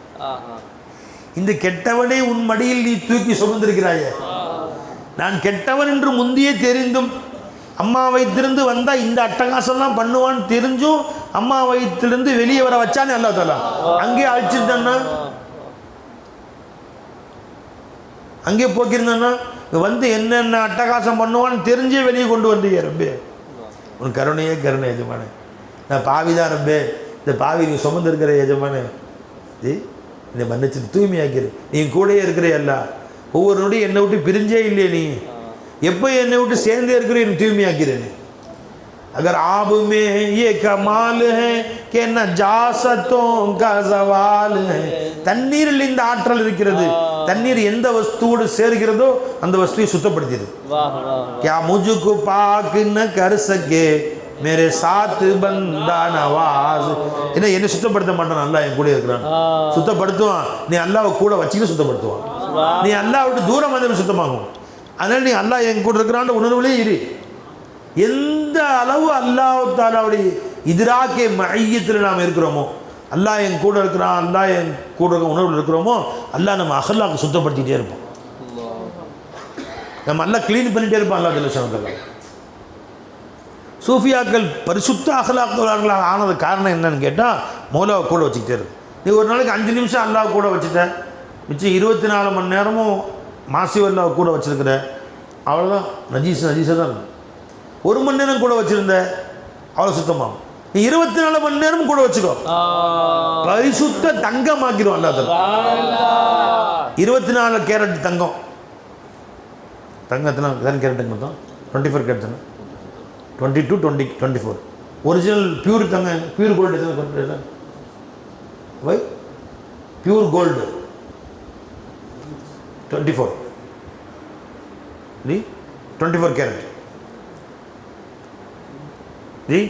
இந்த கெட்டவனை உன் மடியில் நீ தூக்கி சுமந்திருக்கிறாயே. நான் கெட்டவன் என்று முந்தியே தெரிந்தும் அம்மா வயிற்றிலிருந்து வந்தால் இந்த அட்டகாசம்லாம் பண்ணுவான்னு தெரிஞ்சும் அம்மா வயிற்றிலிருந்து வெளியே வர வச்சானே அல்லாஹ் தஆலா. அங்கேயே அழிச்சிருந்தான்னா, அங்கே போக்கியிருந்தான்னா வந்து என்னென்ன அட்டகாசம் பண்ணுவான்னு தெரிஞ்சே வெளியே கொண்டு வந்தீங்க ரப்பே. உன் கருணையே கருணை எஜமானே. நான் பாவிதான் ரப்பே, இந்த பாவி நீ சுமந்து இருக்கிற எஜமானே, என்னை மன்னிச்சு தூய்மையாக்கிரு. நீ கூடயே இருக்கிற எல்லாம் ஒவ்வொரு நொடியும் என்னை விட்டு பிரிஞ்சே இல்லையே, நீ எப்போ என்னை விட்டு சேர்ந்தே இருக்கிற என்னை தூய்மையாக்கிறேன்னு. अगर आब में ये कमाल है कि नजासतों का सवाल है. தண்ணீரில் இந்த ஆற்றல் இருக்கிறது. தண்ணீர் எந்த வஸ்துவோடு சேர்கிறதோ அந்த வஸ்துவை சுத்தப்படுத்திடுது. क्या मुझको पाक न कर सके मेरे साथ बंदा नवाज. என்ன என்ன சுத்தப்படுத்த மாட்டான், அல்லாஹ் என் கூட இருக்கிறான், சுத்தப்படுத்துவான். நீ அல்லாஹ்வை கூட வச்சுக்கிட்டு சுத்தப்படுத்துவான். நீ அல்லாஹ் விட்டு தூரம் வந்து சுத்தமாகும். அதனால நீ அல்லாஹ் என் கூட இருக்கிறான் உணர்வுலேயே இரு. எந்த அளவு அல்லாஹ் தஆலாவுடைய இத்ராக்கே மய்யத்தில் நாம் இருக்கிறோமோ, அல்லாஹ் என் கூட இருக்கிறான், அல்லாஹ் என் கூட இருக்க உணர்வில் இருக்கிறோமோ, அல்லாஹ் நம்ம அஹ்லாக்கு சுத்தப்படுத்திகிட்டே இருப்போம். நம்ம எல்லாம் க்ளீன் பண்ணிகிட்டே இருப்போம் அல்லாஹ் ஜல்ல ஷானஹு. சூஃபியாக்கள் பரிசுத்த அஹ்லாக்குள்ளார்களாக ஆனது காரணம் என்னன்னு கேட்டால், மௌலாவை கூட வச்சுக்கிட்டே இருக்கு. நீ ஒரு நாளைக்கு 5 நிமிஷம் அல்லாஹ் கூட வச்சுட்ட, மிச்சம் 24 மணி நேரமும் மாசி அல்லாஹ் கூட வச்சுருக்கிற, அவ்வளோதான் நஜீஸாக தான் இருக்கும். 1 மணி நேரம் கூட வச்சுருந்த அவ்வளோ சுத்தமாகும். நீ 24 மணி நேரமும் கூட வச்சுக்கோ, பரிசுத்த தங்கமாக்கிடும் அல்லாஹ் தஆலா. 24 கேரட் தங்கம், தங்கத்தில் கேரட்டுங்க மொத்தம் 24 கேரட் தானே, 22, 20, 24 ஒரிஜினல் பியூர் தங்கம், பியூர் கோல்டு எத்தனை வை பியூர் கோல்டு 24 ஜி 24 கேரட் ஜி.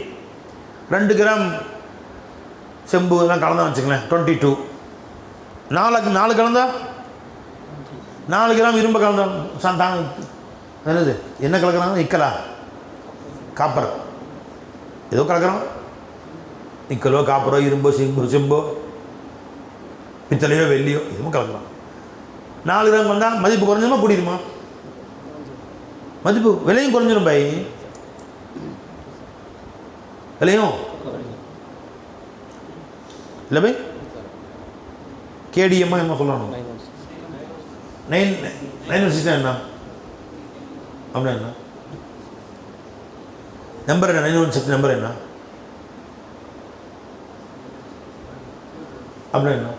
2 கிராம் செம்பு எல்லாம் கலந்தா வச்சுங்களேன் 22. 4 கலந்தா 4 கிராம் இரும்பு கலந்தா என்னது என்ன கலக்கிறாங்க, நிக்கலா காப்பர் ஏதோ கலக்கிறோம், நிக்கலோ காப்பரோ இரும்போ செம்போ பித்தளையோ வெள்ளியோ எதுவும் கலக்கிறோம். 4 கிராம் வந்தால் மதிப்பு குறைஞ்சிருமா கூடிருமா? மதிப்பு விலையும் குறைஞ்சிடும் பை, விலையும் இல்லை பை. கேடிஎம்மா என்ன சொல்லணும், 916 என்ன அப்படின்னா என்ன நம்பர், என்ன 916 நம்பர் என்ன அப்படின்னா என்ன?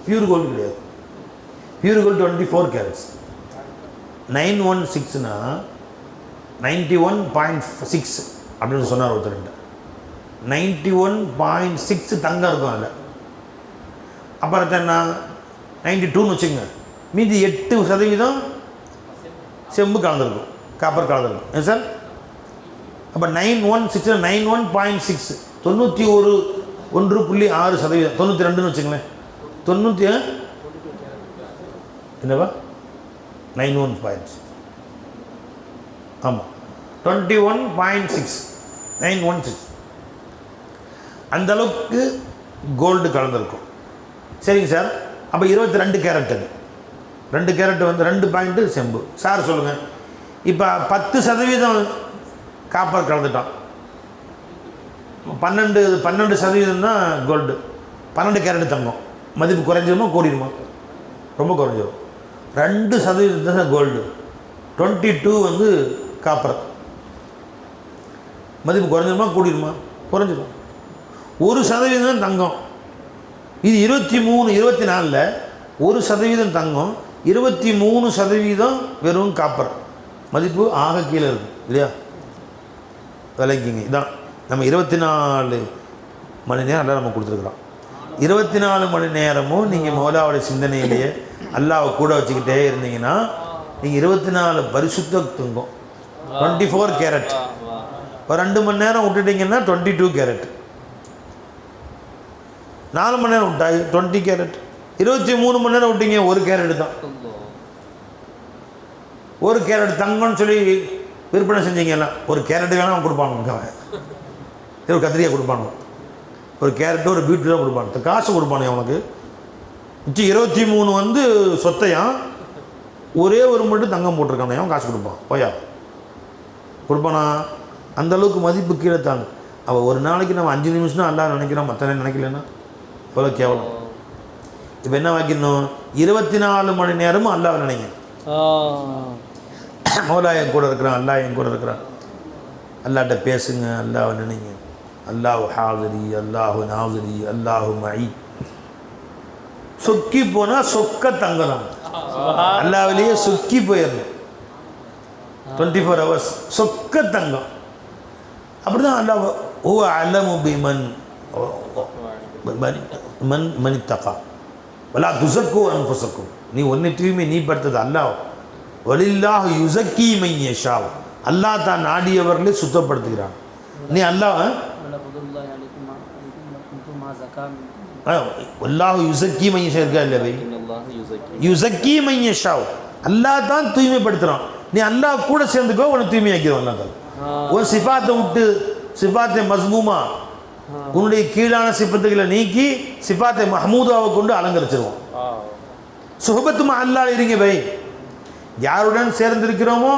பியூர் கோல்டு கிடையாது, பியூர் கோல்டு 24 கேரட்ஸ். 916னா 91.6 அப்படின்னு சொன்னார் ஒருத்தர். 91.6 தங்கம் இருக்கும் அதில். அப்புறம் என்ன 92ன்னு வச்சுக்கோங்க, மீதி 8% செம்பு கலந்துருக்கும், காப்பர் கலந்துருக்கும். ஏன் சார்? அப்போ 916 91.6 91.6%, 92ன்னு வச்சுங்களேன், 90 என்னவா 91.6 ஆமாம் 21.6 916 அந்த அளவுக்கு கோல்டு கலந்துருக்கும். சரிங்க சார். அப்போ 22 கேரட், அது 2 கேரட் வந்து 2 பாயிண்ட்டு செம்பு. சார் சொல்லுங்கள், இப்போ 10% காப்பர் கலந்துட்டான், 12% தான் கோல்டு, 12 கேரட் தங்கம். மதிப்பு குறைஞ்சிருமா கூடிருமா? ரொம்ப குறைஞ்சிரும். 2% தான் கோல்டு, 22 வந்து காப்பர். மதிப்பு குறைஞ்சிருமா கூடிருமா? குறைஞ்சிரும். 1% தான் தங்கம். இது 24ல் 1% தங்கம், 23% வெறும் காப்பர். மதிப்பு ஆக கீழே இருக்கும் இல்லையா? விலைக்குங்க. இதான் நம்ம 24 மணி நேரம் எல்லாம் நம்ம கொடுத்துருக்குறோம். 24 மணி நேரமும் நீங்கள் மௌலாவோட சிந்தனையிலேயே அல்லாஹ்வை கூட வச்சுக்கிட்டே இருந்தீங்கன்னா நீங்கள் 24 பரிசுத்த தங்கம் 24 கேரட். ஒரு 2 மணி நேரம் விட்டுட்டிங்கன்னா 22 கேரட். 4 மணி நேரம் விட்டா 20 கேரட். 23 மணி நேரம் விட்டீங்க 1 கேரட் தான். 1 கேரட் தங்கம்னு சொல்லி விற்பனை செஞ்சீங்கன்னா 1 கேரட்டு வேணால் அவன் கொடுப்பானுங்க, ஒரு கத்திரிக்காய் கொடுப்பானுங்க, ஒரு கேரட்டு ஒரு பீட்ரூட் தான் கொடுப்பானு, காசு கொடுப்பானு அவனுக்கு. மிச்சம் 23 வந்து சொத்தையான், ஒரே ஒரு மட்டும் தங்கம் போட்டிருக்கானே அவன் காசு கொடுப்பான். போயா கொடுப்பானா? அந்தளவுக்கு மதிப்பு கீழே தாங்க. அவள் ஒரு நாளைக்கு நம்ம 5 நிமிஷம் தான் அல்லாஹ் நினைக்கிறோம், மற்ற நேரம் நினைக்கலன்னா எவ்வளோ கேவலம். இப்போ என்ன வைக்கணும்? 24 மணி நேரமும் அல்லாஹ் நினைங்க. மௌலா என் கூட இருக்கிறான், அல்லாஹ் என் கூட இருக்கிறான், அல்லாஹ்ட்ட பேசுங்க, அல்லாஹ் நினைங்க. அல்லாஹு ஹாதிரி, அல்லாஹு நாதிரி, அல்லாஹு மஇ. சொக்கி போனால் சொக்க தங்கலாம். அல்லாஹ்விலேயே சொக்கி போயிடணும். 24 hours சொக்க தங்கம். அப்படிதான் அல்லாஹ் ஓ அலமு பிமன் மனித்தகா வலா துசக்கு அன்ஃபுசக்கும். நீ ஒன்றை தூய்மை நீ படுத்தது அல்லாஹ். வலில்லாஹ் யுசக்கி மை யஷா. அல்லாஹ் தான் நாடியவர்களே சுத்தப்படுத்துகிறான். நீ அல்லாஹ் அல்லாஹ் யுசக்கி மை யஷா இருக்கா இல்லை பை? யுசக்கி மை யஷா. அல்லாஹ் தான் தூய்மைப்படுத்துகிறான். நீ அல்லாஹ் கூட சேர்ந்துக்கோ, உன்னை தூய்மையாக்கிறோம். அல்லாஹ் தான் ஒரு சிஃபாத்தை விட்டு சிஃபாத்தை மஸ்மூமா உன்னுடைய கீழான சிஃபத்துகளை நீக்கி சிஃபாத்தை மஹமூதாவை கொண்டு அலங்கரிச்சிருவோம். சுஹபத்துமா அல்லாஹ் இருங்க பை. யாருடன் சேர்ந்திருக்கிறோமோ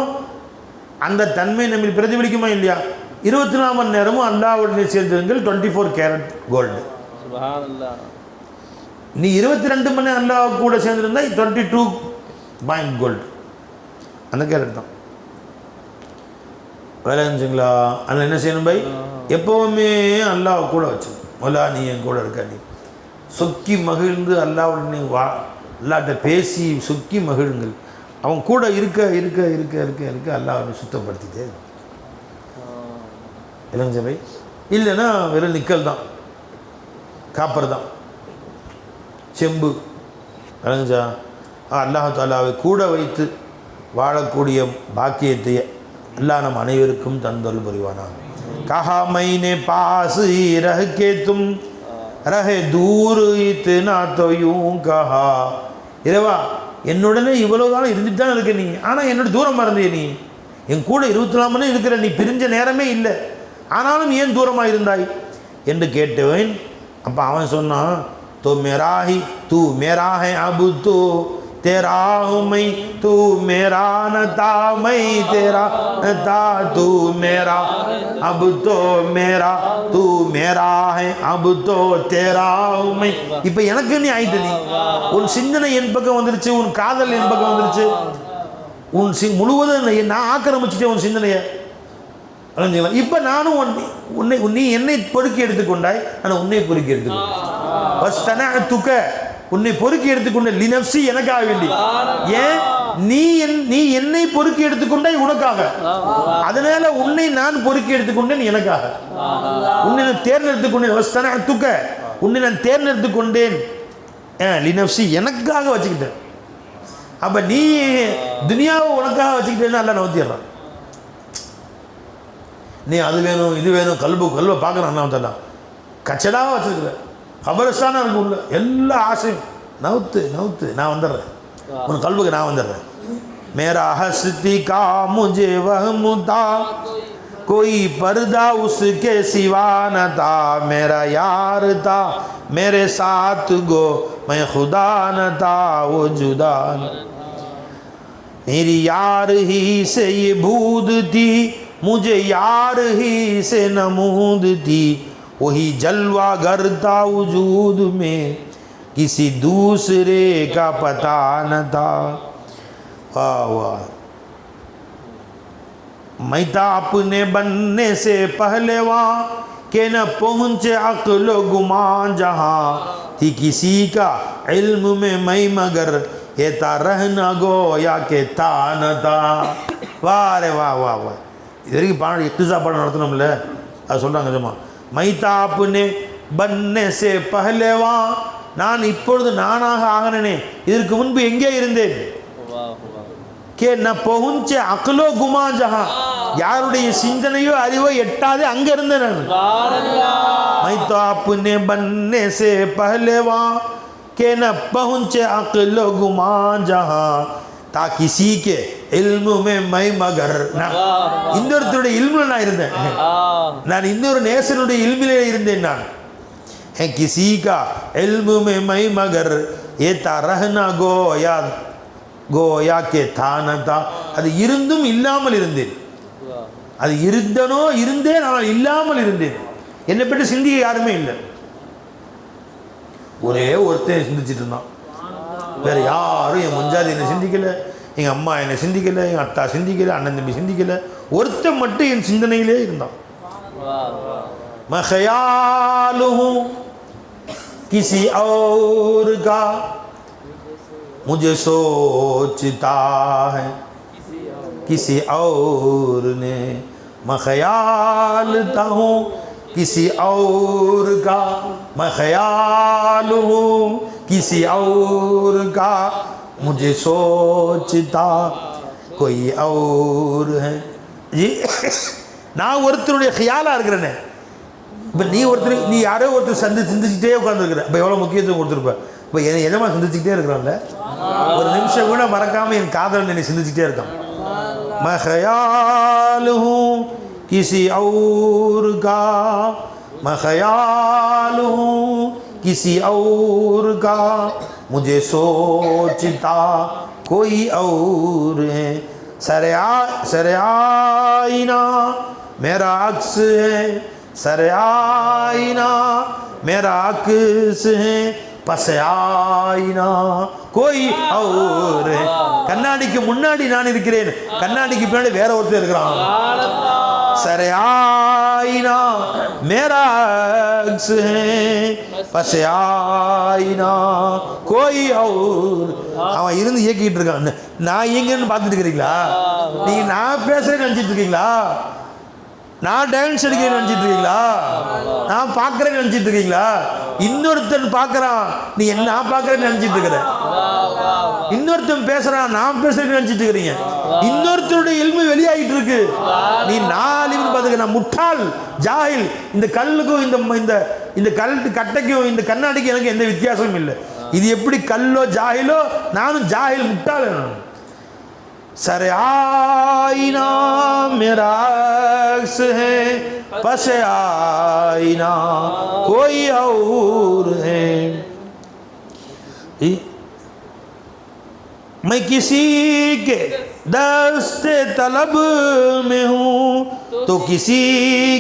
அந்த தன்மை நம்ம பிரதிபலிக்குமா இல்லையா? 24 மணி நேரமும் அல்லாஹ்வுடன் சேர்ந்திருங்கள். 24 கேரட் கோல்டு. நீ 22 மணி அல்லாஹ் கூட சேர்ந்திருந்தா 22 பாயிண்ட் கோல்டு. அந்த கேரட் தான் வேலை இருந்துச்சுங்களா? அதில் என்ன செய்யணும் பை? எப்போவுமே அல்லாஹ் கூட வச்சு மொலா நீ என் கூட இருக்க. நீ சொக்கி மகிழ்ந்து அல்லாஹ்வுடன் வா, அல்லாஹ்ட்ட பேசி சொக்கி மகிழுங்கள். அவன் கூட இருக்க இருக்க இருக்க இருக்க இருக்க அல்லாஹ் சுத்தப்படுத்திட்டே இல்லைங்க பை. இல்லைன்னா வெறும் நிக்கல் தான், காப்பர் தான், செம்பு. விளங்குச்சா? அல்லாஹ் தாலாவை கூட வைத்து வாழக்கூடிய பாக்கியத்தை अल्लाह नम अनेवरुक्कुम तंदल पुरिवाना. कहा मैंने पास ही रह के तुम रहे दूर इतना तो यूं कहा. इरेवा என்னுடனே இவ்வளவு காலம் இருந்துட்டு தான் இருக்க நீ, ஆனால் என்னோட தூரம் மறந்தே. நீ என் கூட 24 மணி இருக்கிற, நீ பிரிஞ்ச நேரமே இல்லை, ஆனாலும் ஏன் தூரமாக இருந்தாய் என்று கேட்டவன். அப்போ அவன் சொன்னான், तो मेरा ही तू मेरा है अब तो तेरा हूँ मैं, तू मेरा न था मैं तेरा न था, तू मेरा अब तो मेरा, तू मेरा है अब तो तेरा हूँ मैं. இப்போ எனக்கு நீ ஆயிட்டு. நீ உன் சிந்தனை என் பக்கம் வந்துருச்சு, உன் காதல் என் பக்கம் வந்துருச்சு, உன் முழுவதும் நான் ஆக்கிரமிச்சுட்டேன் உன் சிந்தனையை. இப்போ நானும் உன்னை நீ என்னை பொறுக்கி எடுத்துக்கொண்டாய், நான் உன்னை பொறுக்கி எடுத்துக்கொண்டேன். துக்க உன்னை பொறுக்கி எடுத்துக்கொண்ட லினப்சி எனக்காக வேண்டி. ஏன் நீ என்னை பொறுக்கி எடுத்துக்கொண்டாய் உனக்காக, அதனால உன்னை நான் பொறுக்கி எடுத்துக்கொண்டேன் எனக்காக. உன்னை நான் தேர்ந்தெடுத்துக் கொண்டேன். துக்க உன்னை நான் தேர்ந்தெடுத்துக் கொண்டேன் லினப்சி எனக்காக வச்சுக்கிட்டேன். அப்ப நீ துனியாவை உனக்காக வச்சுக்கிட்டேன்னா அல்ல நவத்திடுறான். நீ அது வேணும் இது வேணும் கல்வை பார்க்குறான். அண்ணா கச்சடாக வச்சுருக்குற கபரஸ்தானா இருக்கு உள்ள எல்லா ஆசையும் நவுத்து நான் வந்துடுறேன், உன் கல்வுக்கு நான் வந்துடுறேன். मेरा हस्ती का मुझे वहम था, कोई पर्दा उसके सिवा न था, मेरा यार था मेरे साथ गो मैं खुदा न था वो जुदा न. मेरी यार ही से ये बूद थी, मुझे यार ही से नमूद थी, वही जलवा गर था वजूद में किसी दूसरे का पता न था. वाह वाह. मैं था अपने बनने से पहले वहाँ के न पहुँचे अक्ल गुमान जहाँ थी किसी का इल्म में मैं मगर ये था रहना गोया के था न था. वाह रे वाह वाह वाह. இது வரைக்கும் பாடம் 8 சாப்பாடு நடத்தணும்ல, அது சொல்கிறாங்க சும்மா. மைதா அப்புனே பன்னே சே பஹலேவா, நான் இப்பொழுது நானாக ஆகனே, இதற்கு முன்பு எங்கே இருந்தேன். கே ந பहुंचे அக்லோ குமா ஜஹா, யாருடைய சிந்தனையோ அறிவோ எட்டாது அங்கே இருந்தேன் நான். மைதா அப்புனே பன்னே சே பஹலேவா கே ந पहुंचे அக்லோ குமா ஜஹா தா கிசி கே இல்மு மே மை மகர். இன்னொருத்தருடைய இல்முல நான் இருந்தேன், நான் இன்னொரு நேசனுடைய இல்மிலே இருந்தேன். நான் கிசி கா இல்மு மே மை மகர் ஏ தா ரஹ்னா கோயா கே தானதா, அது இருந்தும் இல்லாமல் இருந்தேன். அது இருந்தேன், ஆனால் இல்லாமல் இருந்தேன். என்னை பற்றி சிந்திக்க யாருமே இல்லை. ஒரே ஒருத்தன் சிந்திச்சுட்டு இருந்தான். வேற யாரும் என் முஞ்சாதி என்னை சிந்திக்கலை, எங்கள் அம்மா என்னை சிந்திக்கலை, எங்கள் அத்தா சிந்திக்கலை, அண்ணன் தம்பி சிந்திக்கலை. ஒருத்தன் மட்டும் என் சிந்தனையிலே இருந்தான். मैं ख्याल हूँ किसी और का, मुझे सोचता है किसी और ने. मैं ख्यालता हूँ किसी और का, मैं ख्याल हूँ किसी और का, मुझे सोचता कोई और है. जी நான் ஒருத்தருடைய ஹியாலாக இருக்கிறேனே. இப்போ நீ யாரோ ஒருத்தர் சிந்திச்சுட்டே உட்காந்துருக்குற. இப்போ எவ்வளோ முக்கியத்துவம் கொடுத்துருப்ப. இப்போ என்னை எதமாக சிந்திச்சுக்கிட்டே இருக்கிறான்ல, ஒரு நிமிஷம் கூட மறக்காமல் என் காதலன் என்னை சிந்திச்சுட்டே இருக்கான். मैं ख्याल हूँ किसी और का, मैं ख्याल हूँ किसी और का, मुझे सोचता कोई और है. सरे आईना मेरा अक्स है, सरे आईना मेरा अक्स है, पस आईना कोई और है. கண்ணாடிக்கு முன்னாடி நான் இருக்கிறேன், கண்ணாடிக்கு பின்னாடி வேற ஒருத்தர் இருக்கிறான். सरे आईना मेरा अक्स है, पस आईना कोई और. அவன் இருந்து இயக்கிட்டு இருக்கான். நான் எங்கன்னு பார்த்துட்டு இருக்கிறீங்களா? நீங்க நான் பேசுறேன்னு நினைச்சிட்டு இருக்கீங்களா? நான் டான்ஸ் அடிக்கிறேன்னு நினைச்சிட்டு இருக்கீங்களா? நான் பார்க்குறேன்னு நினைச்சிட்டு இருக்கீங்களா? இன்னொருத்தன் பார்க்குறான், நீ என்ன பார்க்குறேன்னு நினைச்சிட்டு இருக்கிற. இன்னொருத்தன் பேசுறான், நான் பேசுறேன்னு நினைச்சிட்டு இருக்கிறீங்க. இன்னொருத்தருடைய இல்மு வெளியாகிட்டு இருக்கு. நீ நாலின்னு பார்த்துக்க. நான் முட்டாள், ஜாஹில். இந்த கல்லுக்கும் இந்த கல் கட்டைக்கும் இந்த கண்ணாடிக்கும் எனக்கு எந்த வித்தியாசமும் இல்லை. இது எப்படி கல்லோ ஜாஹிலோ, நானும் ஜாஹில், முட்டாள். सरे आईना मेरा अक्स है, पस आईना कोई और है. मैं किसी के दस्ते तलब में हूँ तो किसी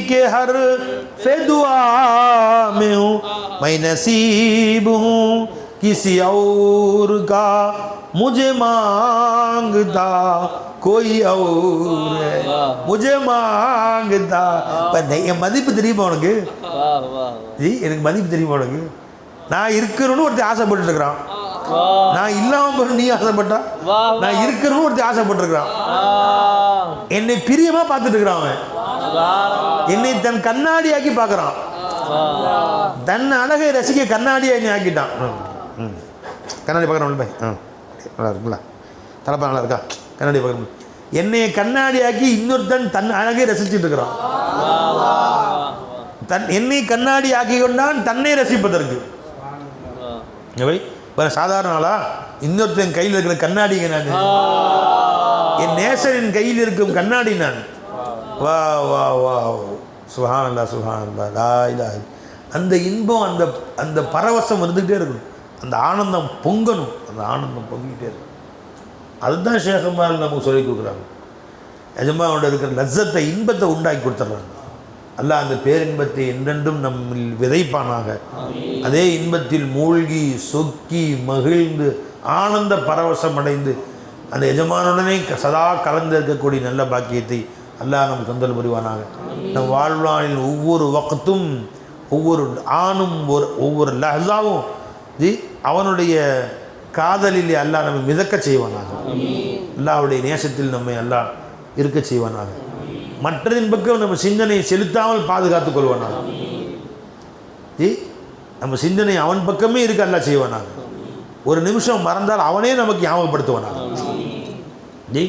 के हर फे दुआ में हूँ. मैं नसीब हूँ किसी और का, मुझे मांगता कोई और है, मुझे मांगता. என் மதிப்பு தெரியுமா உனக்கு? ஜி எனக்கு மதிப்பு தெரியுமா உனக்கு? நான் இருக்கணும்னு ஒருத்தர் ஆசைப்பட்டு இருக்கிறான். நான் இல்லாம நீ ஆசைப்பட்டா? நான் இருக்கணும்னு ஒருத்தர் ஆசைப்பட்டிருக்கிறான். என்னை பிரியமா பார்த்துட்டு இருக்கிறான். அவன் என்னை தன் கண்ணாடியாக்கி பார்க்கறான். தன் அழகை ரசிக்க கண்ணாடியா என்னை ஆக்கிட்டான். கண்ணாடி பார்க்குறோம் பை. நல்லா இருக்குங்களா? தலைப்பா நல்லா இருக்கா? கண்ணாடி பார்க்கணும். என்னை கண்ணாடியாக்கி இன்னொருத்தன் தன் அழகை ரசிச்சுட்டு இருக்கிறான். என்னை கண்ணாடி ஆக்கி கொண்டான் தன்னை ரசிப்பதற்கு. சாதாரண ஆளா? இன்னொருத்தன் கையில் இருக்கிற கண்ணாடிங்க நான். என் நேசரின் கையில் இருக்கும் கண்ணாடி நான். வா வா வா சுப்ஹானல்லாஹ் சுப்ஹானல்லாஹ் லா இலாஹ. அந்த இன்பம், அந்த பரவசம் இருந்துகிட்டே இருக்கணும். அந்த ஆனந்தம் பொங்கணும். அந்த ஆனந்தம் பொங்கிட்டே இருக்கும். அதுதான் ஷேഖமார்கள் நமக்கு சொல்லிக் கொடுக்குறாங்க. எஜமானோட இருக்கிற லஸ்ஸத்தை, இன்பத்தை உண்டாக்கி கொடுத்துட்றாங்க. அல்லாஹ் அந்த பேரின்பத்தை என்றென்றும் நம்மில் விதைப்பானாக. அதே இன்பத்தில் மூழ்கி சொக்கி மகிழ்ந்து ஆனந்த பரவசம் அடைந்து அந்த எஜமானுடனே சதா கலந்து இருக்கக்கூடிய நல்ல பாக்கியத்தை அல்லாஹ் நம் தந்தல் புரிவானாக. நம் வாழ்நாளில் ஒவ்வொரு வக்தும், ஒவ்வொரு ஆணும், ஒவ்வொரு லஹ்ஸாவும் அவனுடைய காதலிலே அல்லாஹ் நம்மை மிதக்க செய்வானாக. அல்லாஹ்வுடைய நேசத்தில் நம்மை அல்லாஹ் இருக்க செய்வானாக. மற்றதின் பக்கம் நம்ம சிந்தனை செலுத்தாமல் பாதுகாத்துக் கொள்வானாக. நம்ம சிந்தனை அவன் பக்கமே இருக்க அல்லாஹ் செய்வானாக. ஒரு நிமிஷம் மறந்தால் அவனே நமக்கு ஞாபகப்படுத்துவானாக. जी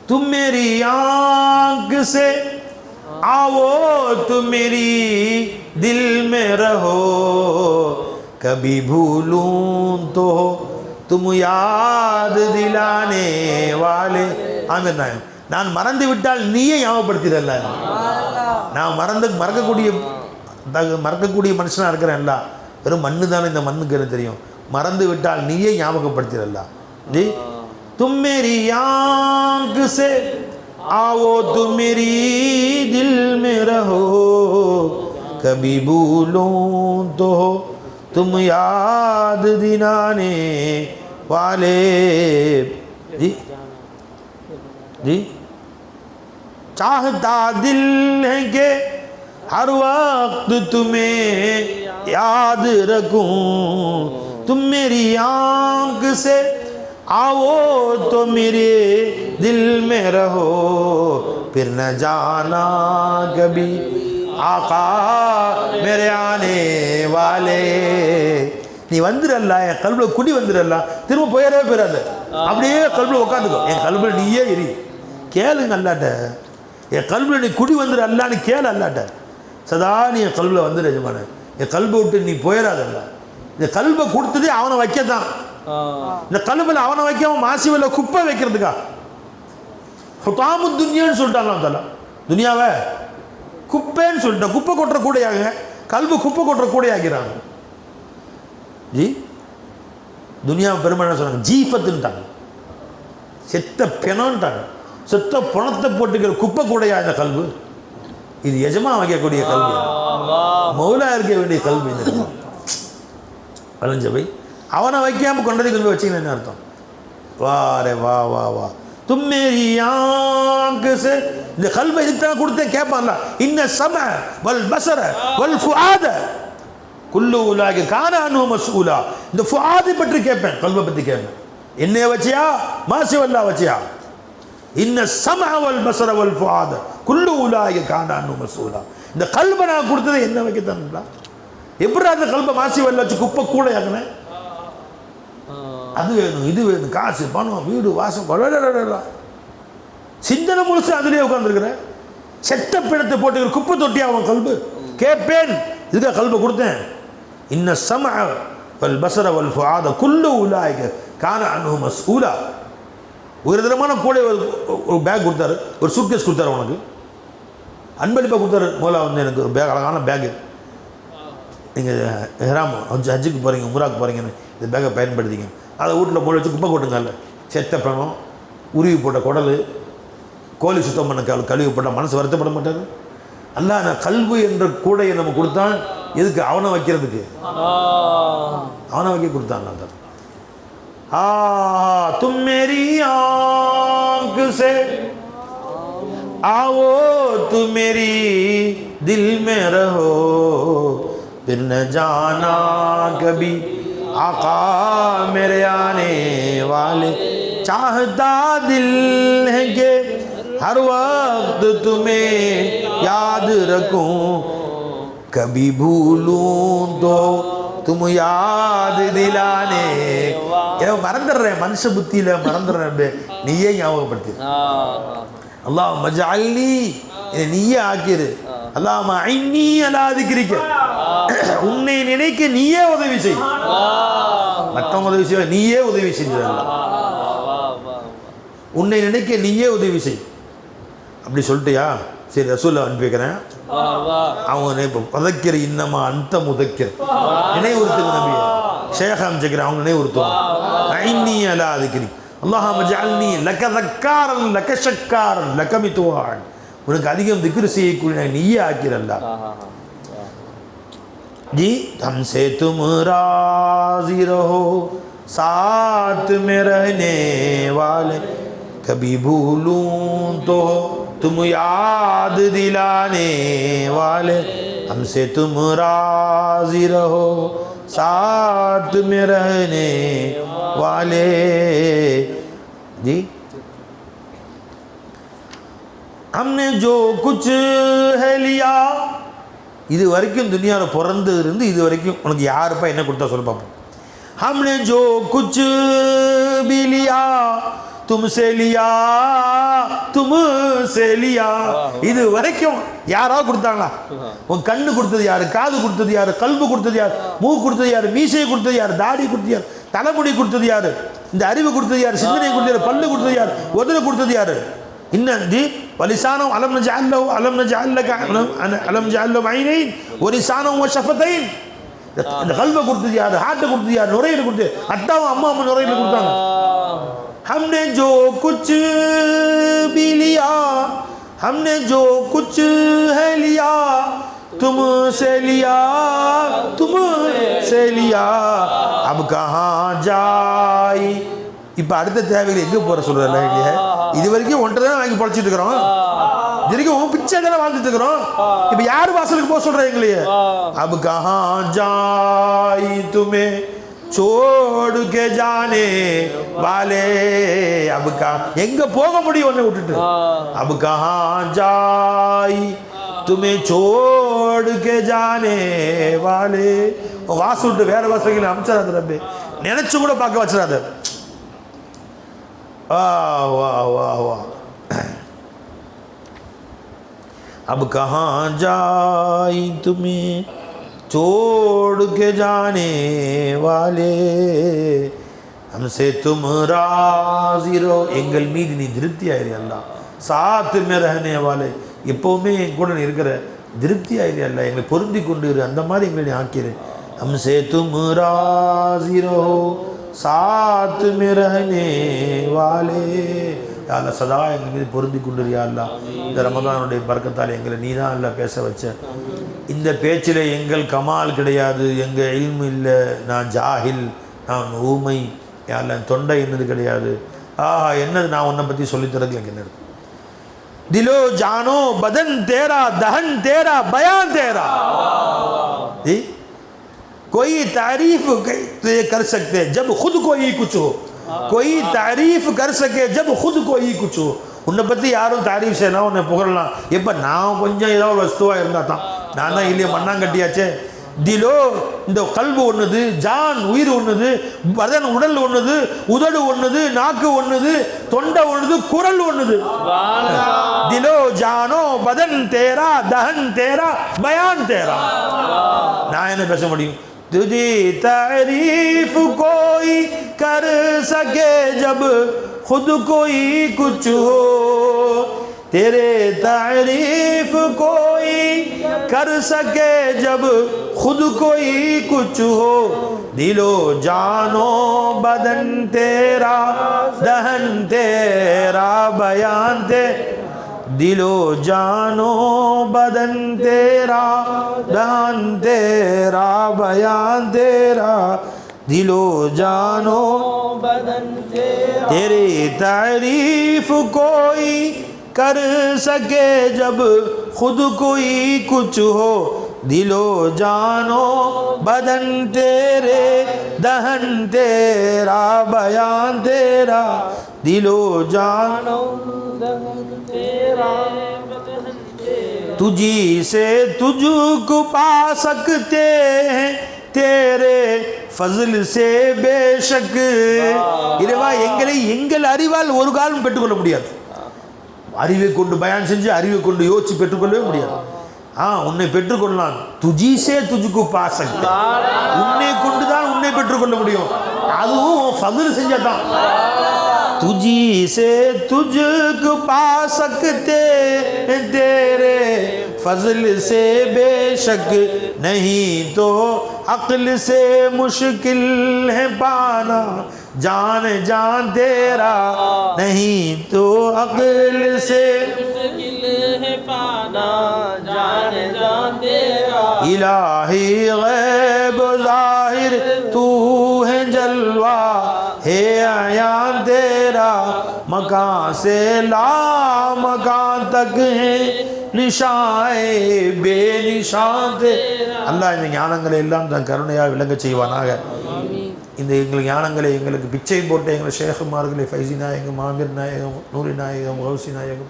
तुम मेरी आंख से आओ, तुम मेरी दिल में रहो, कभी भूलूं तो तुम याद दिलाने वाले. आमिर नायक, நான் மறந்து விட்டால் நீயே ஞாபகப்படுத்திடல. நான் மறக்கக்கூடிய மனுஷனாக இருக்கிறேன்ல. வெறும் மண்ணு தானே இந்த மண்ணுக்கு எனக்கு தெரியும். மறந்து விட்டால் நீயே ஞாபகப்படுத்திடல. जी तुम मेरी आंख से आओ तुम मेरी दिल में रहो, कभी भूलूं तो तुम याद दिलाने वाले। जी जी, चाहता दिल है कि हर वक्त तुम्हें याद रखूं, तुम मेरी आंख से आओ तो मेरे दिल में रहो, फिर न जाना कभी आका मेरे आने वाले। நீ வந்துடல, என் கல்வியில் குடி வந்துடல, திரும்ப போயிடவே போயிடாது, அப்படியே கல்வியில் உட்காந்துக்கோ, என் கல்வியில் நீயே எரி. கேளுங்க அல்லாட்ட, என் கல்வியில் நீ குடி வந்துடு அல்லான்னு கேளு அல்லாட்ட. சதா நீ என் கல்வியில் வந்துடு எஜமான, என் கல்வை விட்டு நீ போயிடாதல்ல. இந்த கல்வை கொடுத்ததே அவனை வைக்கத்தான். இந்த கல்வியில் அவனை வைக்காம மாசிவில் குப்பை வைக்கிறதுக்கா? ஹுதாமு துன்யான்னு சொல்லிட்டாங்களாம் தலா. துனியாவை குப்பைன்னு சொல்லிட்டான். குப்பை கொட்டுற கூடையாக கல்வி குப்பை கொட்டுற கூடையாகிறாங்க. ஜி, துனியாவை பெருமை என்ன சொன்னாங்க? ஜீஃபத்துன்ட்டாங்க, செத்த பிணம்ட்டாங்க. செத்த பணத்தை போட்டுக்கிற குப்பை கூடையா இந்த கல்வி? இது எஜமா வைக்கக்கூடிய கல்வி, மௌலா இருக்க வேண்டிய கல்வி. இந்த பழஞ்சபை அவனை வைக்காம கொண்டதை கொண்டு வச்சிங்கன்னா என்ன அர்த்தம்? வா ரே வா வா வா தும் மேரி ஆங்க் சே. இந்த கல்வை இதுக்கு தான் கொடுத்தேன் கேட்பான்ல. இன்ன சம வல் பஸர வல் ஃபுஆத குல்லு உலாக கான அன்ஹு மஸ்ஊலா. இந்த ஃபுஆதை பற்றி கேட்பேன், கல்வை பற்றி கேட்பேன். என்னைய வச்சியா மாசி வல்லா வச்சியா? இன்ன சம வல் பஸர வல் ஃபுஆத குல்லு உலாக கான அன்ஹு மஸ்ஊலா. இந்த கல்வை நான் கொடுத்ததை என்ன வைக்கத்தானுங்களா? எப்படி அந்த கல்வை மாசி வல்ல வச்சு குப்பை கூட ஆக்குனேன்? அது வேணும் இது வேணும், காசு பணம் வீடு வாசம், சிந்தனை முழுசு அதுலேயே உட்காந்துருக்கிறேன். செத்த பிணத்தை போட்டு குப்பை தொட்டியா அவன் கல்பு? கேட்பேன், இதுக்காக கல்பை கொடுத்தேன். இன்ன சம வல் பஸர வல் ஃபுஆத குல்லு உலாயிக கான அன்ஹு மஸ்ஊலா. ஒரு தரமான கூட ஒரு பேக் கொடுத்தாரு, ஒரு சூட்கேஸ் கொடுத்தாரு, உனக்கு அன்பளிப்பாக கொடுத்தாரு. மோலா வந்து எனக்கு ஒரு பேக், அழகான பேக்கு, நீங்கள் ஹெராம் ஹஜ்ஜுக்கு போகிறீங்க, உம்ராக்கு போகிறீங்கன்னு இந்த பேக்கை பயன்படுத்திங்க. அதை வீட்டில் மூளை வச்சு குப்பை கொட்டுங்கல்ல. செத்த பணம், உருவி போட்ட குடல், கோழி சுத்தம் பண்ண கழுவி போட்டால் மனசு வருத்தப்பட மாட்டார்? அல்லா நான் கல்வி என்ற கூடையை நம்ம கொடுத்தான் எதுக்கு? அவனை வைக்கிறதுக்கு, அவனை வைக்க கொடுத்தான். तुम मेरी आंख से आओ तू मेरी दिल में रहो, फिर न जाना कभी आका मेरे आने वाले। चाहता दिल है कि हर वक्त तुम्हें याद रखूं, कभी भूलूं तो तुम याद दिलाने। மறந்துடுறேன், மனுஷ புத்தியில மறந்துடுறேன், நீயே ஞாபகப்படுத்தி. அல்லாஹ் மஜ்அல்னி, இதை நீயே ஆக்கிரு. அல்லாஹ் மஅன்னி அலா திக்ரிக, உன்னை நினைக்க நீயே உதவி செய். மற்றவங்க உதவி செய்ய நீயே உதவி செஞ்சிடல. உன்னை நினைக்க நீயே உதவி செய். அப்படி சொல்லிட்டியா? சரி, ரசூலை அனுப்பி வைக்கிறேன். அவங்க இப்போ பதக்கிற இன்னமா அந்த முதக்கிற நினைவுறுத்துங்க. நபி ஷேக் அமைச்சுக்கிறேன், அவங்க நினைவுறுத்துவாங்க. ஐன்னி அலா திக்ரி அல்லாஹும்ம ஜஅல்னி லக தக்காரன் லக ஷக்காரன் லக மித்வான். உனக்கு அதிகம் திக்ரு செய்யக்கூடிய நீயே ஆக்கிறல்லா. जी हमसे तुम राजी रहो, साथ में रहने वाले, कभी भूलूं तो तुम याद दिलाने वाले। हमसे तुम राजी रहो, साथ में रहने वाले। जी हमने जो कुछ है लिया, இது வரைக்கும் துனியாவில் பிறந்து இருந்து இது வரைக்கும் உனக்கு யாருப்பா என்ன கொடுத்தா சொல்ல பார்ப்போம். हमने जो कुछ भी लिया तुमसे लिया तुमसे लिया. இது வரைக்கும் யாராவது கொடுத்தாங்களா? உன் கண்ணு கொடுத்தது யாரு? காது கொடுத்தது யாரு? கல்பு கொடுத்தது யாரு? மூக்கு கொடுத்தது யாரு? மீசையை கொடுத்தது யாரு? தாடி கொடுத்தது யாரு? தலைமுடி கொடுத்தது யாரு? இந்த அறிவு கொடுத்தது யாரு? சிந்தனை கொடுத்தது யாரு? பல்லு கொடுத்தது யாரு? உதடு கொடுத்தது யாரு? இன்னும் வலிசானம் அலம் நஜஅல்லஹு அலம் நஜஅல்லக அலம் நஜஅல்லஹு ஐனைன் வலிசானம் வஷஃபதைன். இந்த கல்பை கொடுத்தது யாரு? ஹார்ட்டை கொடுத்தது யாரு? நுரையீரல் கொடுத்தது அத்தாவும் அம்மா நுரையீரல் கொடுத்தாங்க. हमने जो कुछ भी लिया, हमने जो कुछ है लिया, तुमसे लिया, तुमसे लिया, अब कहाँ जाई. இப்போ அடுத்த தேவைகள் எங்கே போகிற சொல்கிறல இல்லையா? இது வரைக்கும் ஒன்றை தான் வாங்கி பொழைச்சிட்டு இருக்கிறோம். இது வரைக்கும் உன் பிச்சை தானே வாழ்ந்துட்டு இருக்கிறோம். இப்போ யார் வாசலுக்கு போக சொல்கிறேன் எங்களையே? अब कहाँ जाई तुम्हें छोड़ के जाने वाले. अब कहाँ எங்கே போக முடியும் ஒன்றை விட்டுட்டு? अब कहाँ जाई तुम्हें छोड़ के जाने वाले. வாசல் விட்டு வேற வாசல்களை அமைச்சராத ரப்பே, நினைச்சு கூட பார்க்க வச்சிடாத. वाह वाह वाह वाह. अब कहाँ जाई तुम्हें छोड़ के जाने वाले, हमसे तुम राजी रहो. எங்கள் மீது நீ திருப்தி ஆயிரு அல்லா. சாத் में रहने वाले, எப்போவுமே என் கூட நீ இருக்கிற திருப்தி ஆயிரு அல்லா. எங்களை பொருந்தி கொண்டு இரு, அந்த மாதிரி எங்களை நீ ஆக்கிரு. हमसे तुम राजी रहो साथ में रहने वाले. யா அல்லாஹ் சதா எங்கள் மீது பொருந்தி கொண்டு யா அல்லாஹ். இந்த ரமதானுடைய பரக்கத்தால் எங்களை நீ தான் அல்லாஹ் பேச வச்ச. இந்த பேச்சில் எங்கள் கமால் கிடையாது, எங்கள் இல்மு இல்லை, நான் ஜாஹில், நான் ஊமை. யா அல்லாஹ் என் தொண்டை என்னது கிடையாது. ஆஹா என்னது நான் உன்னை பற்றி சொல்லித்தரது எனக்கு என்ன இருக்கு? दिलो जानो बदन तेरा, दहन तेरा, बयान तेरा. कोई तारीफ कर सकते जब खुद कोई कुछ हो, कोई तारीफ कर सके जब खुद कोई कुछ हो. உன்னை பற்றி யாரும் தாரீஃப் செய்யலாம், உன்னை புகழலாம். எப்போ நான் கொஞ்சம் ஏதாவது வஸ்துவாக இருந்தால் தான். நான் தான் இல்லையே மண்ணாங்கட்டியாச்சே. திலோ இந்த கல்பு ஒன்றுது, ஜான் உயிர் ஒன்றுது, பதன் உடல் ஒன்றுது, உதடு ஒன்றுது, நாக்கு ஒன்றுது, தொண்டை ஒன்றுது, குரல் ஒன்றுது. திலோ ஜானோ பதன் தேரா, தஹன் தேரா, பயான் தேரா. நான் என்ன பேச முடியும்? तुझे तारीफ कोई कर सके जब खुद कोई कुछ हो, तेरे तारीफ कोई कर सके जब खुद कोई कुछ हो. दिलो जानो बदन तेरा, दहन तेरा, बयान तेरा. दिलो जानो बदन तेरा, दहन तेरा, बयान तेरा. दिलो जानो बदन तेरा, तेरी तारीफ कोई कर सके जब खुद कोई कुछ हो. दिलो जानो बदन तेरे, दहन तेरा, बयान तेरा. दिलो जानो तुझी से तुझको पा सकते हैं, तेरे फजल से बेशक. இறைவா எங்களை எங்கள் அறிவால் ஒரு காலம் பெற்றுக்கொள்ள முடியாது. அறிவை கொண்டு பயான் செஞ்சு அறிவை கொண்டு யோசிச்சு பெற்றுக்கொள்ளவே முடியாது. உன்னை பெற்றுக்கொள்ளலாம். துஜி சே துஜுக்கு பா சக்தி, உன்னை கொண்டு தான் உன்னை பெற்றுக்கொள்ள முடியும். அதுவும் ஃபதுல் செஞ்சாதான். तुझी से तुझको पा सकते तेरे फजल से बेशक, नहीं तो अक्ल से मुश्किल है पाना जान जान तेरा. नहीं तो अक्ल से मुश्किल है पाना जान जान तेरा. इलाही गैब ज़ाहिर तू है जलवा है आयान तेरा. मकान से ला मकान तक है निशाए बेनिशान तेरा. அல்லாஹ் இந்த ஞானங்களை எல்லாம் தன் கருணையாக விளங்க செய்வானாக. இந்த எங்கள் ஞானங்களை எங்களுக்கு பிச்சை போட்ட எங்கள் ஷேகுமார்களை ஃபைசி நாயகம், மாமீர் நாயகம், நூரி நாயகம், கௌசி நாயகம்,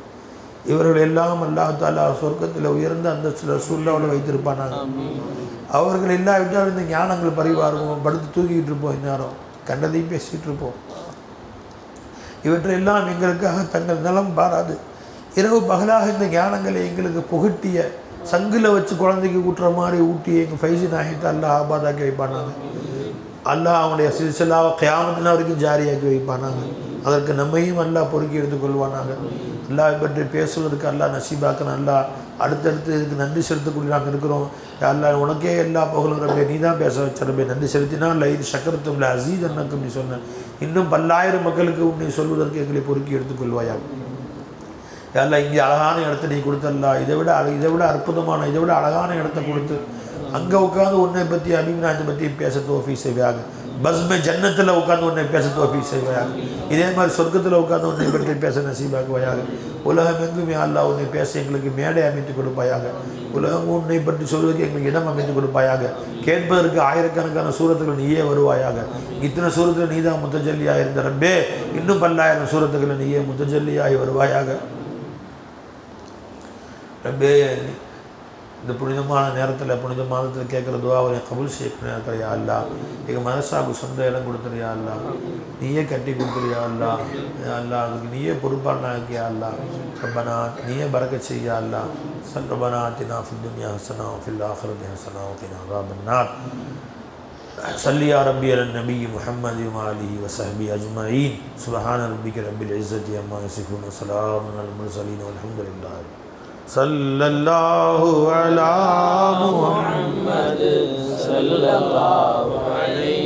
இவர்கள் எல்லாம் அல்லாஹ் தாலா சொர்க்கத்தில் உயர்ந்த அந்த சில சூழ்நிலை வைத்திருப்பானாங்க. அவர்கள் இல்லாவிட்டால் இந்த ஞானங்கள் பரிவாருவோம், படுத்து தூக்கிட்டு இருப்போம், இந்நேரம் கண்டதையும் பேசிகிட்டு இருப்போம். இவற்றையெல்லாம் எங்களுக்காக தங்கள் நலம் பாராது இரவு பகலாக இந்த ஞானங்களை எங்களுக்கு புகட்டிய, சங்கில் வச்சு குழந்தைக்கு ஊட்டுற மாதிரி ஊட்டி எங்கள் ஃபைசி நாயகத்தை அல்லாஹ் ஆபாதாக்கி வைப்பானாங்க. அல்லாஹ் அவனுடைய சில்சிலாவை கியாமத்தின வரைக்கும் ஜாரியாக்கி வைப்பானாங்க. அதற்கு நம்மையும் அல்லாஹ் பொறுக்கி எடுத்துக்கொள்வானாங்க. அல்லாஹ் பற்றி பேசுவதற்கு அல்லாஹ் நசீபாக்கன். அல்லாஹ் அடுத்தடுத்து இதுக்கு நன்றி செலுத்தக்கூடிய நாங்கள் இருக்கிறோம். யா அல்லாஹ் உனக்கே எல்லா புகழும் ரப்பே, நீ தான் பேச வச்ச ரப்பே. நன்றி செலுத்தினால் லைது சக்கரத்தும் இல்லை அசீஸ் அண்ணக்கும் நீ சொன்ன இன்னும் பல்லாயிரம் மக்களுக்கு உன்னை சொல்வதற்கு எங்களை பொறுக்கி எடுத்துக்கொள்வாயா. யா அல்லாஹ் இங்கே அழகான இடத்த நீ கொடுத்தல்லா, இதை விட அற்புதமான இதை விட அழகான இடத்த கொடுத்து அங்கே உட்காந்து உன்னை பற்றி அபிநாயத்தை பற்றி பேச தோஃபி செய்வாங்க. பஸ்மே ஜன்னத்தில் உட்காந்து உன்னை பேச தோஃபி செய்வாங்க. இதே மாதிரி சொர்க்கத்தில் உட்காந்து உன்னை பற்றி பேச நசீபாக்குவாயாக. உலகம் எங்கும் யா அல்லாஹ் உன்னை பேச எங்களுக்கு மேடை அமைத்து கொடுப்பாயாக. உலகம் உன்னை பற்றி சொல்வதற்கு எங்களுக்கு இடம் அமைத்து கொடுப்பாயாக. கேட்பதற்கு ஆயிரக்கணக்கான சூரத்துகள் நீயே வருவாயாக. இத்தனை சூரத்தில் நீ தான் முத்தஜல்லியாக இருந்த ரப்பே, இன்னும் பல்லாயிரம் சூரத்துக்களை நீயே முத்தஜல்லியாகி வருவாயாக ரப்பே. இந்த புனிதமான நேரத்தில் புனித மாதத்தில் கேட்குற துவாவை கபூல் செய்யக்கூடிய யா அல்லாஹ். எங்கள் மனசாவுக்கு சொந்த இடம் கொடுத்துறியா அல்லாஹ், நீயே கட்டி கொடுத்துறியா அல்லாஹ். யா அல்லாஹ் அதுக்கு நீயே பொறுப்பானாக்கியா அல்லாஹ். ரப்பனா நீயே பரக்கத் செய்யா அல்லாஹ். ரப்பனா ஆத்தினா ஃபித் துன்யா ஹஸனா வ ஃபில் ஆখিরাতি ஹஸனா வ கினா அஸாபன் நார். ஸல்லி யா ரப்பி அலா நபி முஹம்மதி வ ஆலிஹி வ ஸஹ்பிஹி அஜ்மஈன். சுப்ஹான ரப்பிக ரப்பில் இஸ்ஸத்தி அம்மா யசிஃபூன் வ ஸலாமுன் அலல் முர்ஸலீன் வல்ஹம்துலில்லாஹ். सल्लल्लाहु अला मुहम्मद सल्लल्लाहु अलैहि